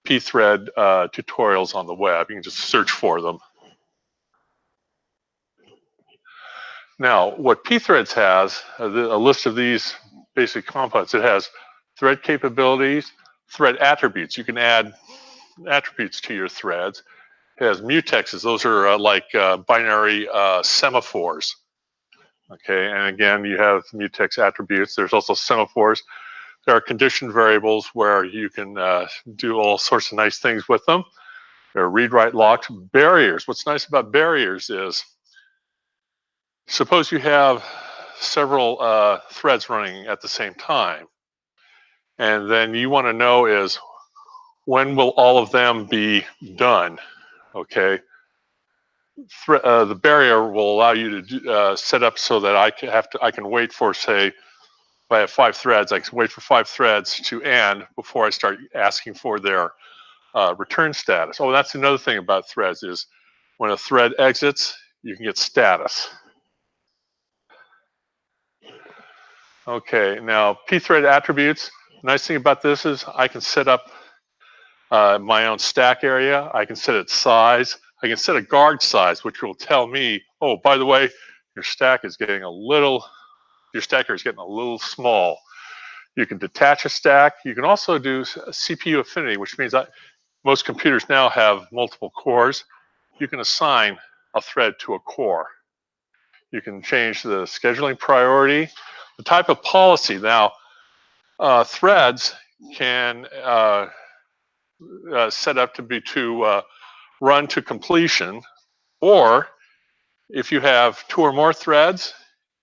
Pthread tutorials on the web. You can just search for them. Now, what Pthreads has, a list of these basic components, it has thread capabilities, thread attributes. You can add attributes to your threads. It has mutexes. Those are like binary semaphores. Okay, and again, you have mutex attributes. There's also semaphores. There are condition variables where you can do all sorts of nice things with them. There are read-write locks, barriers. What's nice about barriers is, suppose you have several threads running at the same time, and then you want to know is, when will all of them be done? Okay. The barrier will allow you to set up so that I can wait for, say, if I have 5 threads, I can wait for 5 threads to end before I start asking for their return status. Oh, that's another thing about threads is when a thread exits, you can get status. Okay, now Pthread attributes. Nice thing about this is I can set up my own stack area. I can set its size. I can set a guard size, which will tell me, oh, by the way, your stack is getting a little, your stacker is getting a little small. You can detach a stack. You can also do CPU affinity, which means that most computers now have multiple cores. You can assign a thread to a core. You can change the scheduling priority, the type of policy. Now, threads can set up to run to completion, or if you have 2 or more threads,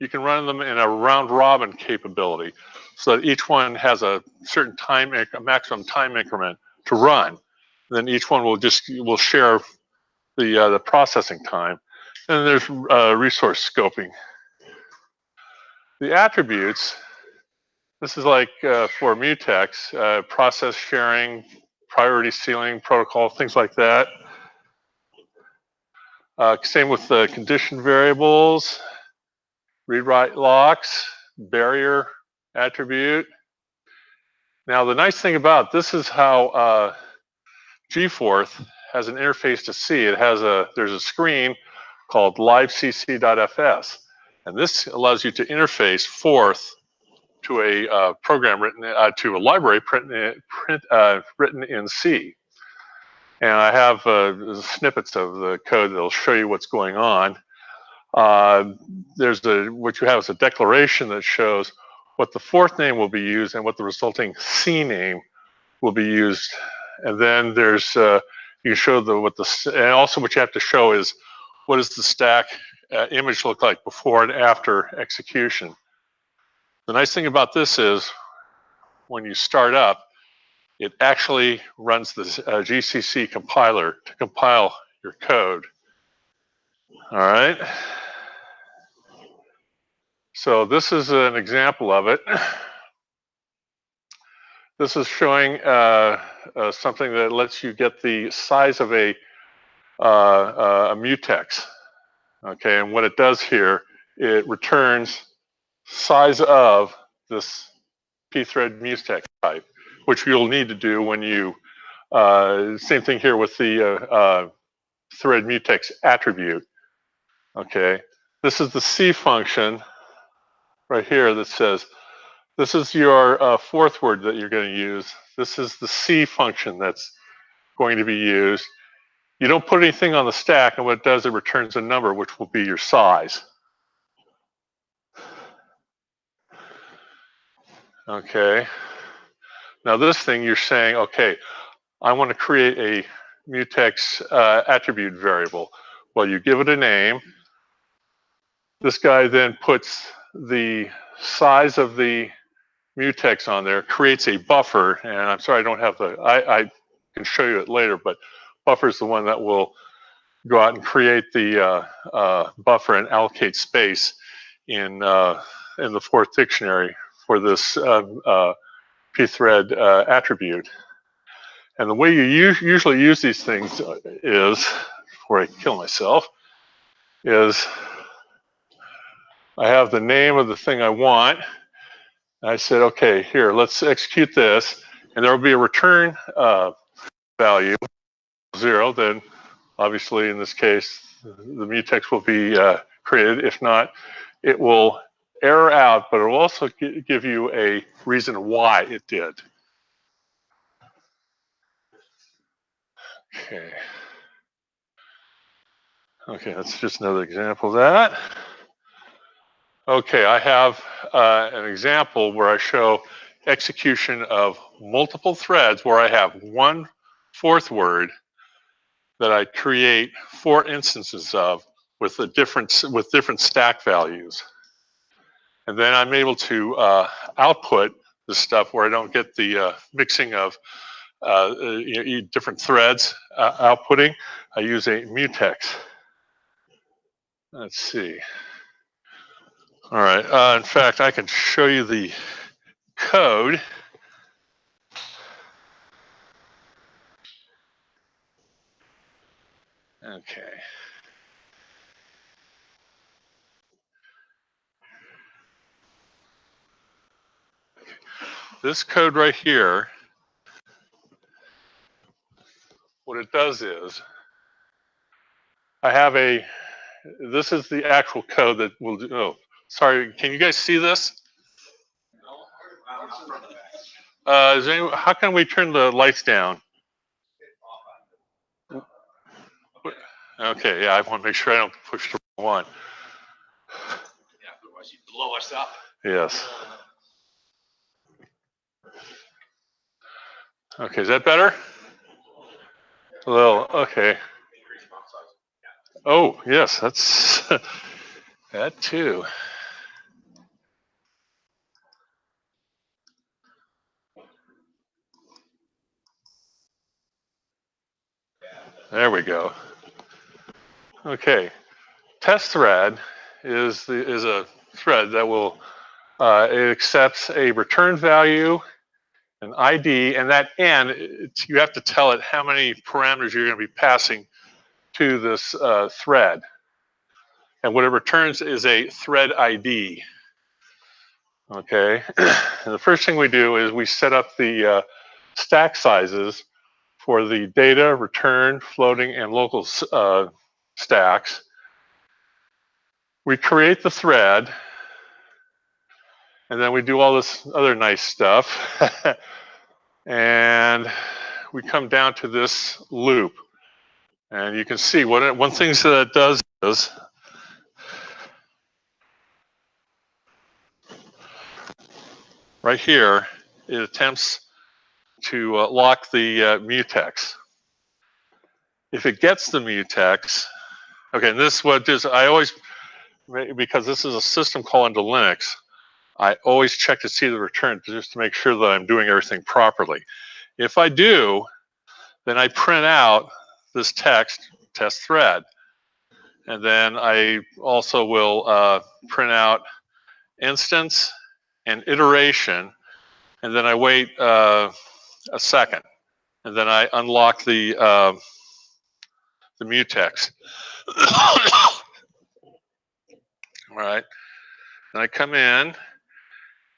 you can run them in a round robin capability so that each one has a certain time, a maximum time increment to run. And then each one will share the processing time. And there's resource scoping. The attributes, this is like for mutex, process sharing, priority ceiling protocol, things like that. Same with the condition variables, read-write locks, barrier attribute. Now the nice thing about this is how Gforth has an interface to see. There's a screen called livecc.fs, and this allows you to interface Forth to a program written to a library written in C. And I have snippets of the code that'll show you what's going on. What you have is a declaration that shows what the Forth name will be used and what the resulting C name will be used. And then there's you can show and also what you have to show is what does the stack image look like before and after execution. The nice thing about this is when you start up, it actually runs the GCC compiler to compile your code. All right. So this is an example of it. This is showing something that lets you get the size of a mutex. Okay, and what it does here, it returns size of this pthread mutex type, which you'll need to do when you, same thing here with the thread mutex attribute. Okay, this is the C function right here that says, this is your fourth word that you're going to use. This is the C function that's going to be used. You don't put anything on the stack, and what it does, it returns a number, which will be your size. Okay. Now this thing, you're saying, okay, I want to create a mutex attribute variable. Well, you give it a name. This guy then puts the size of the mutex on there, creates a buffer, and I'm sorry I don't have the, I can show you it later, but buffer is the one that will go out and create the buffer and allocate space in the Gforth dictionary for this pthread attribute. And the way you usually use these things is, before I kill myself, is I have the name of the thing I want. I said, okay, here, let's execute this, and there will be a return value, 0. Then, obviously, in this case, the mutex will be created. If not, it will error out, but it will also give you a reason why it did. Okay. Okay, that's just another example of that. Okay, I have an example where I show execution of multiple threads where I have one fourth word that I create 4 instances of with different stack values. And then I'm able to output the stuff where I don't get the mixing of different threads outputting. I use a mutex. Let's see. All right. In fact, I can show you the code. Okay. This code right here, what it does is, I have this is the actual code that will do, oh, sorry, can you guys see this? How can we turn the lights down? Okay, yeah, I want to make sure I don't push the wrong one. Yeah, otherwise you blow us up. Yes. Okay, is that better? A little, okay. Oh, yes, that's that too. There we go. Okay, test thread is a thread that will it accepts a return value, an ID, and that n, you have to tell it how many parameters you're going to be passing to this thread. And what it returns is a thread ID. Okay, and the first thing we do is we set up the stack sizes for the data, return, floating, and local stacks. We create the thread, and then we do all this other nice stuff. And we come down to this loop. And you can see one thing that it does is right here, it attempts to lock the mutex. If it gets the mutex, okay, and this is what it is. I always, because this is a system call into Linux, I always check to see the return just to make sure that I'm doing everything properly. If I do, then I print out this text, test thread. And then I also will print out instance and iteration. And then I wait a second. And then I unlock the mutex. All right. And I come in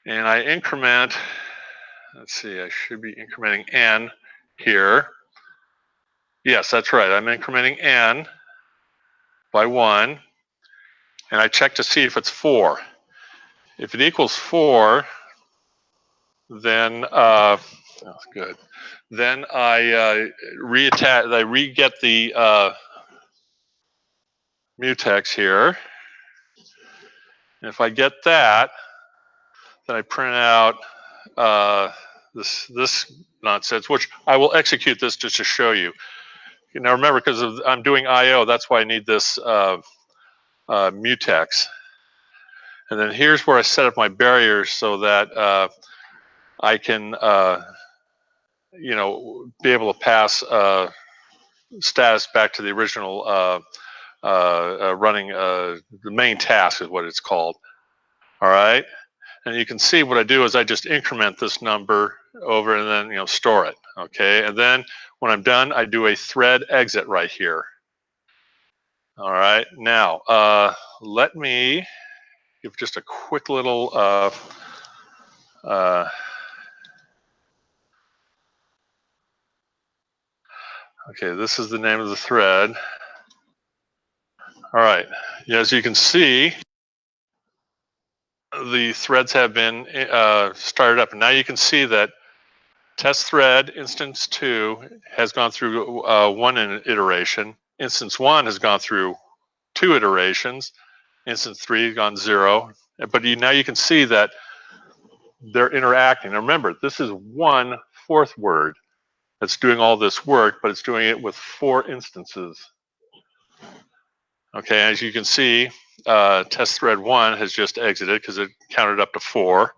and I increment. Let's see, I should be incrementing n here. Yes, that's right. I'm incrementing n by 1. And I check to see if it's 4. If it equals 4, then that's good. Then I reattach. I re-get the mutex here. And if I get that, then I print out this nonsense, which I will execute this just to show you. Now remember, because I'm doing I/O, that's why I need this mutex. And then here's where I set up my barriers so that I can, you know, be able to pass status back to the original running. The main task is what it's called. All right. And you can see what I do is I just increment this number over and then, you know, store it. Okay. And then when I'm done, I do a thread exit right here. All right. Now, let me give just a quick little okay, this is the name of the thread. All right. As you can see, the threads have been started up. And now you can see that test thread instance 2 has gone through 1 iteration. Instance 1 has gone through 2 iterations. Instance 3 has gone 0. But now you can see that they're interacting. Now remember, this is 1 fourth word that's doing all this work, but it's doing it with 4 instances. Okay, as you can see, test thread 1 has just exited because it counted up to 4.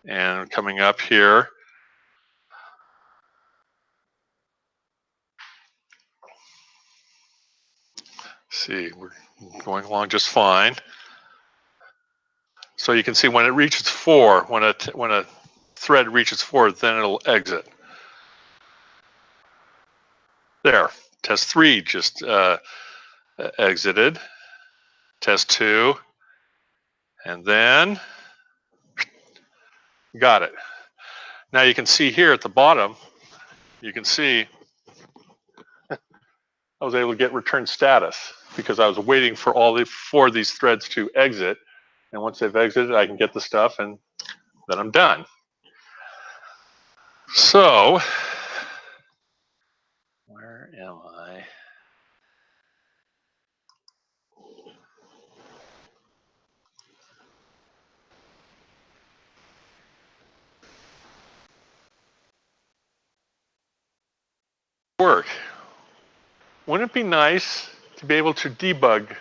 And coming up here, see, we're going along just fine. So you can see when it reaches 4, when a thread reaches 4, then it'll exit. There, test 3 just exited. Test 2, and then got it. Now you can see here at the bottom, you can see I was able to get return status because I was waiting for all 4 of these threads to exit. And once they've exited, I can get the stuff and then I'm done. So, where am I? Work. Wouldn't it be nice to be able to debug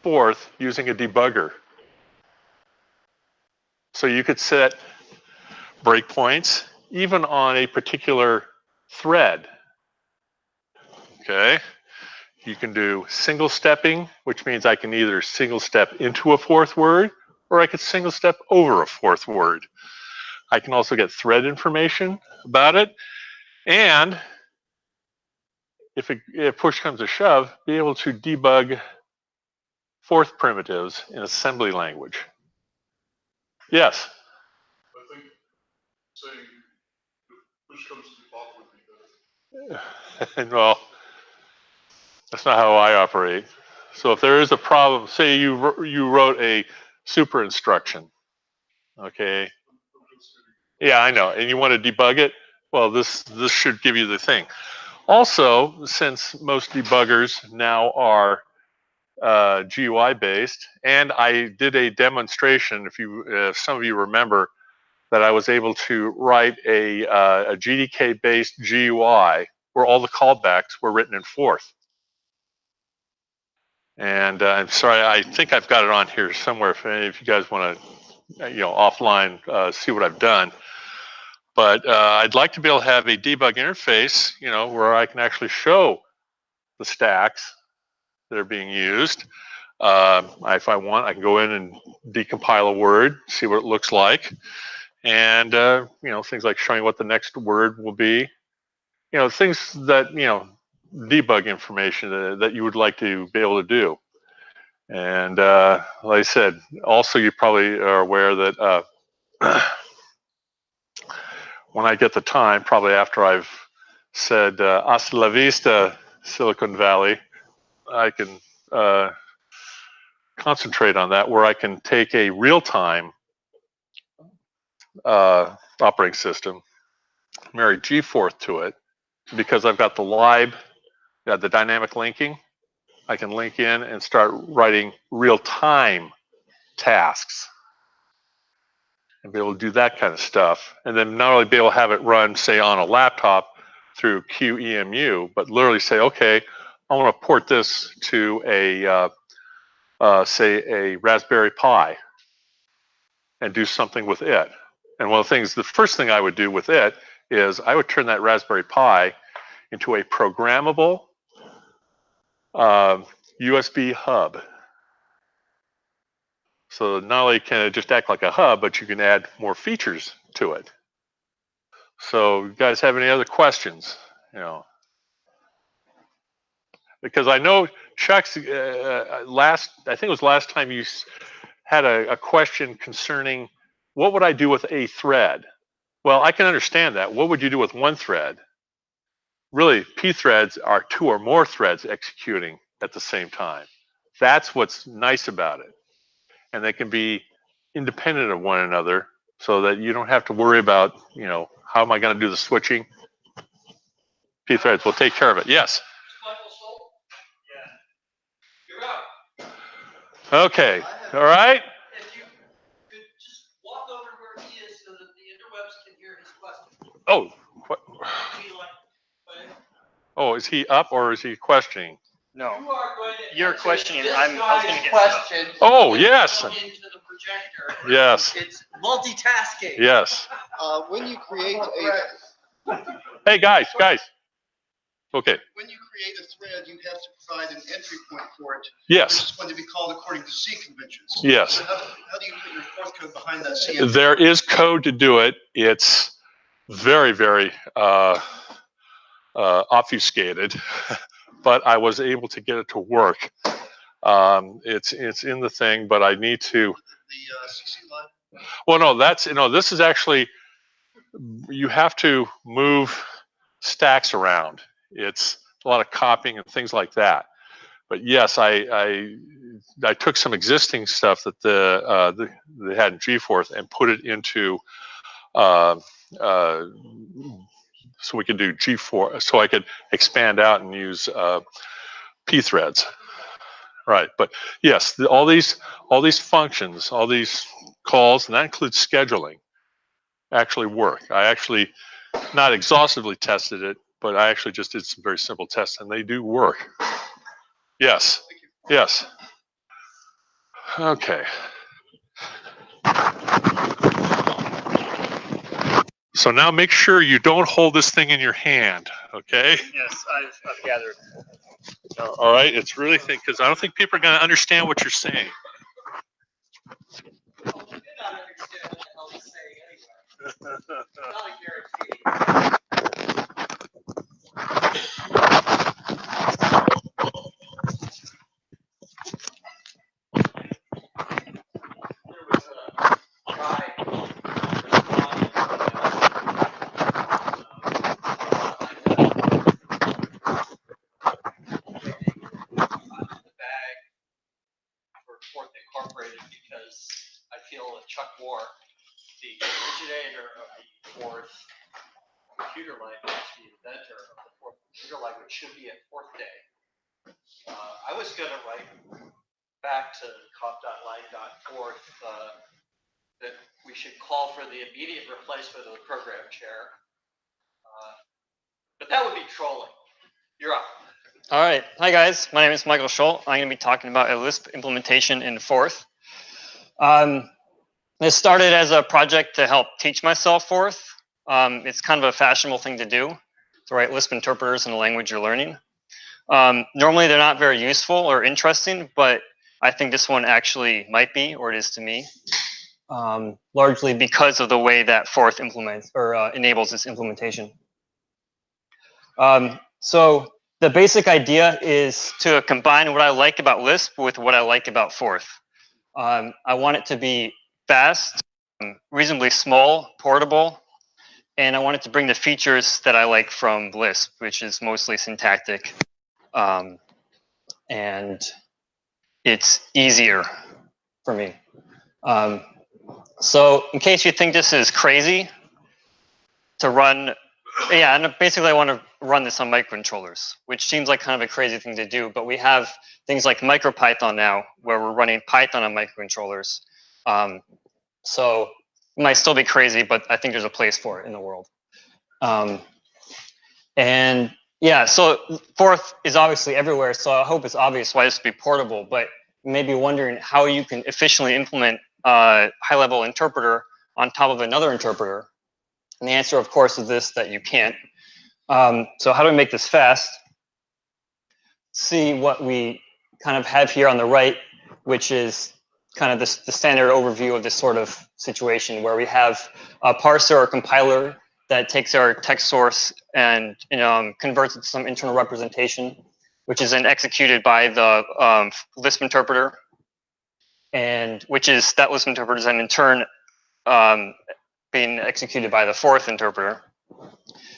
Gforth using a debugger? So you could set breakpoints even on a particular thread. Okay. You can do single stepping, which means I can either single step into a 4th word or I could single step over a 4th word. I can also get thread information about it. And if push comes to shove, be able to debug 4th primitives in assembly language. Yes? I think saying if push comes to pop would be better. And well, that's not how I operate. So if there is a problem, say you wrote a super instruction, okay? Yeah, I know, and you want to debug it, well, this should give you the thing. Also, since most debuggers now are GUI based, and I did a demonstration, if some of you remember, that I was able to write a GDK based GUI where all the callbacks were written in Gforth. And I'm sorry, I think I've got it on here somewhere if you guys want to, you know, offline see what I've done. But I'd like to be able to have a debug interface, you know, where I can actually show the stacks that are being used. If I want, I can go in and decompile a word, see what it looks like, and you know, things like showing what the next word will be. You know, things that, you know, debug information that you would like to be able to do. And like I said, also you probably are aware that when I get the time, probably after I've said hasta la vista, Silicon Valley, I can concentrate on that, where I can take a real-time operating system, marry Gforth to it, because I've got the lib, got the dynamic linking. I can link in and start writing real-time tasks and be able to do that kind of stuff. And then not only be able to have it run, say, on a laptop through QEMU, but literally say, okay, I want to port this to a, say, a Raspberry Pi and do something with it. And one of the things, the first thing I would do with it is I would turn that Raspberry Pi into a programmable USB hub. So not only can it just act like a hub, but you can add more features to it. So you guys have any other questions? You know, because I know Chuck's I think it was last time you had a question concerning what would I do with a thread? Well, I can understand that. What would you do with one thread? Really, Pthreads are two or more threads executing at the same time. That's what's nice about it. And they can be independent of one another so that you don't have to worry about, you know, how am I going to do the switching? Pthreads will take care of it. Yes. Okay. All right. If you could just walk over to where he is so that the interwebs can hear his question. Oh. What? Be like, Oh, is he up or is he questioning? No. You are going to You're answer questioning. this I was guy's going to get question. Oh, yes. Into the projector. Yes. It's multitasking. Yes. When you create a Hey, guys. Okay. when you create a thread, you have to provide an entry point for it. Yes. Which is going to be called according to C conventions. Yes. So how do you put your Forth code behind that C entry? There is code to do it. It's very, very obfuscated, but I was able to get it to work. It's in the thing, but I need to. The CC line. Well, no, this is actually, you have to move stacks around. It's a lot of copying and things like that. But yes, I took some existing stuff that they had in Gforth and put it into so we could do Gforth, so I could expand out and use Pthreads. Right, but yes, all these functions, all these calls, and that includes scheduling, actually work. I actually not exhaustively tested it, but I actually just did some very simple tests, and they do work. Yes. Yes. Okay. So now make sure you don't hold this thing in your hand, okay? Yes, I've gathered. All right, it's really thick because I don't think people are going to understand what you're saying. Well, we did not understand what the hell he's saying anyway. Not a guarantee. There was a guy the bag for Forth Incorporated because I feel that Chuck Moore, the originator of the Forth computer language, the inventor of the Forth computer language, should be at Forth Day. I was going to write back to cop.lang.forth that we should call for the immediate replacement of the program chair. But that would be trolling. You're up. All right. Hi, guys. My name is Michael Scholl. I'm going to be talking about a Lisp implementation in Forth. This started as a project to help teach myself Forth. It's kind of a fashionable thing to do, to write Lisp interpreters in a language you're learning. Normally they're not very useful or interesting, but I think this one actually might be, or it is to me, largely because of the way that Forth implements or enables this implementation. So the basic idea is to combine what I like about Lisp with what I like about Forth. I want it to be fast, reasonably small, portable, and I want it to bring the features that I like from Lisp, which is mostly syntactic, and it's easier for me. So in case you think this is crazy to run, yeah, and basically I want to run this on microcontrollers, which seems like kind of a crazy thing to do, but we have things like MicroPython now, where we're running Python on microcontrollers. So it might still be crazy, but I think there's a place for it in the world. And yeah, so Forth is obviously everywhere, so I hope it's obvious why this would be portable, but you may be wondering how you can efficiently implement a high-level interpreter on top of another interpreter. And the answer, of course, is this, that you can't. So how do we make this fast? See what we kind of have here on the right, which is kind of the standard overview of this sort of situation where we have a parser or compiler that takes our text source and converts it to some internal representation, which is then executed by the Lisp interpreter, and that Lisp interpreter is then in turn being executed by the Forth interpreter.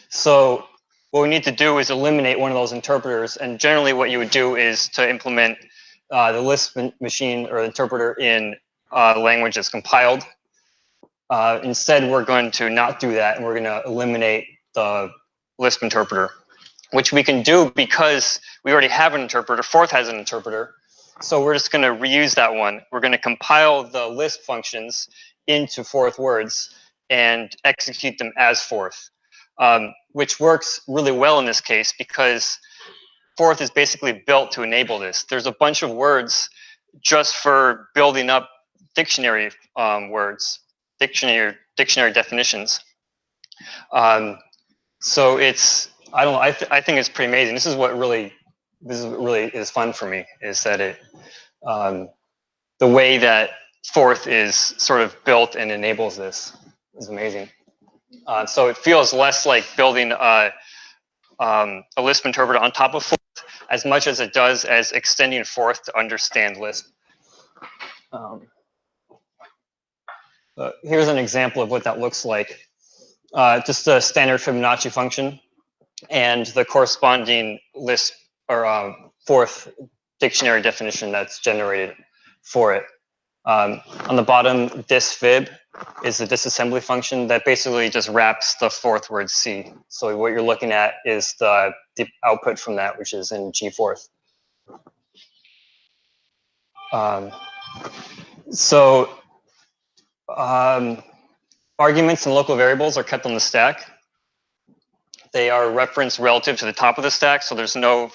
So what we need to do is eliminate one of those interpreters, and generally what you would do is to implement the Lisp machine or interpreter in a language that's compiled. Instead, we're going to not do that, and we're going to eliminate the Lisp interpreter, which we can do because we already have an interpreter. Forth has an interpreter, so we're just going to reuse that one. We're going to compile the Lisp functions into Forth words and execute them as Forth, which works really well in this case because Forth is basically built to enable this. There's a bunch of words just for building up dictionary words, dictionary definitions. So it's, I don't know, I think it's pretty amazing. This is what really is fun for me, is that it, the way that Forth is sort of built and enables this is amazing. So it feels less like building a Lisp interpreter on top of Forth as much as it does as extending Forth to understand Lisp. Here's an example of what that looks like. Just a standard Fibonacci function and the corresponding Lisp or Forth dictionary definition that's generated for it. On the bottom, disfib is the disassembly function that basically just wraps the Forth word C. So what you're looking at is the output from that, which is in Gforth. Arguments and local variables are kept on the stack. They are referenced relative to the top of the stack, so there's no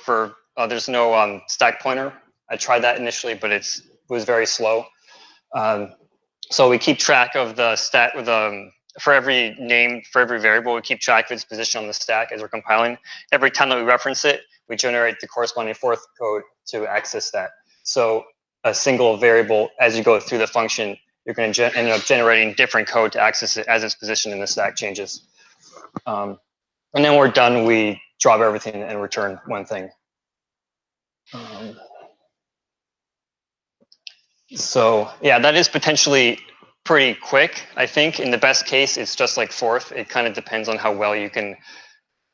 stack pointer. I tried that initially, but it was very slow. So we keep track of the stack with for every variable, we keep track of its position on the stack as we're compiling. Every time that we reference it, we generate the corresponding Forth code to access that. So a single variable, as you go through the function, you're going to end up generating different code to access it as its position in the stack changes. And then we're done, we drop everything and return one thing. So yeah, that is potentially pretty quick, I think. In the best case, it's just like Forth. It kind of depends on how well you can,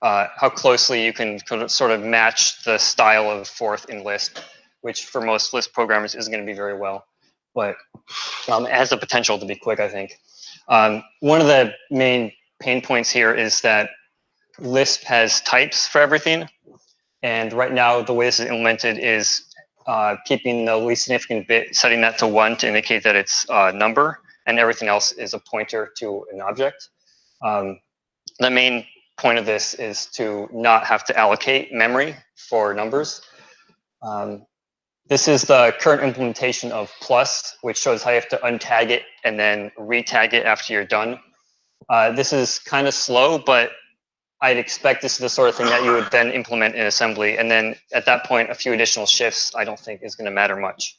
how closely you can sort of match the style of Forth in Lisp, which for most Lisp programmers isn't going to be very well. But it has the potential to be quick, I think. One of the main pain points here is that Lisp has types for everything. And right now, the way this is implemented is keeping the least significant bit, setting that to 1 to indicate that it's a number, and everything else is a pointer to an object. The main point of this is to not have to allocate memory for numbers. This is the current implementation of plus, which shows how you have to untag it and then retag it after you're done. This is kind of slow, but I'd expect this is the sort of thing that you would then implement in assembly. And then at that point, a few additional shifts I don't think is going to matter much.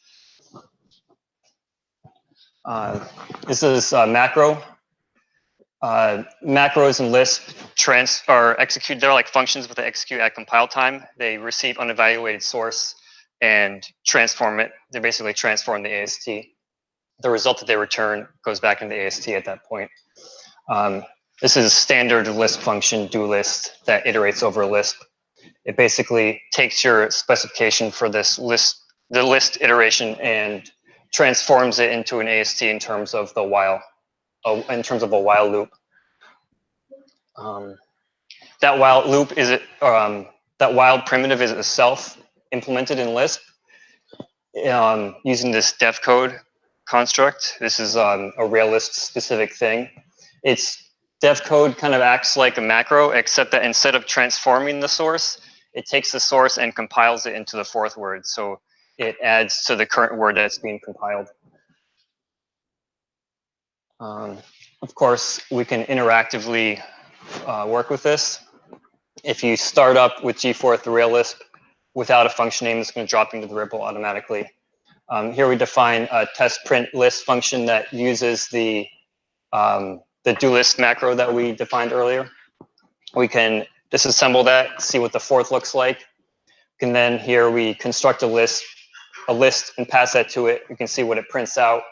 This is macro. Macros in Lisp are executed. They're like functions, but they execute at compile time. They receive unevaluated source and transform it. They basically transform the AST. The result that they return goes back into the AST at that point. This is a standard Lisp function, doList, that iterates over Lisp. It basically takes your specification for this the list iteration, and transforms it into an AST in terms of the while, in terms of a while loop. That while loop is that while primitive is itself implemented in Lisp using this def code construct. This is a Railist specific thing. It's def code kind of acts like a macro, except that instead of transforming the source, it takes the source and compiles it into the fourth word. So it adds to the current word that's being compiled. Of course, we can interactively work with this. If you start up with Gforth Railist without a function name, it's going to drop into the REPL automatically. Here we define a test print list function that uses the doList macro that we defined earlier. We can disassemble that, see what the fourth looks like. And then here we construct a list and pass that to it. You can see what it prints out.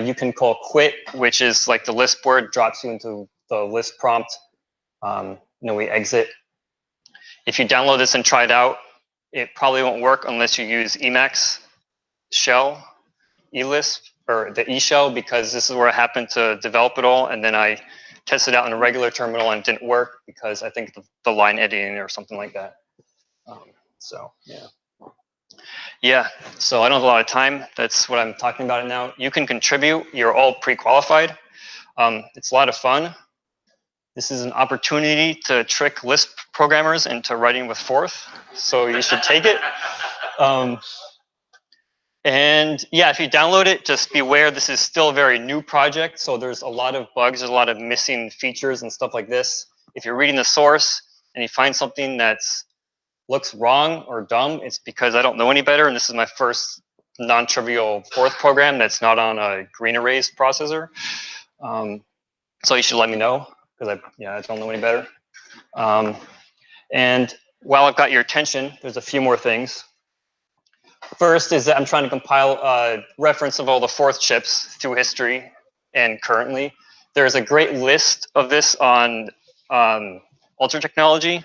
You can call quit, which is like the Lisp word, drops you into the Lisp prompt. Then we exit. If you download this and try it out, it probably won't work unless you use Emacs shell, eLisp, or the E shell, because this is where I happened to develop it all. And then I tested out in a regular terminal and it didn't work because I think the line editing or something like that. So yeah. Yeah, so I don't have a lot of time. That's what I'm talking about it now. You can contribute. You're all pre-qualified. It's a lot of fun. This is an opportunity to trick Lisp programmers into writing with Forth, so you should take it. And yeah, if you download it, just beware, this is still a very new project, so there's a lot of bugs, there's a lot of missing features and stuff like this. If you're reading the source and you find something that's looks wrong or dumb, it's because I don't know any better, and this is my first non-trivial Forth program that's not on a green erase processor. So you should let me know, because I don't know any better. And while I've got your attention, there's a few more things. First is that I'm trying to compile a reference of all the Forth chips through history and currently. There's a great list of this on Ultra Technology,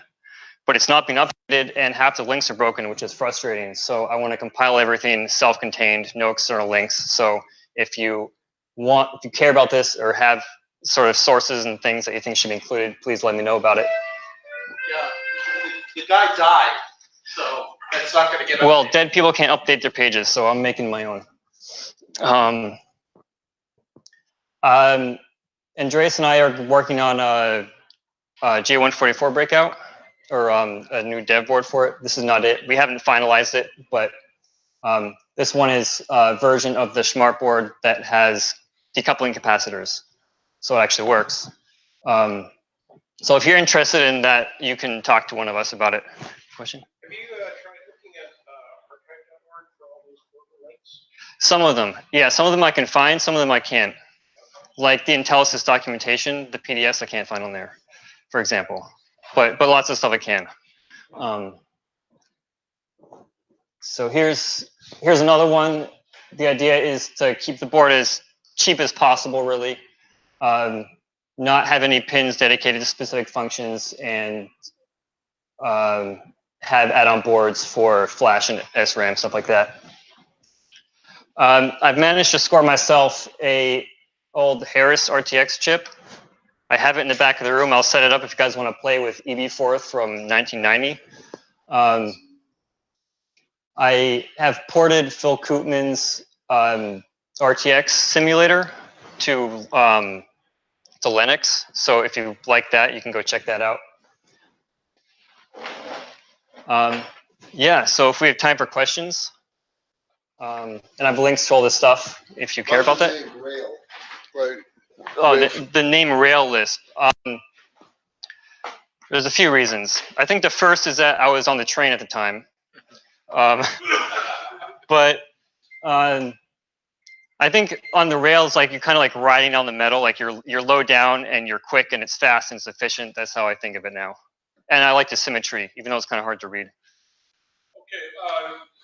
but it's not being updated and half the links are broken, which is frustrating. So I want to compile everything self-contained, no external links. So if you care about this or have sort of sources and things that you think should be included, please let me know about it. Yeah, the guy died, so it's not going to get updated. Well, dead people can't update their pages, so I'm making my own. Andreas and I are working on a J144 breakout, or a new dev board for it. This is not it. We haven't finalized it, but this one is a version of the Smart board that has decoupling capacitors, so it actually works. So if you're interested in that, you can talk to one of us about it. Question? Have you tried looking at archive.org for all those local links? Some of them, yeah. Some of them I can find, some of them I can't. Like the IntelliSys documentation, the PDFs I can't find on there, for example. But lots of stuff I can. So here's another one. The idea is to keep the board as cheap as possible, really. Not have any pins dedicated to specific functions, and have add-on boards for Flash and SRAM, stuff like that. I've managed to score myself a old Harris RTX chip. I have it in the back of the room. I'll set it up if you guys want to play with Gforth from 1990. I have ported Phil Koopman's RTX simulator to Linux. So if you like that, you can go check that out. Yeah, so if we have time for questions, and I have links to all this stuff if you care about that. Rail, right? Oh, the name Rail Lisp. There's a few reasons. I think the first is that I was on the train at the time. But I think on the rails, like you're kind of like riding down the metal, like you're low down and you're quick and it's fast and it's efficient. That's how I think of it now. And I like the symmetry, even though it's kind of hard to read. Okay,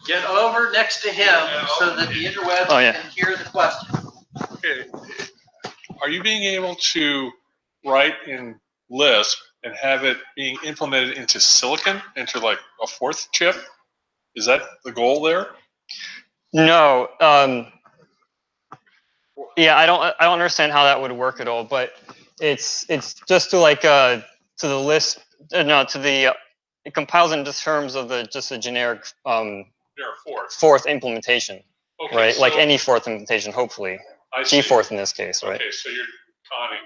get over next to him so that the interwebs can hear the question. Okay. Are you being able to write in Lisp and have it being implemented into silicon, into like a fourth chip? Is that the goal there? No. Yeah, I don't understand how that would work at all. But it's just to like to the Lisp. No, to the it compiles into terms of just a generic fourth implementation, Okay, right? so like any fourth implementation, hopefully. Gforth in this case, right? Okay, so you're conning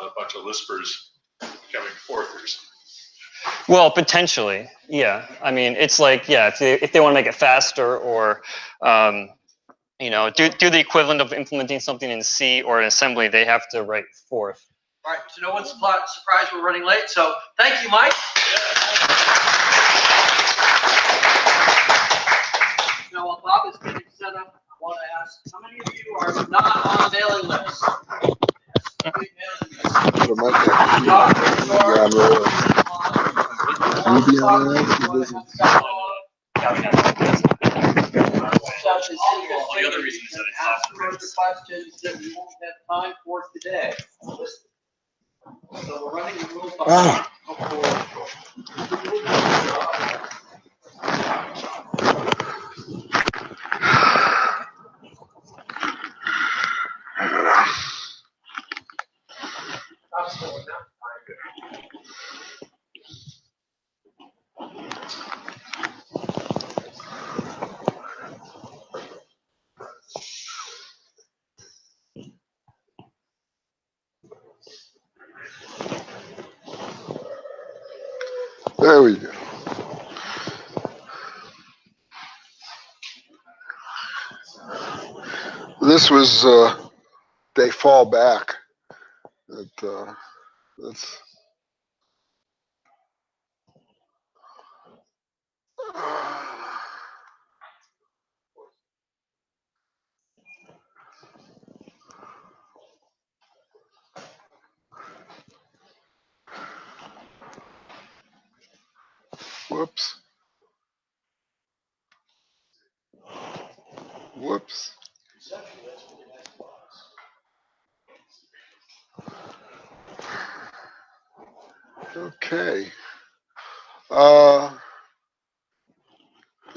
a bunch of Lispers becoming fourthers. Well, potentially, yeah. I mean, it's like, yeah, if they want to make it faster or, you know, do the equivalent of implementing something in C or in assembly, they have to write fourth. All right, so no one's surprised we're running late, so thank you, Mike. Now, while Bob is getting set up, I want to ask, how many of you are not on the mailing list? The other reason is that it's ask questions that we won't have time for today. So we're running a little behind. There we go. This was they fall back. That's whoops. Whoops. Okay.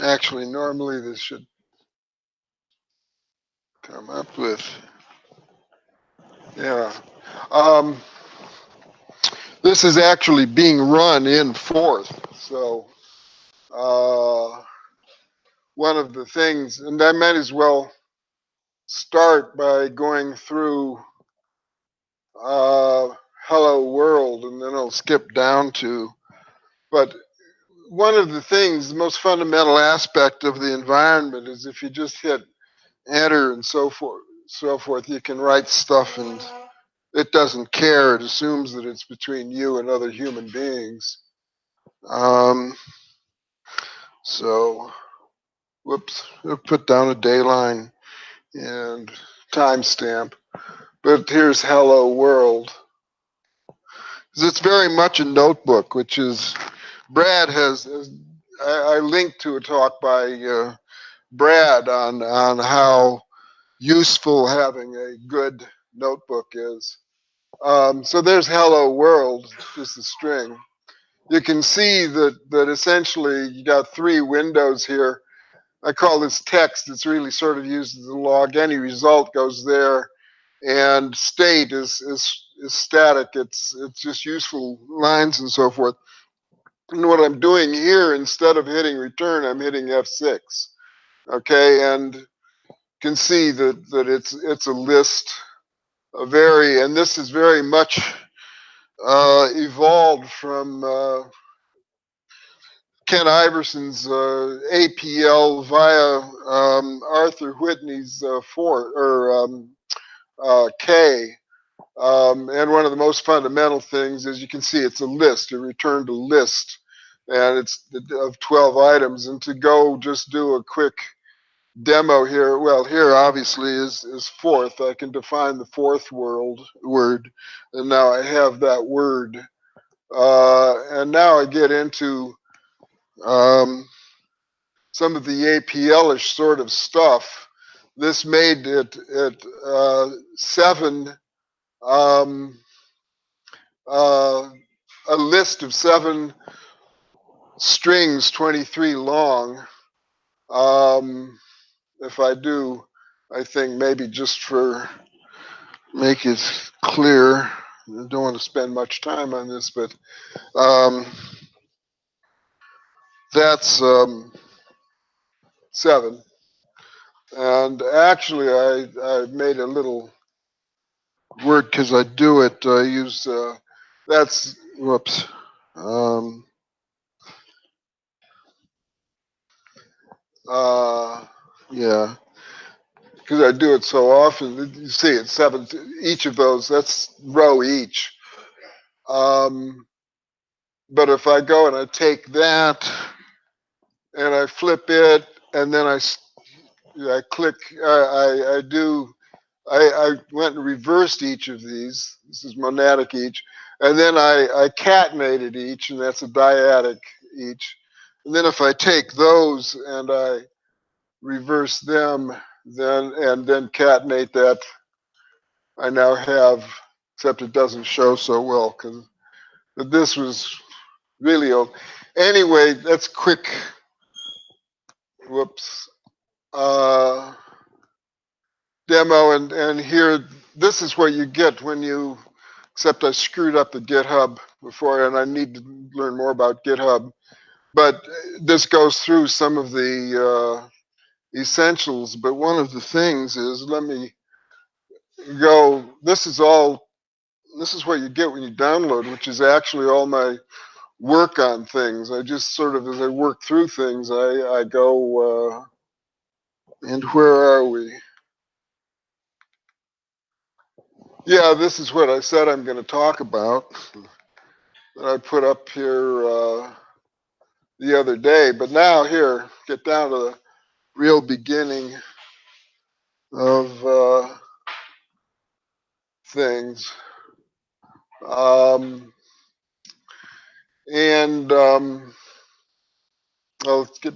Actually, normally this should come up with, yeah. This is actually being run in Forth. So one of the things, and I might as well start by going through Hello World, and then I'll skip down to, but one of the things, the most fundamental aspect of the environment is if you just hit enter and so forth, you can write stuff and it doesn't care. It assumes that it's between you and other human beings. So, whoops, I'll put down a day line and timestamp. But here's Hello World. It's very much a notebook, which is, Brad has, I linked to a talk by Brad on how useful having a good notebook is. So there's Hello World, just a string. You can see that essentially you got three windows here. I call this text. It's really sort of used as a log. Any result goes there, and state is static. It's just useful lines and so forth. And what I'm doing here, instead of hitting return, I'm hitting F6. Okay, and you can see that it's a list, and this is very much evolved from Ken Iverson's APL via Arthur Whitney's K. And one of the most fundamental things is you can see it's a list, a return to list, and it's of 12 items. And to go just do a quick demo here, well, here obviously is fourth. I can define the fourth word, and now I have that word. And now I get into some of the APL-ish sort of stuff. This made it 7, a list of 7 strings, 23 long. If I do, I think maybe just for make it clear, I don't want to spend much time on this, but that's 7. And actually, I made a little word because I do it. I use that's whoops. Yeah, because I do it so often. You see, it's 7. Each of those, that's row each. But if I go and I take that and I flip it, and then I click, I went and reversed each of these. This is monadic each. And then I catenated each, and that's a dyadic each. And then if I take those and I reverse them, then catenate that, I now have, except it doesn't show so well because this was really old. Anyway, that's quick. Whoops. Demo, and here, this is what you get when you, except I screwed up the GitHub before, and I need to learn more about GitHub. But this goes through some of the essentials. But one of the things is, let me go, this is what you get when you download, which is actually all my work on things. I just sort of, as I work through things, I go, and where are we? Yeah, this is what I said I'm going to talk about that I put up here the other day. But now here, get down to the real beginning of things. Let's get,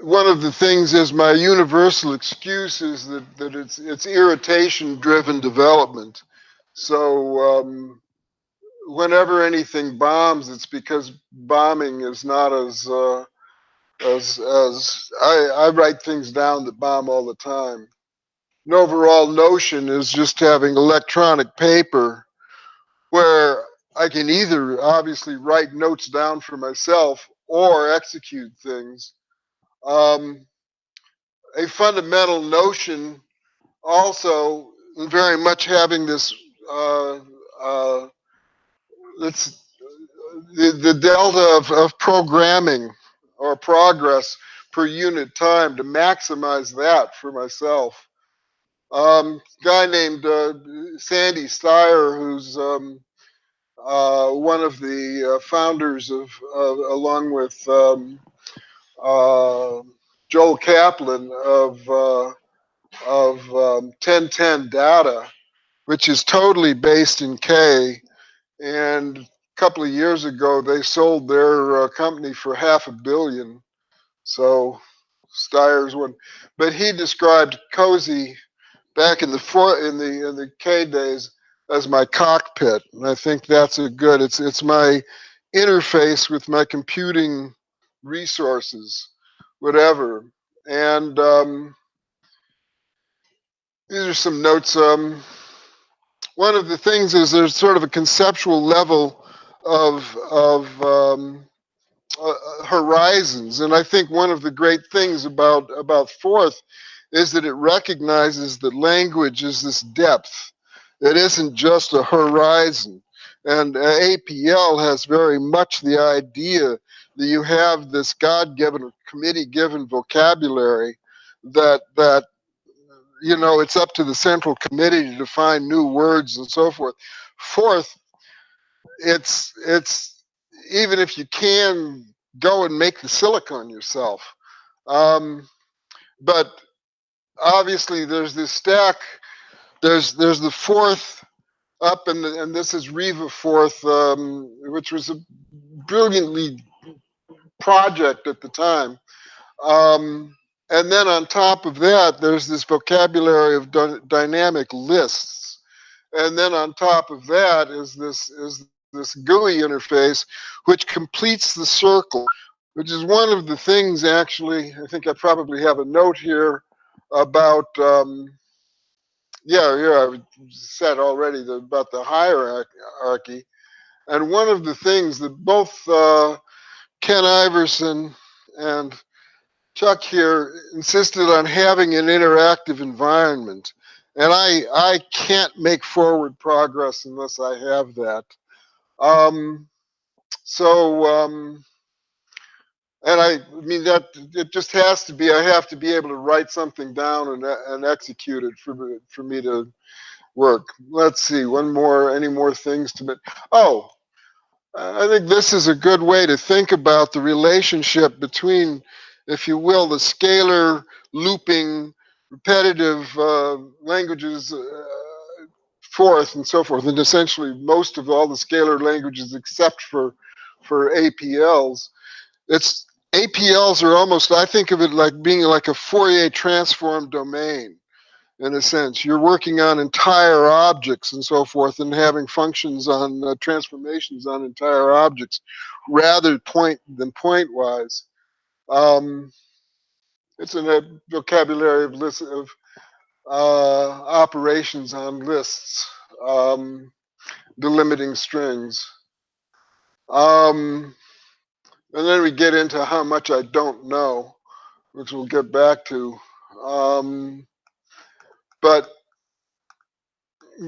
one of the things is my universal excuse is that it's irritation-driven development. So whenever anything bombs, it's because bombing is not as I write things down that bomb all the time. An overall notion is just having electronic paper where I can either obviously write notes down for myself or execute things. A fundamental notion also very much having this it's the delta of programming or progress per unit time to maximize that for myself. Guy named Sandy Steyer, who's one of the founders of along with Joel Kaplan of 1010 Data, which is totally based in K. And a couple of years ago, they sold their company for $500 million. So Steyer's one, but he described Cozy back in the K days as my cockpit, and I think that's a good. It's my interface with my computing resources, whatever. And these are some notes. One of the things is there's sort of a conceptual level of horizons, and I think one of the great things about Forth is that it recognizes that language is this depth. It isn't just a horizon, and APL has very much the idea that you have this God-given or committee-given vocabulary that you know, it's up to the central committee to define new words and so forth. Fourth, it's even if you can go and make the silicon yourself. But obviously there's this stack, there's the fourth up, and this is Riva fourth, which was a brilliantly project at the time. And then on top of that, there's this vocabulary of dynamic lists. And then on top of that is this GUI interface, which completes the circle, which is one of the things, actually, I think I probably have a note here about, I said already about the hierarchy. And one of the things that both Ken Iverson and Chuck here insisted on having an interactive environment. And I can't make forward progress unless I have that. And I mean, that it just has to be, I have to be able to write something down and execute it for me to work. Let's see, any more things to make? Oh, I think this is a good way to think about the relationship between, if you will, the scalar, looping, repetitive languages, forth and so forth, and essentially most of all the scalar languages except for APLs. APLs are almost, I think of it like being like a Fourier transform domain. In a sense, you're working on entire objects and so forth, and having functions on transformations on entire objects, rather than point-wise. It's a vocabulary of lists of operations on lists, delimiting strings, and then we get into how much I don't know, which we'll get back to. But I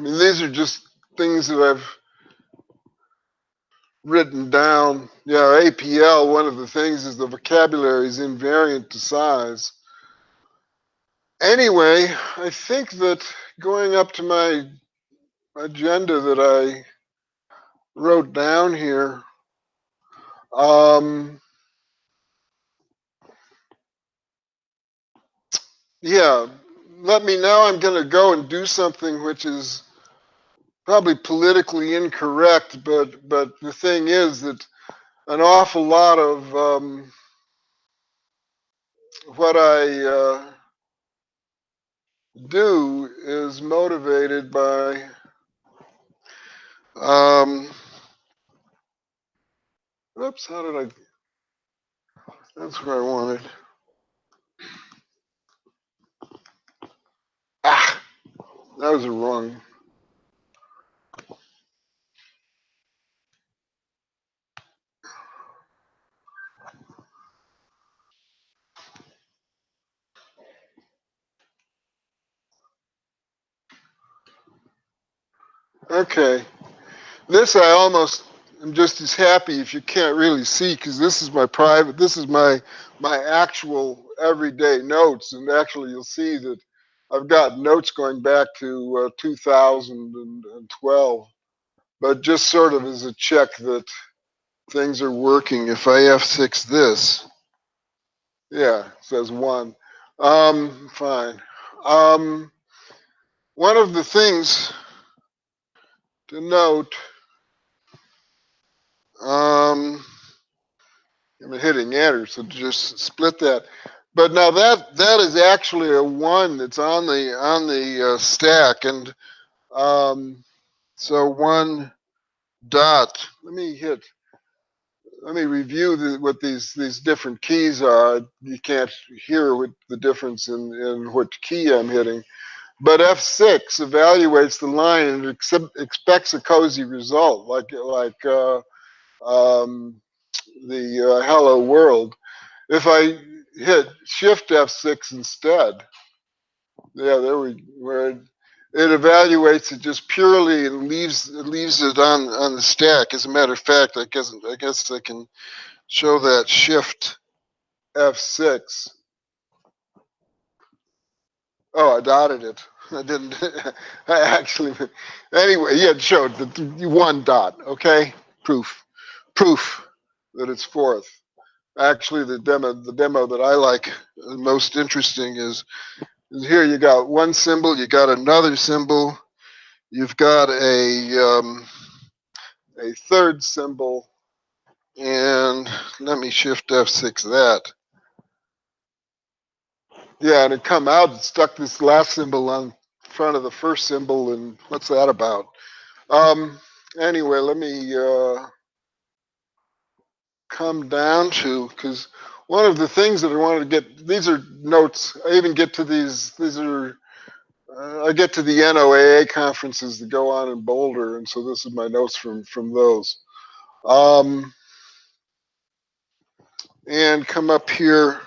mean, these are just things that I've written down. Yeah, APL, one of the things is the vocabulary is invariant to size. Anyway, I think that going up to my agenda that I wrote down here, yeah, now I'm going to go and do something which is probably politically incorrect, but the thing is that an awful lot of what I do is motivated by oops, how did that's where I wanted. Ah, that was a wrong. Okay, this I almost am just as happy if you can't really see, because this is my private, this is my actual everyday notes, and actually you'll see that I've got notes going back to 2012, but just sort of as a check that things are working. If I F6 this, yeah, it says 1. Fine. One of the things to note, I'm hitting enter, so just split that. But now that is actually a 1 that's on the stack, and so 1 dot. Let me review what these different keys are. You can't hear what the difference in what key I'm hitting. But F6 evaluates the line and expects a cozy result, like the hello world. If I hit Shift F6 instead, yeah, there where it evaluates it just purely and leaves it on the stack. As a matter of fact, I guess I can show that Shift F6. Oh, I dotted it. I didn't. I actually. Anyway, yeah, it showed the one dot. Okay, proof that it's fourth. Actually, the demo that I like most interesting is here. You got one symbol, you got another symbol, you've got a third symbol, and let me shift F6 that. Yeah, and it come out and stuck this last symbol on front of the first symbol, and what's that about? Anyway, let me come down to, because one of the things that I wanted to get, these are notes, I even get to these are, I get to the NOAA conferences that go on in Boulder, and so this is my notes from those. And come up here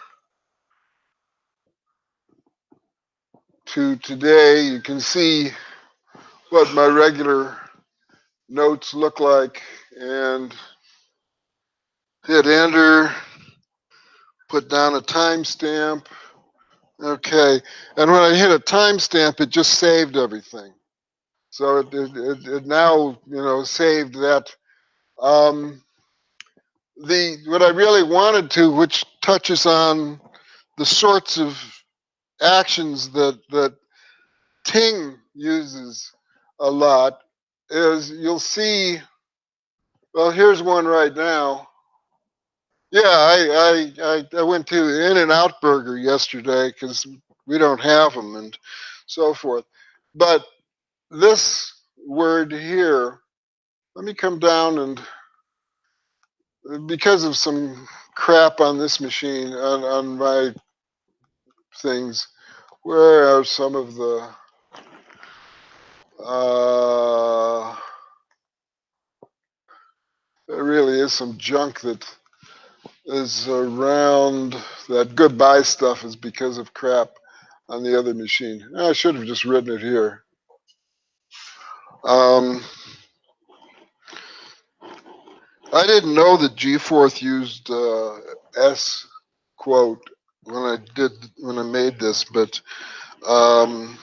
to today, you can see what my regular notes look like, and hit enter, put down a timestamp. Okay, and when I hit a timestamp, it just saved everything. So it now, you know, saved that. What I really wanted to, which touches on the sorts of actions that Ting uses a lot, is you'll see. Well, here's one right now. Yeah, I went to In-N-Out Burger yesterday because we don't have them and so forth. But this word here, let me come down, and because of some crap on this machine, on my things, where are some of the there really is some junk that is around. That goodbye stuff is because of crap on the other machine. I should have just written it here. I didn't know that Gforth used S quote when I made this, but I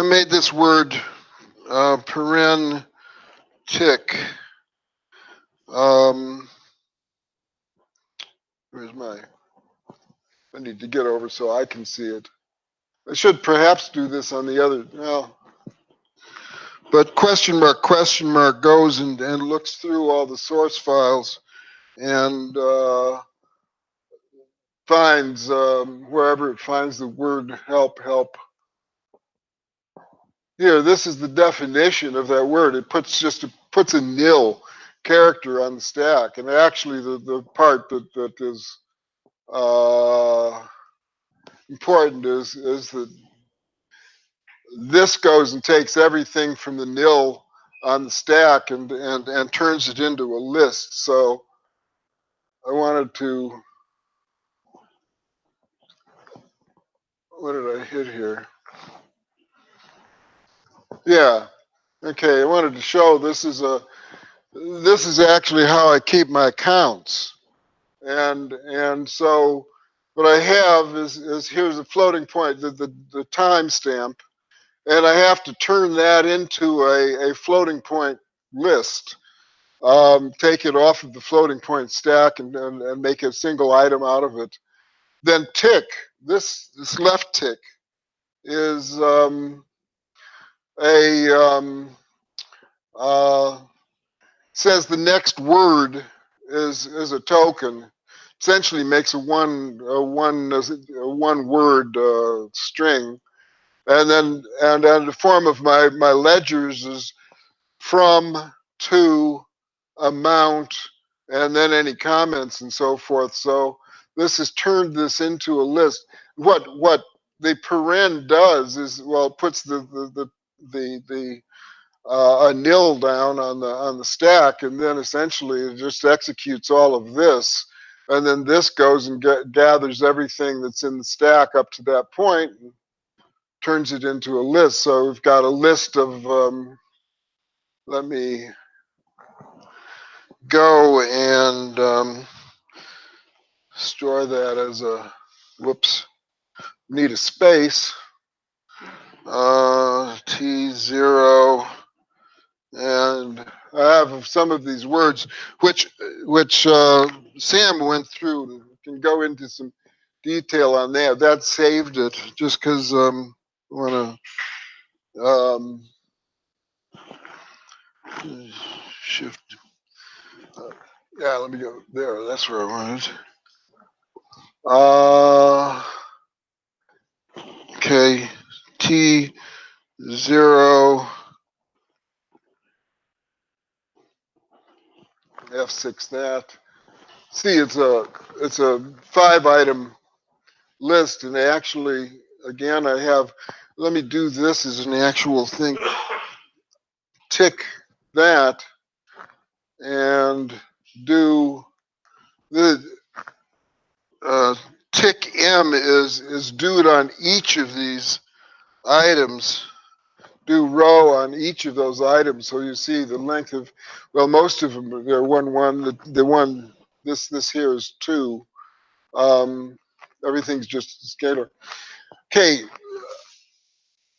made this word paren tick. Where's my? I need to get over so I can see it. I should perhaps do this on the other. Well, but question mark goes and looks through all the source files and finds wherever it finds the word help. Here, this is the definition of that word. It puts a nil character on the stack, and actually the part that is important is that this goes and takes everything from the nil on the stack and turns it into a list. So I wanted to, what did I hit here? Yeah, okay, I wanted to show this is actually how I keep my accounts. And so what I have is here's a floating point, the timestamp, and I have to turn that into a floating point list. Take it off of the floating point stack and make a single item out of it. Then tick, this left tick is says the next word is a token. Essentially makes a one word string, and then the form of my ledgers is from, to, amount, and then any comments and so forth. So this has turned this into a list. What the paren does is, well, it puts the a nil down on the stack, and then essentially it just executes all of this, and then this goes and gathers everything that's in the stack up to that point and turns it into a list. So we've got a list of let me go and store that as a, whoops, need a space. T0, and I have some of these words which Sam went through and can go into some detail on that. That saved it just because I want to shift. Yeah, let me go there. That's where I wanted. Okay, T0 F6 that. See, it's a 5-item list, and actually, again, I have. Let me do this as an actual thing. Tick that, and do the tick M is do it on each of these items. Do row on each of those items, so you see the length of. Well, most of them they're 1 1. The one this here is 2. Everything's just scalar. Okay,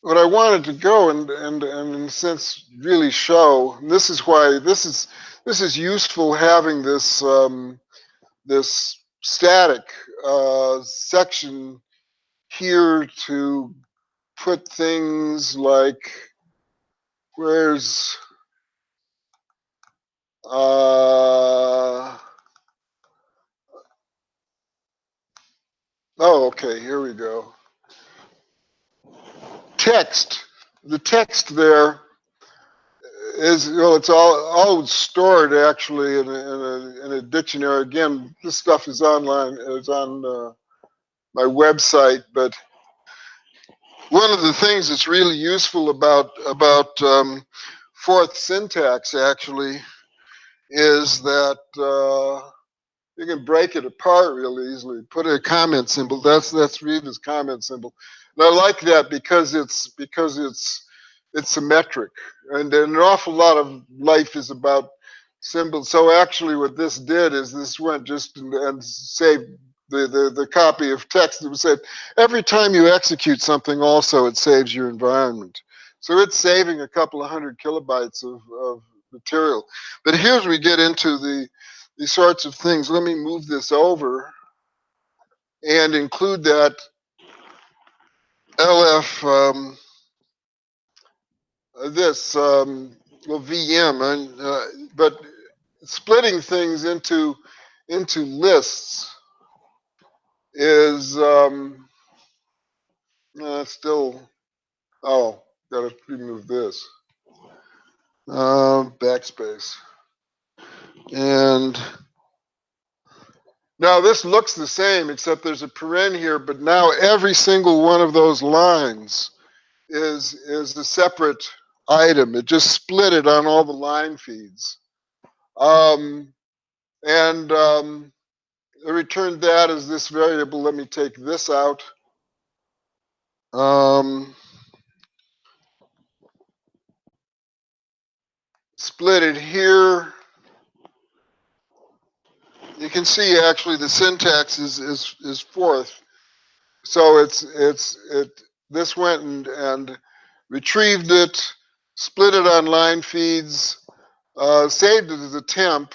what I wanted to go and in a sense really show. And this is why this is useful having this this static section here to put things like where's oh, okay, here we go. Text. The text there is, well, it's all stored actually in a dictionary. Again, this stuff is online. It's on my website. But one of the things that's really useful about Forth syntax actually is that you can break it apart really easily. Put a comment symbol. That's Riva's comment symbol. And I like that because it's symmetric, and an awful lot of life is about symbols. So actually, what this did is this went just and saved the copy of text that was saved. Every time you execute something, also it saves your environment. So it's saving a couple of 100 kilobytes of material. But here's where we get into these sorts of things. Let me move this over and include that LF, well, VM, but splitting things into lists is still, oh, gotta remove this. Backspace. And now this looks the same, except there's a paren here, but now every single one of those lines is a separate item. It just split it on all the line feeds. I returned that as this variable. Let me take this out. Split it here. You can see actually the syntax is Forth. So this went and retrieved it, split it on line feeds, saved it as a temp,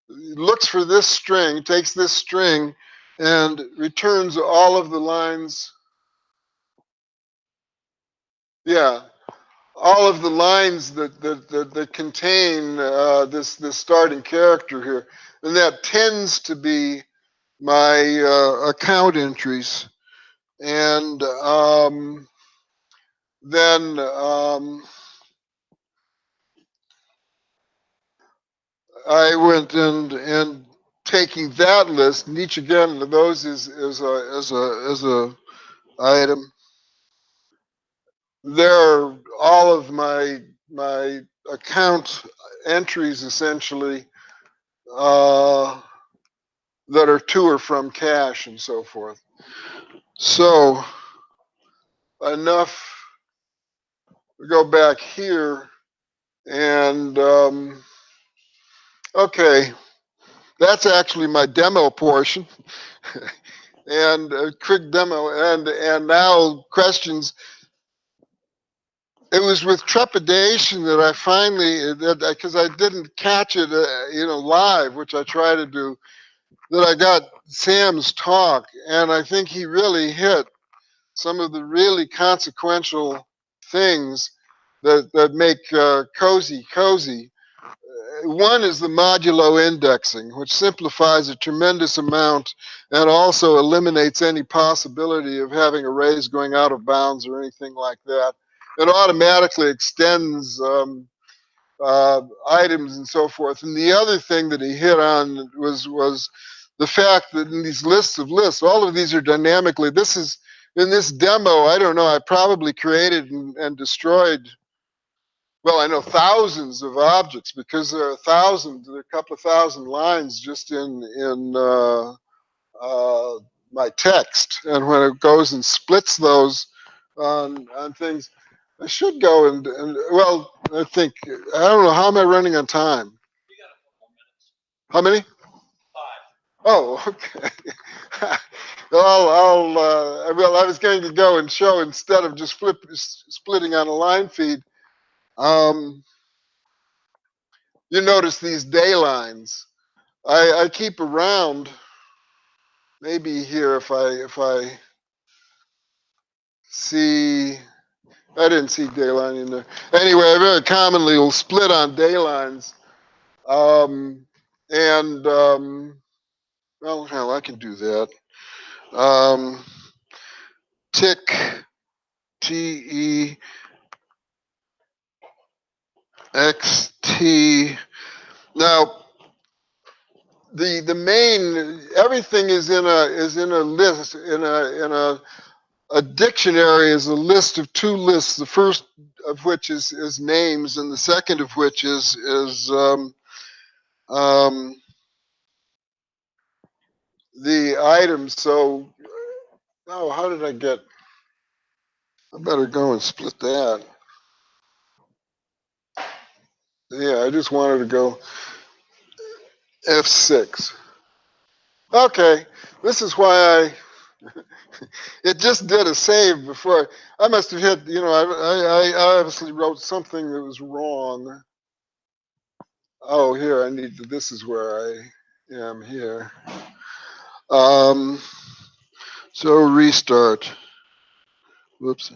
looks for this string, takes this string, and returns all of the lines. Yeah, all of the lines that contain this starting character here, and that tends to be my account entries. And then I went and taking that list, and each again of those is a item. There are all of my account entries essentially that are to or from cache and so forth. So enough to go back here and okay. that's actually my demo portion. And a quick demo, and now questions. It was with trepidation that I finally, because I didn't catch it, live, which I try to do, that I got Sam's talk, and I think he really hit some of the really consequential things that make cozy cozy. One is the modulo indexing, which simplifies a tremendous amount and also eliminates any possibility of having arrays going out of bounds or anything like that. It automatically extends items and so forth. And the other thing that he hit on was the fact that in these lists of lists, all of these are dynamically. This is in this demo. I don't know. I probably created and destroyed. Well, I know thousands of objects because there are a couple of thousand lines just in my text, and when it goes and splits those on things, I should go and well, I think I don't know how am I running on time. How many? 5. Oh, okay. Well, I was going to go and show instead of just splitting on a line feed. You notice these day lines. I keep around. Maybe here if I see, I didn't see day line in there. Anyway, I very commonly will split on day lines. Well, hell, I can do that. Tick TEXT. Now, the main everything is in a list in a dictionary is a list of 2 lists. The first of which is names, and the second of which is the items. So, oh, how did I get? I better go and split that. Yeah, I just wanted to go F6. Okay, this is why it just did a save before. I must have hit, I obviously wrote something that was wrong. Oh, here, I need to, this is where I am here. So restart. Whoops.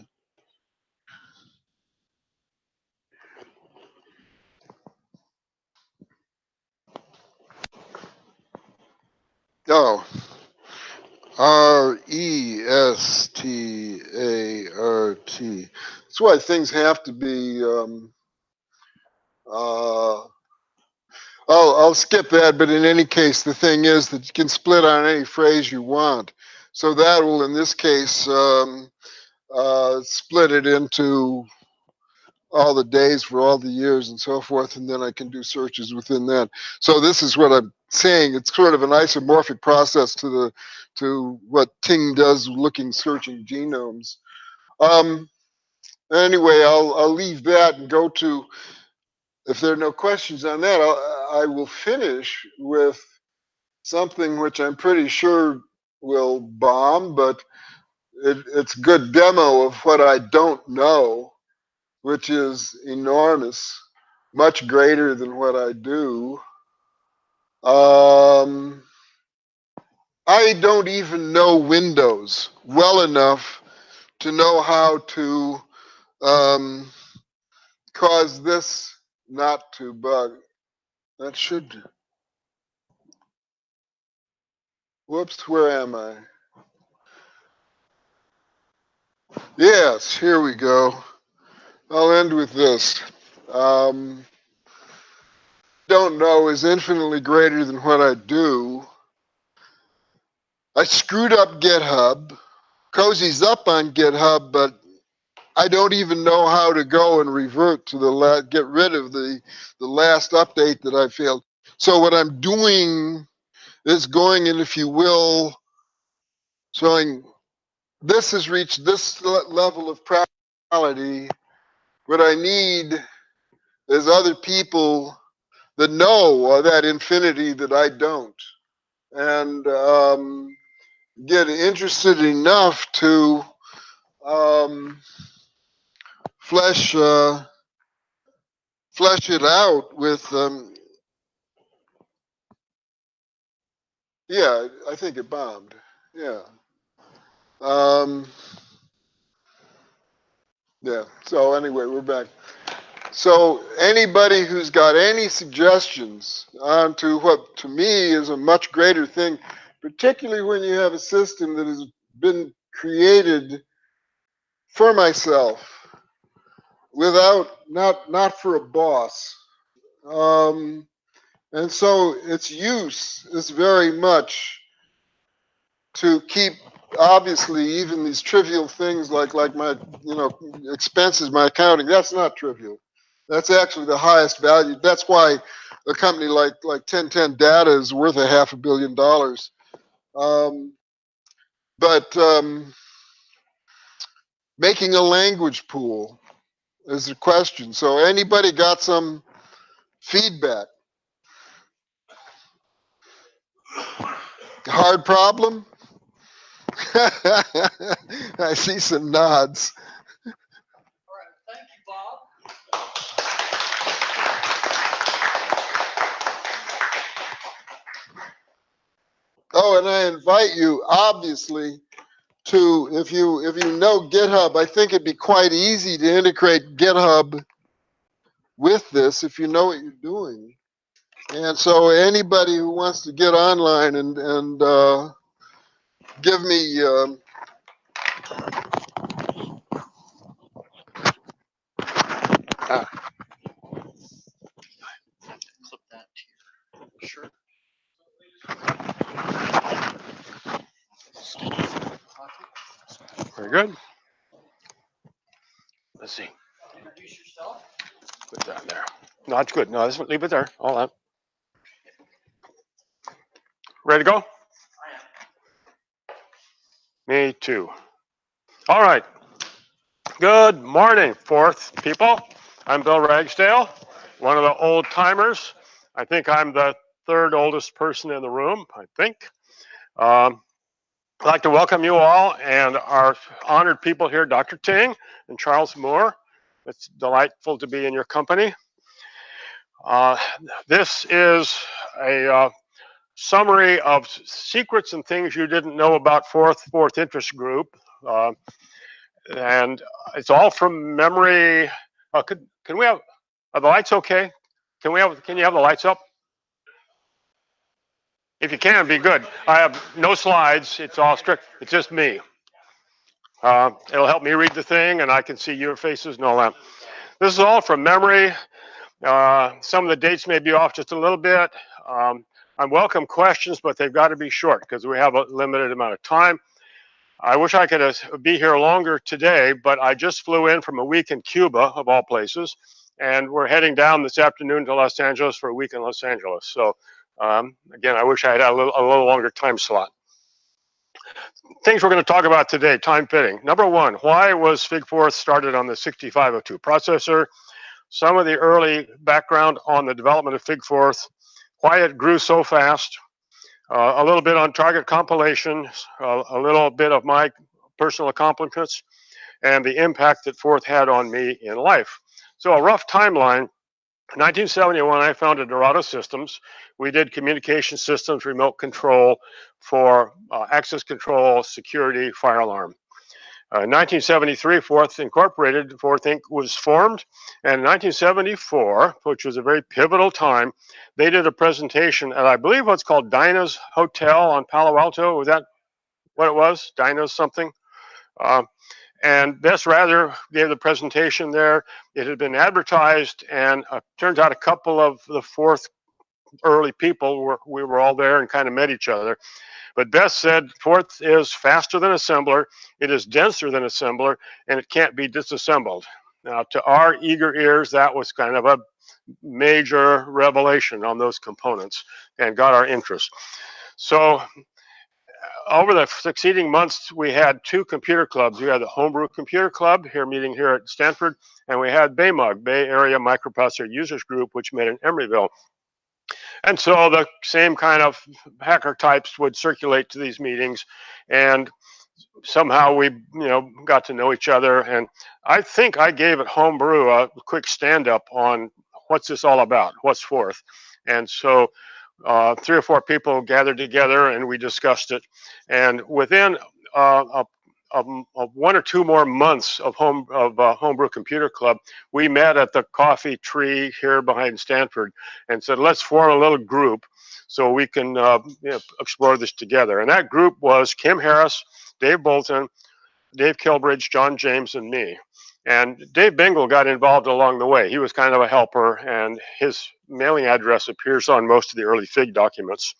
Oh, RESTART. That's why things have to be. I'll skip that, but in any case, the thing is that you can split on any phrase you want. So that will, in this case, split it into all the days for all the years and so forth, and then I can do searches within that. So this is what I'm saying. It's sort of an isomorphic process to what Ting does, searching genomes. Anyway, I'll leave that and go to. If there are no questions on that, I will finish with something which I'm pretty sure will bomb, but it's a good demo of what I don't know, which is enormous, much greater than what I do. I don't even know Windows well enough to know how to cause this not to bug. That should. Whoops, where am I? Yes, here we go. I'll end with this. Don't know is infinitely greater than what I do. I screwed up GitHub. Cozy's up on GitHub, but I don't even know how to go and revert to get rid of the last update that I failed. So what I'm doing is going in, if you will, showing this has reached this level of practicality. What I need is other people the know, or that infinity that I don't, and get interested enough to flesh it out with yeah, I think it bombed. Yeah. Yeah. So anyway, we're back. So anybody who's got any suggestions on to what to me is a much greater thing, particularly when you have a system that has been created for myself without not for a boss. And so its use is very much to keep, obviously, even these trivial things like my expenses, my accounting. That's not trivial. That's actually the highest value. That's why a company like 1010 Data is worth $500 million. But making a language pool is the question. So anybody got some feedback? Hard problem? I see some nods. Thank you, Bob. Oh, and I invite you, obviously, to if you know GitHub, I think it'd be quite easy to integrate GitHub with this if you know what you're doing. And so anybody who wants to get online and give me Clip that to your shirt. Very good. Let's see. Introduce yourself. Put that there. No, that's good. No, leave it there. All that. Ready to go? Me too. All right. Good morning, Fourth people. I'm Bill Ragsdale, one of the old timers. I think I'm the third oldest person in the room, I think. I'd like to welcome you all and our honored people here, Dr. Ting and Charles Moore. It's delightful to be in your company. This is a summary of secrets and things you didn't know about fourth interest group. And it's all from memory. Can we have, are the lights okay? Can you have the lights up? If you can, be good. I have no slides. It's all strict. It's just me. It'll help me read the thing and I can see your faces and all that. This is all from memory. Some of the dates may be off just a little bit. I welcome questions, but they've got to be short because we have a limited amount of time. I wish I could be here longer today, but I just flew in from a week in Cuba, of all places, and we're heading down this afternoon to Los Angeles for a week in Los Angeles. So again, I wish I had a little longer time slot. Things we're going to talk about today, time fitting. Number one, why was Gforth started on the 6502 processor? Some of the early background on the development of Gforth, why it grew so fast, a little bit on target compilation, a little bit of my personal accomplishments, and the impact that Forth had on me in life. So a rough timeline. In 1971, I founded Dorado Systems. We did communication systems, remote control for access control, security, fire alarm. In 1973, Forth Incorporated, Forth Inc. was formed. And in 1974, which was a very pivotal time, they did a presentation at, I believe, what's called Dinah's Hotel on Palo Alto. Was that what it was? Dinah's something? And Bess Rather gave the presentation there. It had been advertised, and turns out a couple of the Forth early people we were all there and kind of met each other. But Bess said Forth is faster than assembler, it is denser than assembler, and it can't be disassembled. Now, to our eager ears, that was kind of a major revelation on those components and got our interest. So over the succeeding months, we had two computer clubs. We had the Homebrew Computer Club meeting here at Stanford, and we had BAMUG, Bay Area Microprocessor Users Group, which met in Emeryville. And so the same kind of hacker types would circulate to these meetings, and somehow we, got to know each other. And I think I gave at Homebrew a quick stand-up on what's this all about, what's Forth. And so 3 or 4 people gathered together and we discussed it. And within of 1 or 2 more months of Homebrew Computer Club, we met at the coffee tree here behind Stanford and said, let's form a little group so we can explore this together. And that group was Kim Harris, Dave Bolton, Dave Kilbridge, John James, and me. And Dave Bingle got involved along the way. He was kind of a helper, and his mailing address appears on most of the early FIG documents.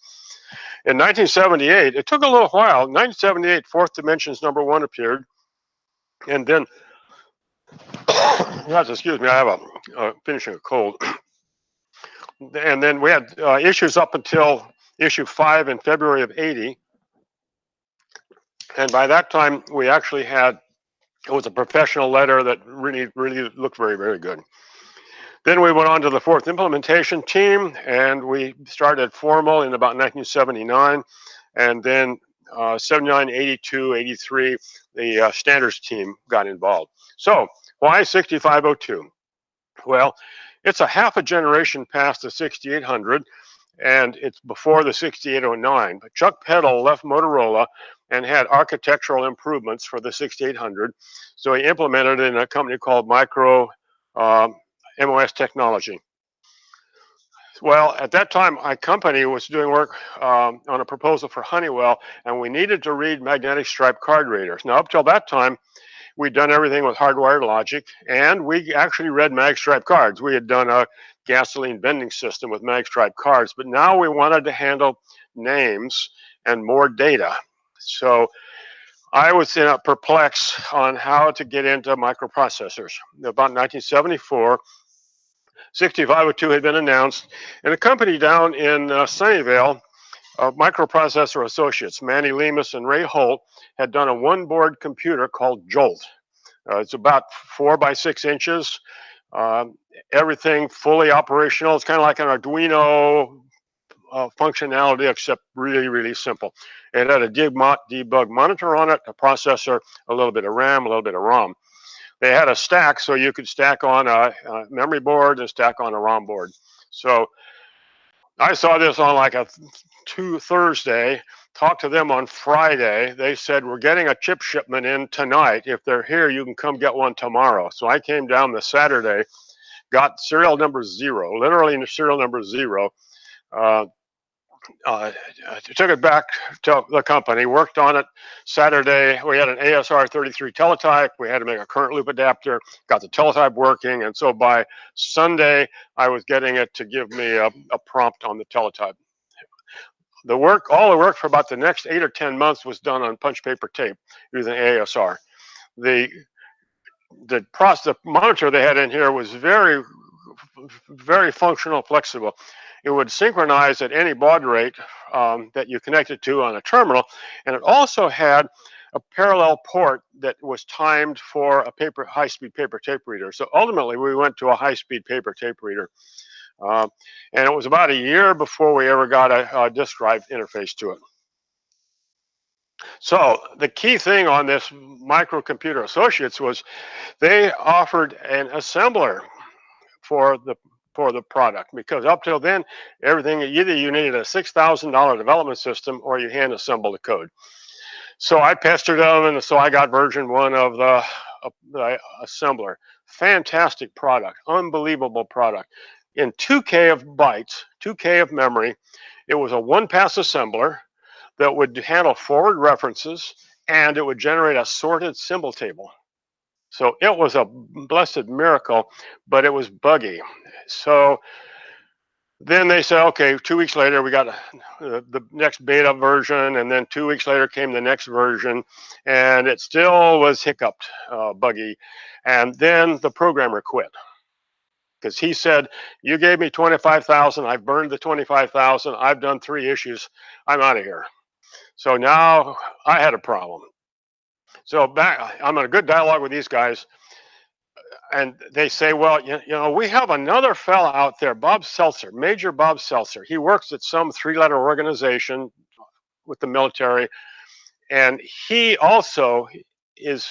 In 1978, it took a little while. In 1978, Fourth Dimensions #1 appeared. And then, excuse me, I have finishing a cold. And then we had issues up until issue 5 in February of '80. And by that time, we actually had, it was a professional letter that really looked very, very good. Then we went on to the 4th implementation team, and we started formal in about 1979. And then 79, 82, 83, the standards team got involved. So why 6502? Well, it's a half a generation past the 6800, and it's before the 6809. But Chuck Peddle left Motorola and had architectural improvements for the 6800. So he implemented it in a company called Micro MOS Technology. Well, at that time, my company was doing work on a proposal for Honeywell, and we needed to read magnetic stripe card readers. Now, up till that time, we'd done everything with hardwired logic, and we actually read mag stripe cards. We had done a gasoline vending system with mag stripe cards, but now we wanted to handle names and more data. So I was perplexed on how to get into microprocessors. About 1974, 6502 had been announced, and a company down in Sunnyvale, Microprocessor Associates, Manny Lemus and Ray Holt, had done a 1-board computer called Jolt. It's about 4 by 6 inches, everything fully operational. It's kind of like an Arduino functionality, except really, really simple. It had a debug monitor on it, a processor, a little bit of RAM, a little bit of ROM. They had a stack, so you could stack on a memory board and stack on a ROM board. So I saw this on like a Thursday, talked to them on Friday. They said, we're getting a chip shipment in tonight. If they're here, you can come get one tomorrow. So I came down the Saturday, got serial number 0, literally serial number 0. Took it back to the company, worked on it Saturday. We had an ASR 33 teletype. We had to make a current loop adapter, got the teletype working. And so by Sunday, I was getting it to give me a prompt on the teletype. All the work for about the next 8 or 10 months was done on punch paper tape using ASR. The monitor they had in here was very, very functional, flexible. It would synchronize at any baud rate that you connected to on a terminal, and it also had a parallel port that was timed for a high-speed paper tape reader. So ultimately, we went to a high-speed paper tape reader, and it was about a year before we ever got a disk drive interface to it. So the key thing on this Microcomputer Associates was they offered an assembler for the product, because up till then, everything, either you needed a $6,000 development system or you hand assemble the code. So I pestered them, and so I got version 1 of the assembler. Fantastic product, unbelievable product. In 2K of bytes, 2K of memory, it was a 1-pass assembler that would handle forward references, and it would generate a sorted symbol table. So it was a blessed miracle, but it was buggy. So then they said, okay, 2 weeks later, we got the next beta version, and then 2 weeks later came the next version, and it still was hiccuped, buggy. And then the programmer quit, because he said, you gave me 25,000, I've burned the 25,000, I've done 3 issues, I'm out of here. So now I had a problem. So I'm in a good dialogue with these guys. and they say, well, you know, we have another fella out there, Bob Seltzer, Major Bob Seltzer. He works at some 3-letter organization with the military, and he also is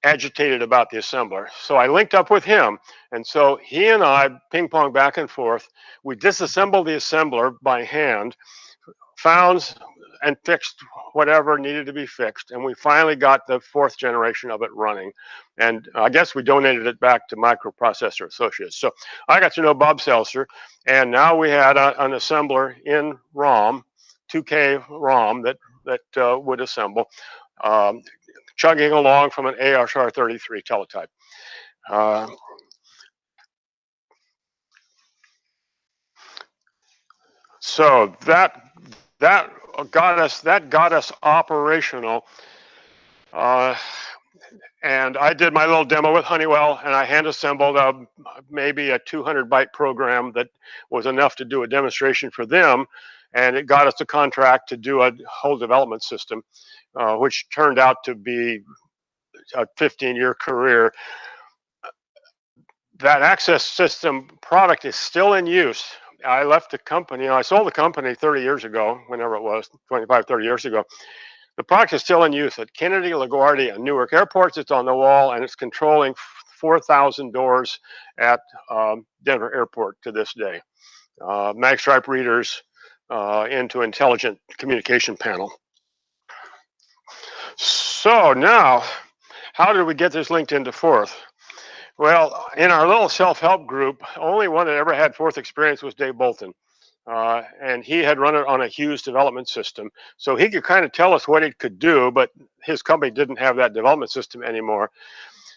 agitated about the assembler. So I linked up with him, and so he and I ping pong back and forth. We disassembled the assembler by hand, found and fixed whatever needed to be fixed, and we finally got the 4th generation of it running. And I guess we donated it back to Microprocessor Associates. So I got to know Bob Seltzer, and now we had an assembler in ROM, 2K ROM that would assemble, chugging along from an ASR33 teletype. So that got us operational. And I did my little demo with Honeywell, and I hand assembled maybe a 200 byte program that was enough to do a demonstration for them. And it got us a contract to do a whole development system, which turned out to be a 15-year career. That access system product is still in use. I left the company, I sold the company 30 years ago, whenever it was, 25, 30 years ago. The product is still in use at Kennedy, LaGuardia, and Newark airports. It's on the wall, and it's controlling 4,000 doors at Denver Airport to this day. Magstripe readers into intelligent communication panel. So now, how did we get this linked into Gforth? Well, in our little self-help group, only one that ever had Gforth experience was Dave Bolton. And he had run it on a Hughes development system. So he could kind of tell us what it could do, but his company didn't have that development system anymore.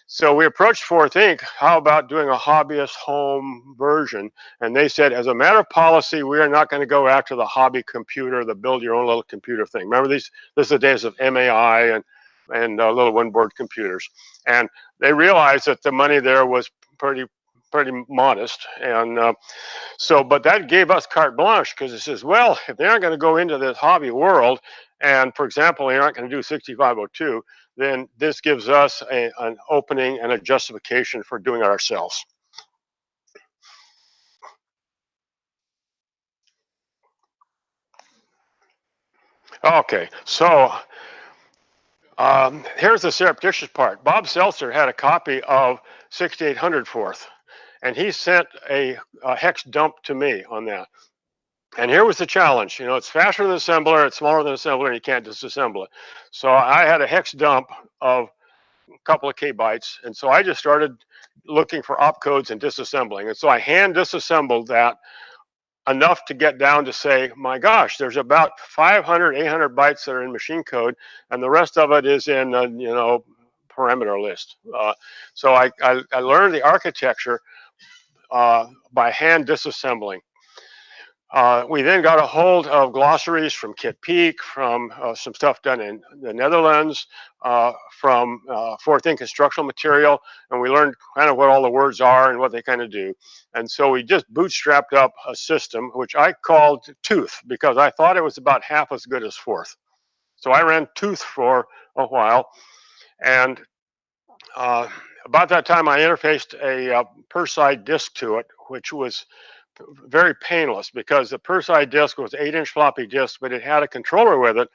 So we approached Gforth Inc. How about doing a hobbyist home version? And they said, as a matter of policy, we are not going to go after the hobby computer, the build your own little computer thing. Remember this is the days of MAI and little one-board computers. And they realized that the money there was pretty modest. And but that gave us carte blanche, because it says, well, if they aren't going to go into this hobby world, and for example, they aren't going to do 6502, then this gives us an opening and a justification for doing it ourselves. Okay, so here's the surreptitious part. Bob Seltzer had a copy of 6800 Gforth, and he sent a hex dump to me on that. And here was the challenge. You know, it's faster than assembler, it's smaller than assembler, and you can't disassemble it. So I had a hex dump of a couple of kbytes, and so I just started looking for opcodes and disassembling. And so I hand disassembled that enough to get down to say, my gosh, there's about 500, 800 bytes that are in machine code, and the rest of it is in, you know, parameter list. So I learned the architecture by hand disassembling. We then got a hold of glossaries from Kit Peak, from some stuff done in the Netherlands, from Gforth Inc. instructional material, and we learned kind of what all the words are and what they kind of do. And so we just bootstrapped up a system, which I called Tooth, because I thought it was about half as good as Gforth. So I ran Tooth for a while, and about that time I interfaced a per side disk to it, which was very painless, because the per side disk was 8-inch floppy disk, but it had a controller with it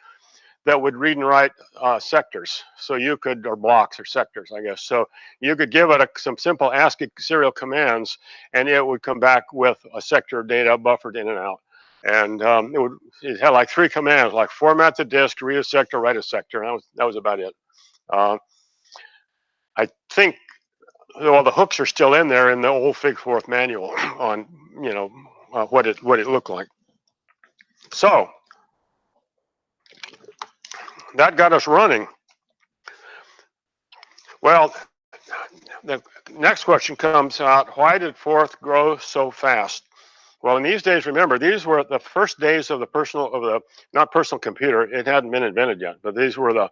that would read and write sectors. So you could, or blocks or sectors, I guess. So you could give it some simple ASCII serial commands, and it would come back with a sector data buffered in and out. And it had like 3 commands, like format the disk, read a sector, write a sector. And that was about it. I think, well, the hooks are still in there in the old Fig Gforth manual on, you know, what it looked like. So that got us running. Well, the next question comes out: why did Gforth grow so fast? Well, in these days, remember, these were the first days of the not personal computer. It hadn't been invented yet, but these were the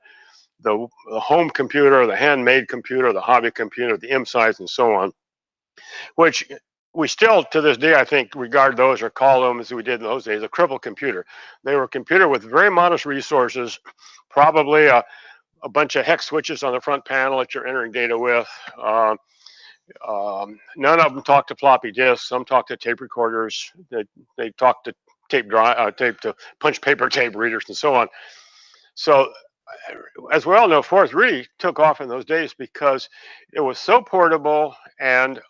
home computer, the handmade computer, the hobby computer, the M size, and so on, which we still, to this day, I think, regard those or call them, as we did in those days, a crippled computer. They were a computer with very modest resources, probably a bunch of hex switches on the front panel that you're entering data with, None of them talked to floppy disks. Some talked to tape recorders. They talked to tape to punch paper tape readers and so on. So as we all know, Forth really took off in those days because it was so portable and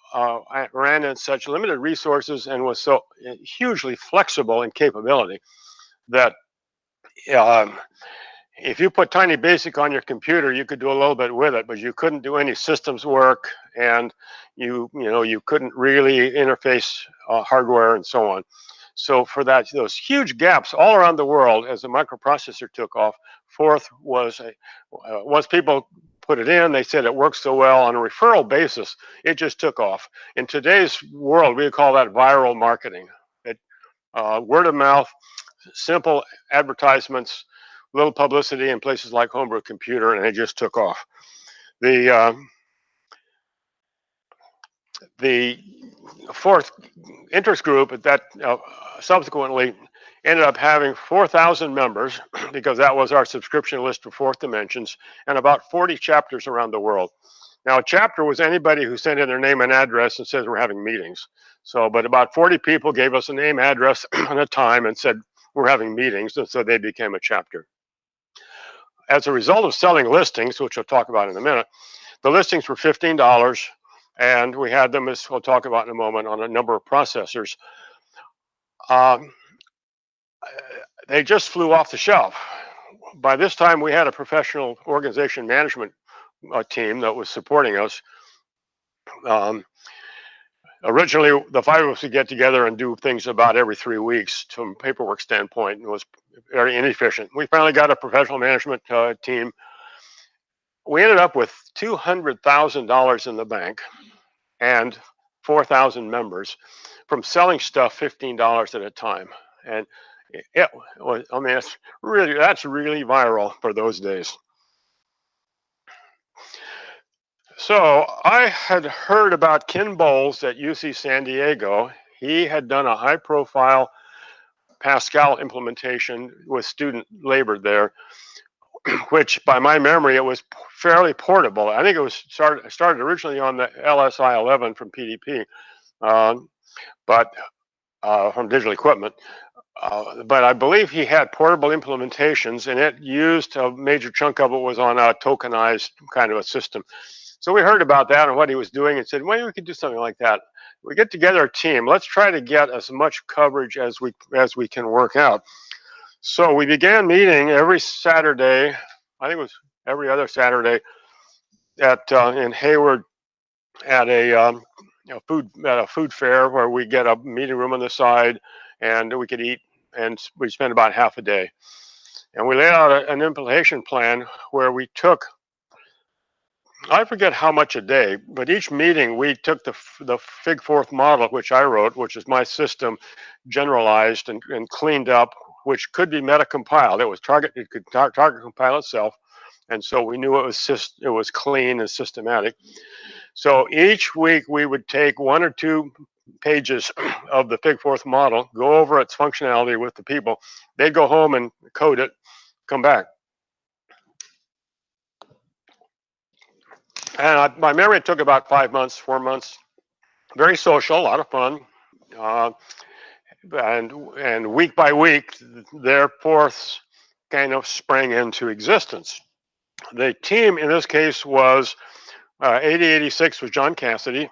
ran in such limited resources and was so hugely flexible in capability that if you put Tiny Basic on your computer, you could do a little bit with it, but you couldn't do any systems work, and you couldn't really interface hardware and so on. So for those huge gaps all around the world, as the microprocessor took off, Forth was once people put it in, they said it works so well on a referral basis, it just took off. In today's world, we call that viral marketing. Word of mouth, simple advertisements, little publicity in places like Homebrew Computer, and it just took off. The Forth interest group that subsequently ended up having 4,000 members because that was our subscription list for Fourth Dimensions, and about 40 chapters around the world. Now, a chapter was anybody who sent in their name and address and says we're having meetings. So, but about 40 people gave us a name, address, and a time and said we're having meetings, and so they became a chapter. As a result of selling listings, which we'll talk about in a minute, the listings were $15, and we had them, as we'll talk about in a moment, on a number of processors. They just flew off the shelf. By this time, we had a professional organization management team that was supporting us. Originally, the five of us would get together and do things about every 3 weeks from a paperwork standpoint, and it was very inefficient. We finally got a professional management team. We ended up with $200,000 in the bank and 4,000 members from selling stuff $15 at a time. And it was, I mean, that's really viral for those days. So I had heard about Ken Bowles at UC San Diego. He had done a high profile Pascal implementation with student labor there, which by my memory, it was fairly portable. I think it was started originally on the LSI 11 from PDP, but from Digital Equipment. But I believe he had portable implementations, and it used a major chunk of it was on a tokenized kind of a system. So we heard about that and what he was doing and said, well, we could do something like that. We get together a team. Let's try to get as much coverage as we can work out. So we began meeting every Saturday. I think it was every other Saturday at in Hayward at a food fair where we get a meeting room on the side and we could eat, and we spent about half a day. And we laid out an implementation plan where we took, I forget how much a day, but each meeting we took the Gforth model, which I wrote, which is my system, generalized and cleaned up, which could be meta-compiled. It could target compile itself, and so we knew it was clean and systematic. So each week we would take 1 or 2 pages of the Gforth model, go over its functionality with the people. They'd go home and code it, come back. And by memory, it took about 5 months, 4 months. Very social, a lot of fun. And week by week, their Forths kind of sprang into existence. The team in this case was 8086 was John Cassidy.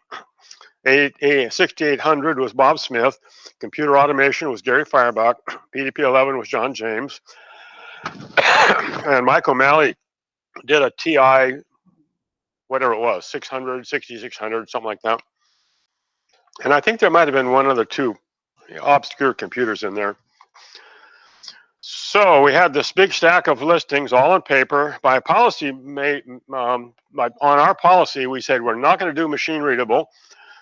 6800 was Bob Smith. Computer automation was Gary Firebach. PDP 11 was John James. And Mike O'Malley did a TI, whatever it was, 600, 6600, something like that. And I think there might have been 1 other 2 obscure computers in there. So we had this big stack of listings all on paper. By policy, on our policy, we said we're not going to do machine readable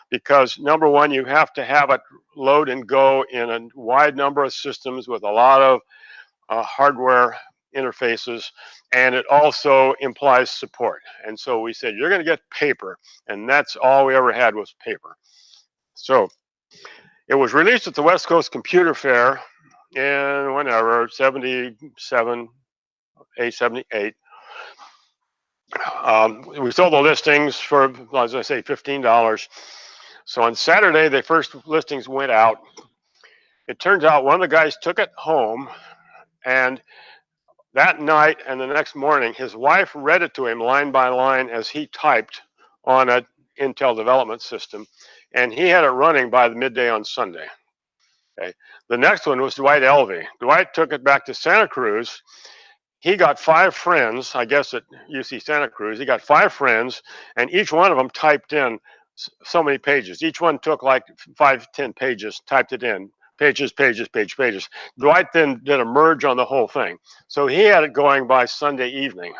because number one, you have to have it load and go in a wide number of systems with a lot of hardware interfaces, and it also implies support. And so we said, you're going to get paper, and that's all we ever had was paper. So it was released at the West Coast Computer Fair in whenever, 77, 78. We sold the listings for, as I say, $15. So on Saturday, the first listings went out. It turns out one of the guys took it home, and that night and the next morning, his wife read it to him line by line as he typed on an Intel development system, and he had it running by the midday on Sunday. Okay. The next one was Dwight Elvey. Dwight took it back to Santa Cruz. He got 5 friends, I guess at UC Santa Cruz. He got 5 friends, and each one of them typed in so many pages. Each one took like 5, 10 pages, typed it in. Pages, pages, pages. Dwight then did a merge on the whole thing. So he had it going by Sunday evening.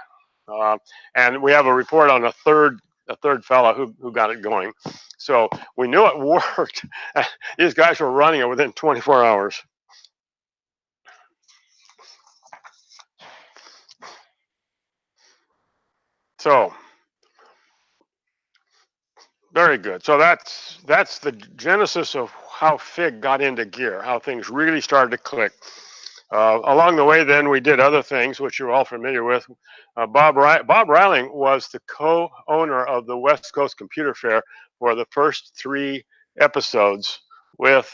And we have a report on a third fellow who got it going. So we knew it worked. These guys were running it within 24 hours. So very good. So that's the genesis of how FIG got into gear, how things really started to click. Along the way, then we did other things which you're all familiar with. Bob Reiling was the co-owner of the West Coast Computer Fair for the first 3 episodes with,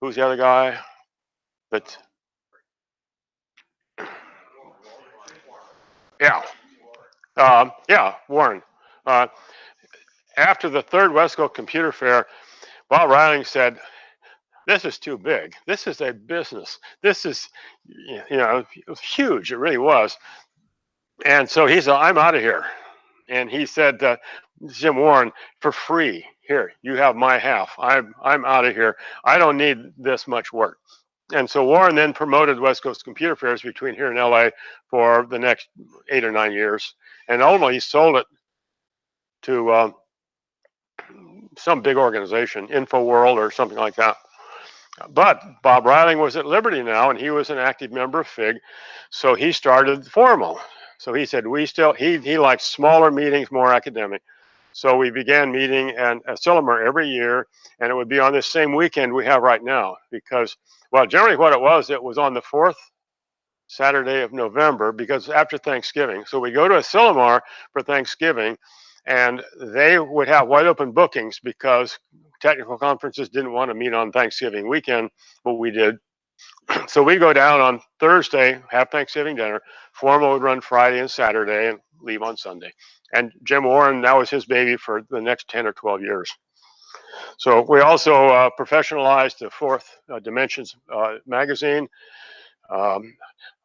who's the other guy? Yeah, Warren. After the 3rd West Coast Computer Fair, Bob Reiling said, "This is too big. This is a business. This is, it was huge. It really was." And so he said, "I'm out of here." And he said, Jim Warren, for free, here, you have my half. I'm out of here. I don't need this much work. And so Warren then promoted West Coast Computer Fairs between here and LA for the next 8 or 9 years. And ultimately he sold it to some big organization, InfoWorld or something like that. But Bob Reiling was at Liberty now, and he was an active member of FIG. So he started formal. So he said, he liked smaller meetings, more academic. So we began meeting at Sillimer every year, and it would be on this same weekend we have right now. Because, well, generally what it was on the 4th Saturday of November, because after Thanksgiving. So we go to a Sillimer for Thanksgiving, and they would have wide open bookings because technical conferences didn't want to meet on Thanksgiving weekend, but we did. So we go down on Thursday, have Thanksgiving dinner. Formal would run Friday and Saturday and leave on Sunday. And Jim Warren, that was his baby for the next 10 or 12 years. So we also professionalized the 4th Dimensions magazine. I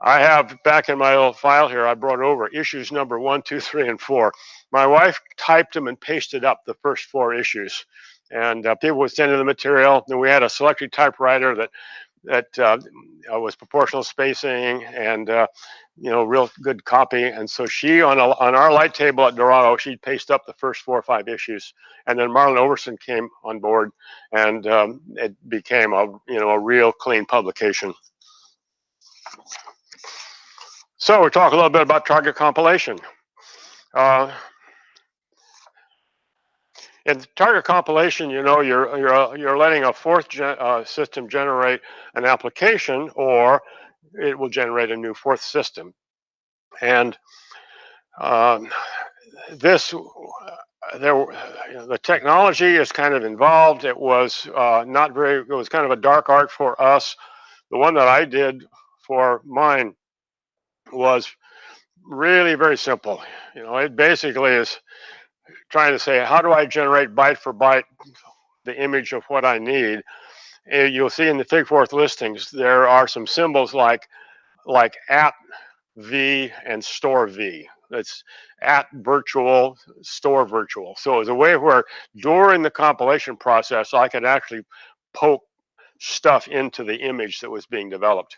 have back in my old file here, I brought over issues number 1, 2, 3, and 4. My wife typed them and pasted up the first 4 issues. And people would send in the material. Then we had a selectric typewriter that was proportional spacing and real good copy. And so she on our light table at Dorado, she'd paste up the first 4 or 5 issues. And then Marlon Overson came on board, and it became a real clean publication. So we'll talk a little bit about target compilation. In target compilation, you're letting a 4th system generate an application, or it will generate a new 4th system. And the technology is kind of involved. It was it was kind of a dark art for us. The one that I did for mine was really very simple. It basically is trying to say, how do I generate byte for byte the image of what I need? You'll see in the Gforth listings, there are some symbols like at v and store v. It's at virtual, store virtual. So it's a way where during the compilation process, I could actually poke stuff into the image that was being developed.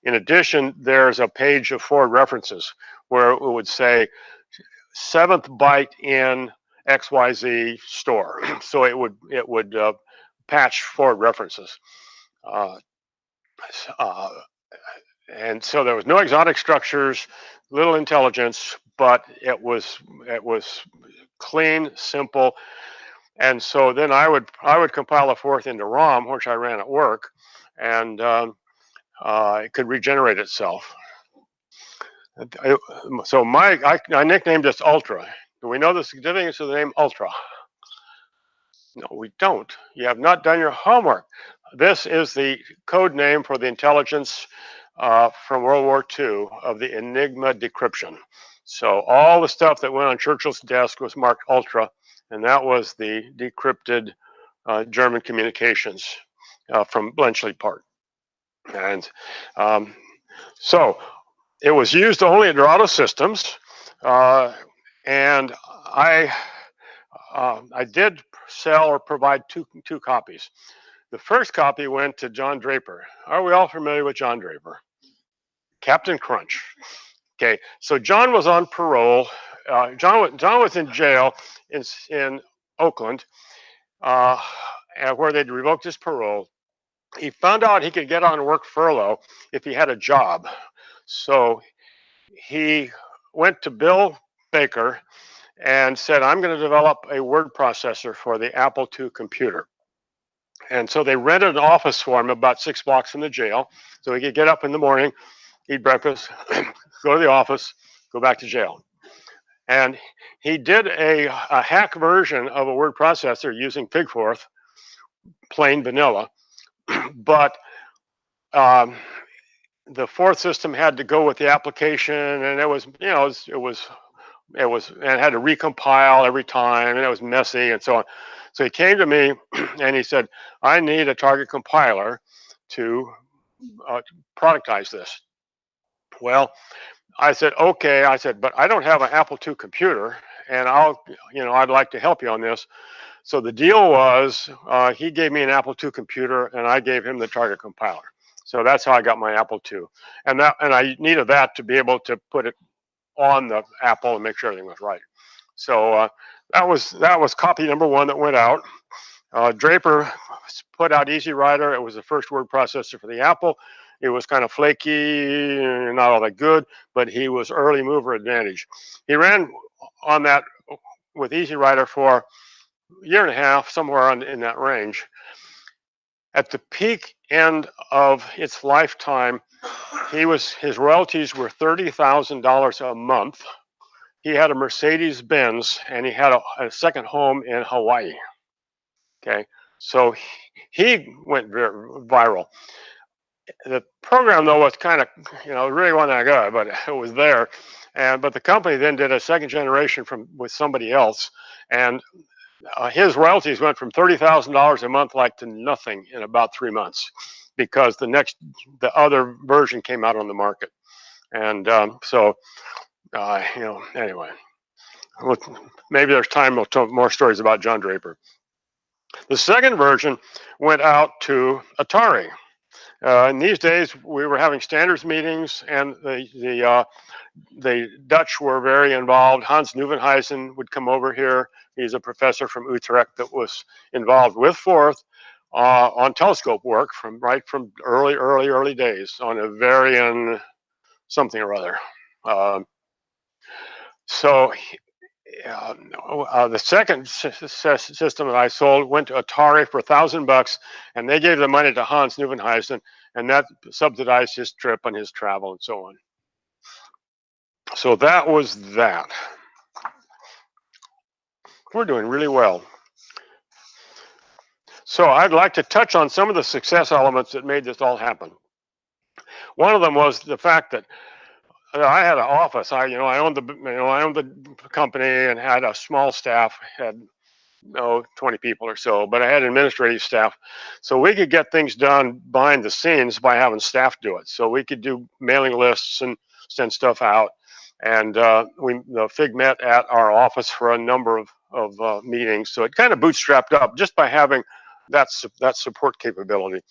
In addition, there's a page of forward references where it would say 7th byte in XYZ store. So it would patch forward references. And so there was no exotic structures, little intelligence, but it was clean, simple. And so then I would compile a 4th into ROM, which I ran at work, and it could regenerate itself. So I nicknamed this Ultra. Do we know the significance of the name Ultra? No, we don't. You have not done your homework. This is the code name for the intelligence from World War II of the Enigma decryption. So all the stuff that went on Churchill's desk was marked Ultra, and that was the decrypted German communications from Bletchley Park. And so it was used only at Dorado Systems, and I did sell or provide two copies. The first copy went to John Draper. Are we all familiar with John Draper? Captain Crunch. Okay, so John was on parole. John was in jail in Oakland, where they'd revoked his parole. He found out he could get on work furlough if he had a job. So he went to Bill Baker and said, I'm going to develop a word processor for the Apple II computer. And so they rented an office for him about 6 blocks from the jail. So he could get up in the morning, eat breakfast, go to the office, go back to jail. And he did a hack version of a word processor using Gforth, plain vanilla. But the Forth system had to go with the application, and it was, and had to recompile every time, and it was messy and so on. So he came to me and he said, I need a target compiler to productize this. Well, I said, okay. I said, but I don't have an Apple II computer, and I'd like to help you on this. So the deal was, he gave me an Apple II computer, and I gave him the target compiler. So that's how I got my Apple II, and I needed that to be able to put it on the Apple and make sure everything was right. So that was copy number 1 that went out. Draper put out Easy Writer. It was the first word processor for the Apple. It was kind of flaky, not all that good, but he was early mover advantage. He ran on that with Easy Writer for a year and a half, somewhere in that range. At the peak end of its lifetime, his royalties were $30,000 a month. He had a Mercedes-Benz, and he had a second home in Hawaii. Okay, so he went viral. The program, though, was kind of, really wasn't that good, but it was there. But the company then did a second generation with somebody else, and his royalties went from $30,000 a month to nothing in about 3 months, because the other version came out on the market. And anyway, maybe there's time we'll tell more stories about John Draper. The second version went out to Atari. In these days, we were having standards meetings, and the Dutch were very involved. Hans Nieuwenhuizen would come over here. He's a professor from Utrecht that was involved with Forth on telescope work from early days on a Varian something or other. The second system that I sold went to Atari for $1,000, and they gave the money to Hans Nieuwenhuizen, and that subsidized his trip and his travel and so on. So that was that. We're doing really well. So I'd like to touch on some of the success elements that made this all happen. One of them was the fact that I had an office. I owned the company and had a small staff. Had 20 people or so, but I had administrative staff, so we could get things done behind the scenes by having staff do it. So we could do mailing lists and send stuff out, and the FIG met at our office for a number of meetings. So it kind of bootstrapped up just by having that support capability.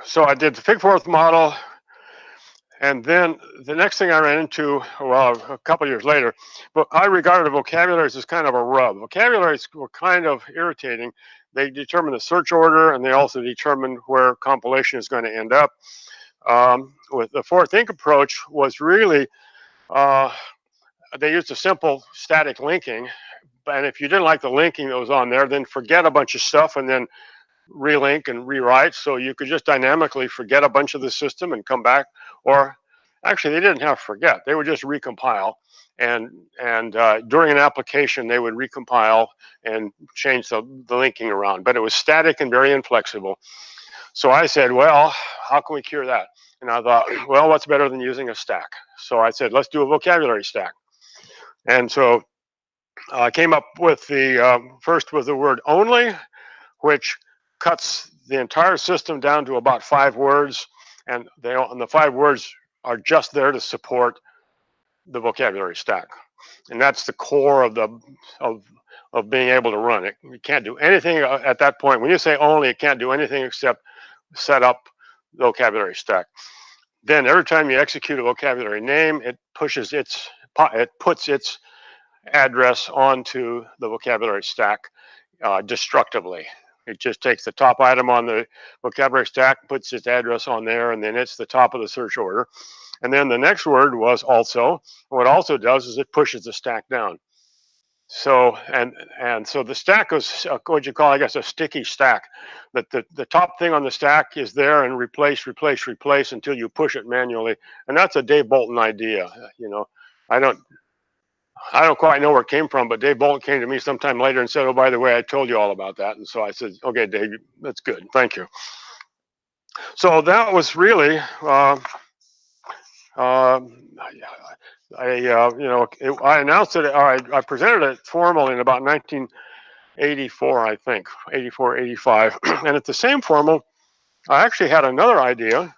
So I did the Gforth model, and then the next thing I ran into, well, a couple of years later, but I regarded vocabularies as kind of a rub. Vocabularies were kind of irritating. They determine the search order, and they also determine where compilation is going to end up. With the Forth Inc. approach was really, they used a simple static linking, and if you didn't like the linking that was on there, then forget a bunch of stuff and then relink and rewrite, so you could just dynamically forget a bunch of the system and come back. Or actually, they didn't have to forget; they would just recompile. And during an application, they would recompile and change the linking around. But it was static and very inflexible. So I said, well, how can we cure that? And I thought, well, what's better than using a stack? So I said, let's do a vocabulary stack. And so I came up with the first with the word only, which cuts the entire system down to about 5 words. And the 5 words are just there to support the vocabulary stack. And that's the core of being able to run it. You can't do anything at that point. When you say only, it can't do anything except set up the vocabulary stack. Then every time you execute a vocabulary name, it puts its address onto the vocabulary stack destructively. It just takes the top item on the vocabulary stack, puts its address on there, and then it's the top of the search order. And then the next word was also. What also does is it pushes the stack down. So and so the stack was what you call, I guess, a sticky stack. That the top thing on the stack is there and replace until you push it manually. And that's a Dave Bolton idea. You know, I don't quite know where it came from, but Dave Bolton came to me sometime later and said, "Oh, by the way, I told you all about that." And so I said, "Okay, Dave, that's good. Thank you." So that was really. I announced it, or I presented it formal in about 1984, I think, 84, 85. And at the same formal, I actually had another idea,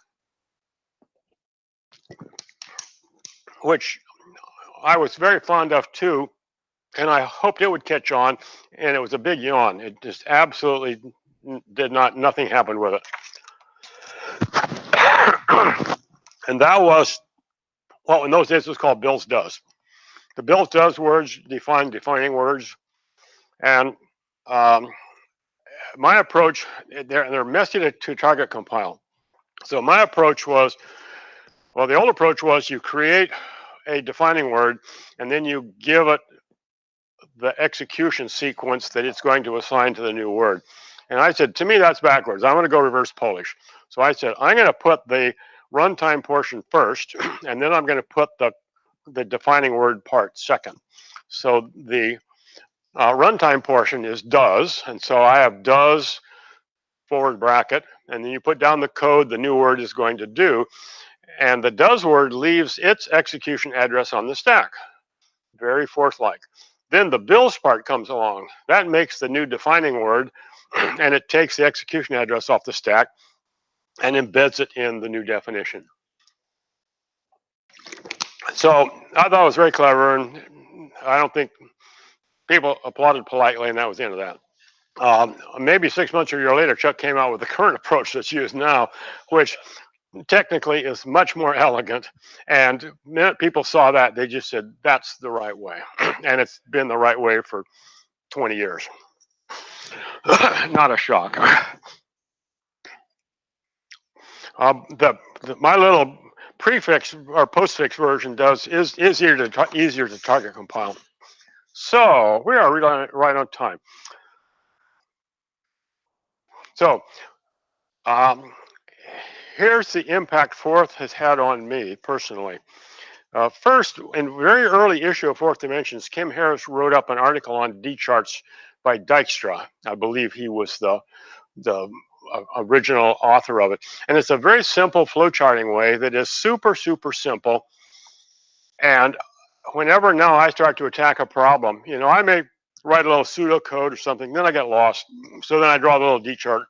which I was very fond of too, and I hoped it would catch on, and it was a big yawn. It just absolutely nothing happened with it. And that was, well, in those days it was called Bill's Does. The Bill's Does words define defining words. And my approach, they're messy to target compile. So my approach was, well, the old approach was you create a defining word and then you give it the execution sequence that it's going to assign to the new word. And I said, to me, that's backwards. I want to go reverse Polish. So I said, I'm going to put the runtime portion first, and then I'm going to put the defining word part second. So the runtime portion is does, and so I have does forward bracket, and then you put down the code the new word is going to do, and the does word leaves its execution address on the stack. Very Forth-like. Then the bills part comes along. That makes the new defining word, and it takes the execution address off the stack and embeds it in the new definition. So I thought it was very clever, and I don't think people applauded politely, and that was the end of that. Maybe 6 months or a year later, Chuck came out with the current approach that's used now, which technically is much more elegant. And the minute people saw that, they just said, that's the right way. And it's been the right way for 20 years. Not a shock. My little prefix or postfix version is easier to target compile. So we are right on time. So here's the impact Forth has had on me personally. First, in a very early issue of Fourth Dimensions, Kim Harris wrote up an article on D-charts by Dijkstra. I believe he was the original author of it. And it's a very simple flowcharting way that is super, super simple. And whenever now I start to attack a problem, you know, I may write a little pseudocode or something, then I get lost. So then I draw a little D-chart,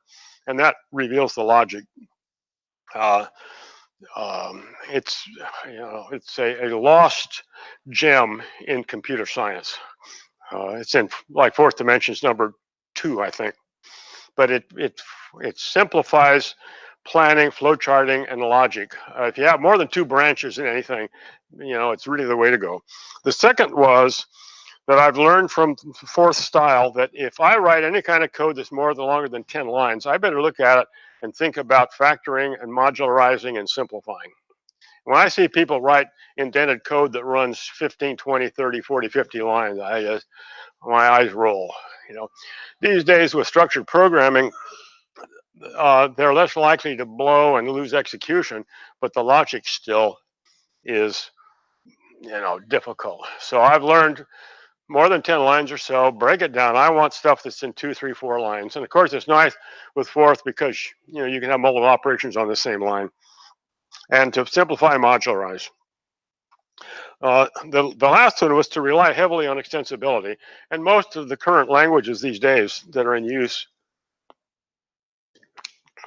and that reveals the logic. It's a lost gem in computer science. It's in like Fourth Dimensions number 2, I think. But it simplifies planning, flowcharting, and logic. If you have more than 2 branches in anything, you know, it's really the way to go. The second was that I've learned from Forth style that if I write any kind of code that's longer than 10 lines, I better look at it and think about factoring and modularizing and simplifying. When I see people write indented code that runs 15, 20, 30, 40, 50 lines, my eyes roll. You know, these days with structured programming, they're less likely to blow and lose execution, but the logic still is, difficult. So I've learned more than 10 lines or so, break it down. I want stuff that's in 2, 3, 4 lines. And of course, it's nice with Gforth because, you can have multiple operations on the same line. And to simplify, modularize. The last one was to rely heavily on extensibility. And most of the current languages these days that are in use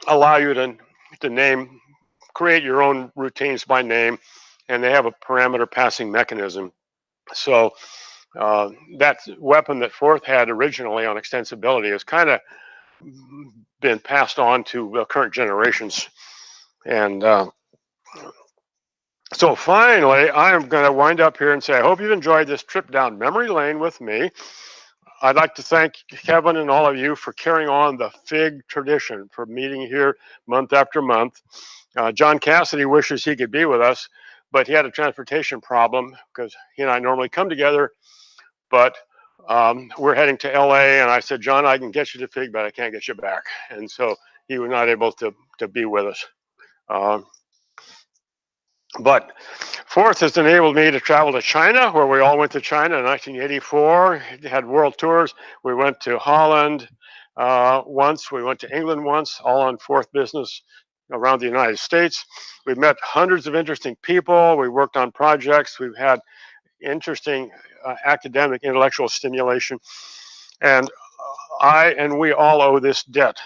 allow you to create your own routines by name, and they have a parameter passing mechanism. So that weapon that Gforth had originally on extensibility has kind of been passed on to current generations. And so finally, I'm going to wind up here and say, I hope you've enjoyed this trip down memory lane with me. I'd like to thank Kevin and all of you for carrying on the FIG tradition, for meeting here month after month. John Cassidy wishes he could be with us, but he had a transportation problem because he and I normally come together, but we're heading to LA, and I said, John, I can get you to FIG, but I can't get you back. And so he was not able to be with us. But Gforth has enabled me to travel to China, where we all went to China in 1984, had world tours. We went to Holland once, we went to England once, all on Gforth business around the United States. We've met hundreds of interesting people. We worked on projects. We've had interesting academic, intellectual stimulation. And I and we all owe this debt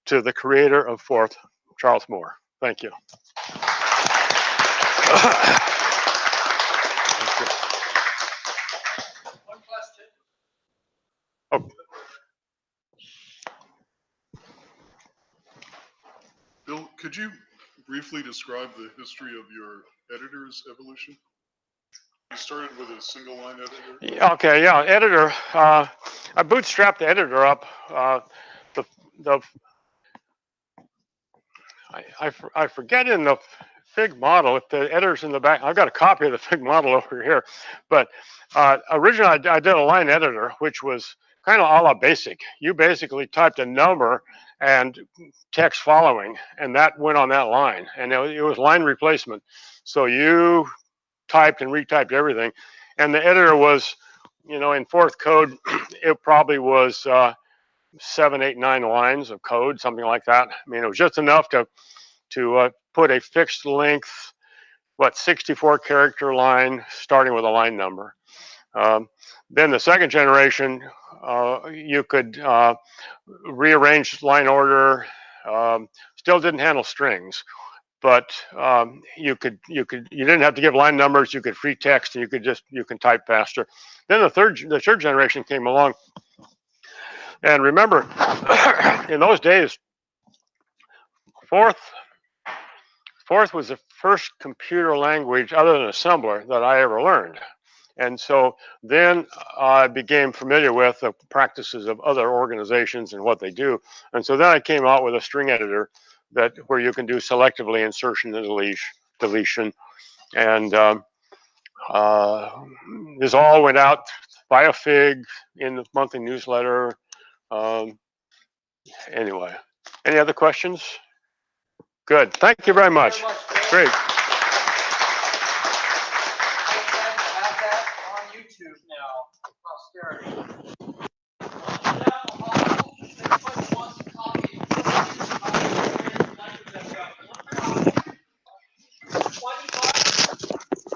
to the creator of Gforth, Charles Moore. Thank you. One question. Oh. Bill, could you briefly describe the history of your editor's evolution? You started with a single line editor? Okay, yeah, editor. I bootstrapped the editor up. I forget in the FIG model, if the editor's in the back, I've got a copy of the FIG model over here, but originally I did a line editor, which was kind of a la BASIC. You basically typed a number and text following, and that went on that line, and it was line replacement. So you typed and retyped everything, and the editor was, in Gforth code, it probably was 7, 8, 9 lines of code, something like that. I mean, it was just enough to put a fixed length, 64 character line, starting with a line number. Then the second generation, you could rearrange line order. Still didn't handle strings, but you didn't have to give line numbers. You could free text, and you can type faster. Then the third generation came along, and remember, in those days, Gforth was the first computer language other than assembler that I ever learned. And so then I became familiar with the practices of other organizations and what they do. And so then I came out with a string editor where you can do selectively insertion and deletion. And this all went out via FIG in the monthly newsletter. Anyway, any other questions? Good. Thank you very much. Great. YouTube now,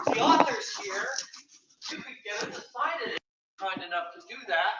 the author's here. You could get it to sign it if you're kind enough to do that.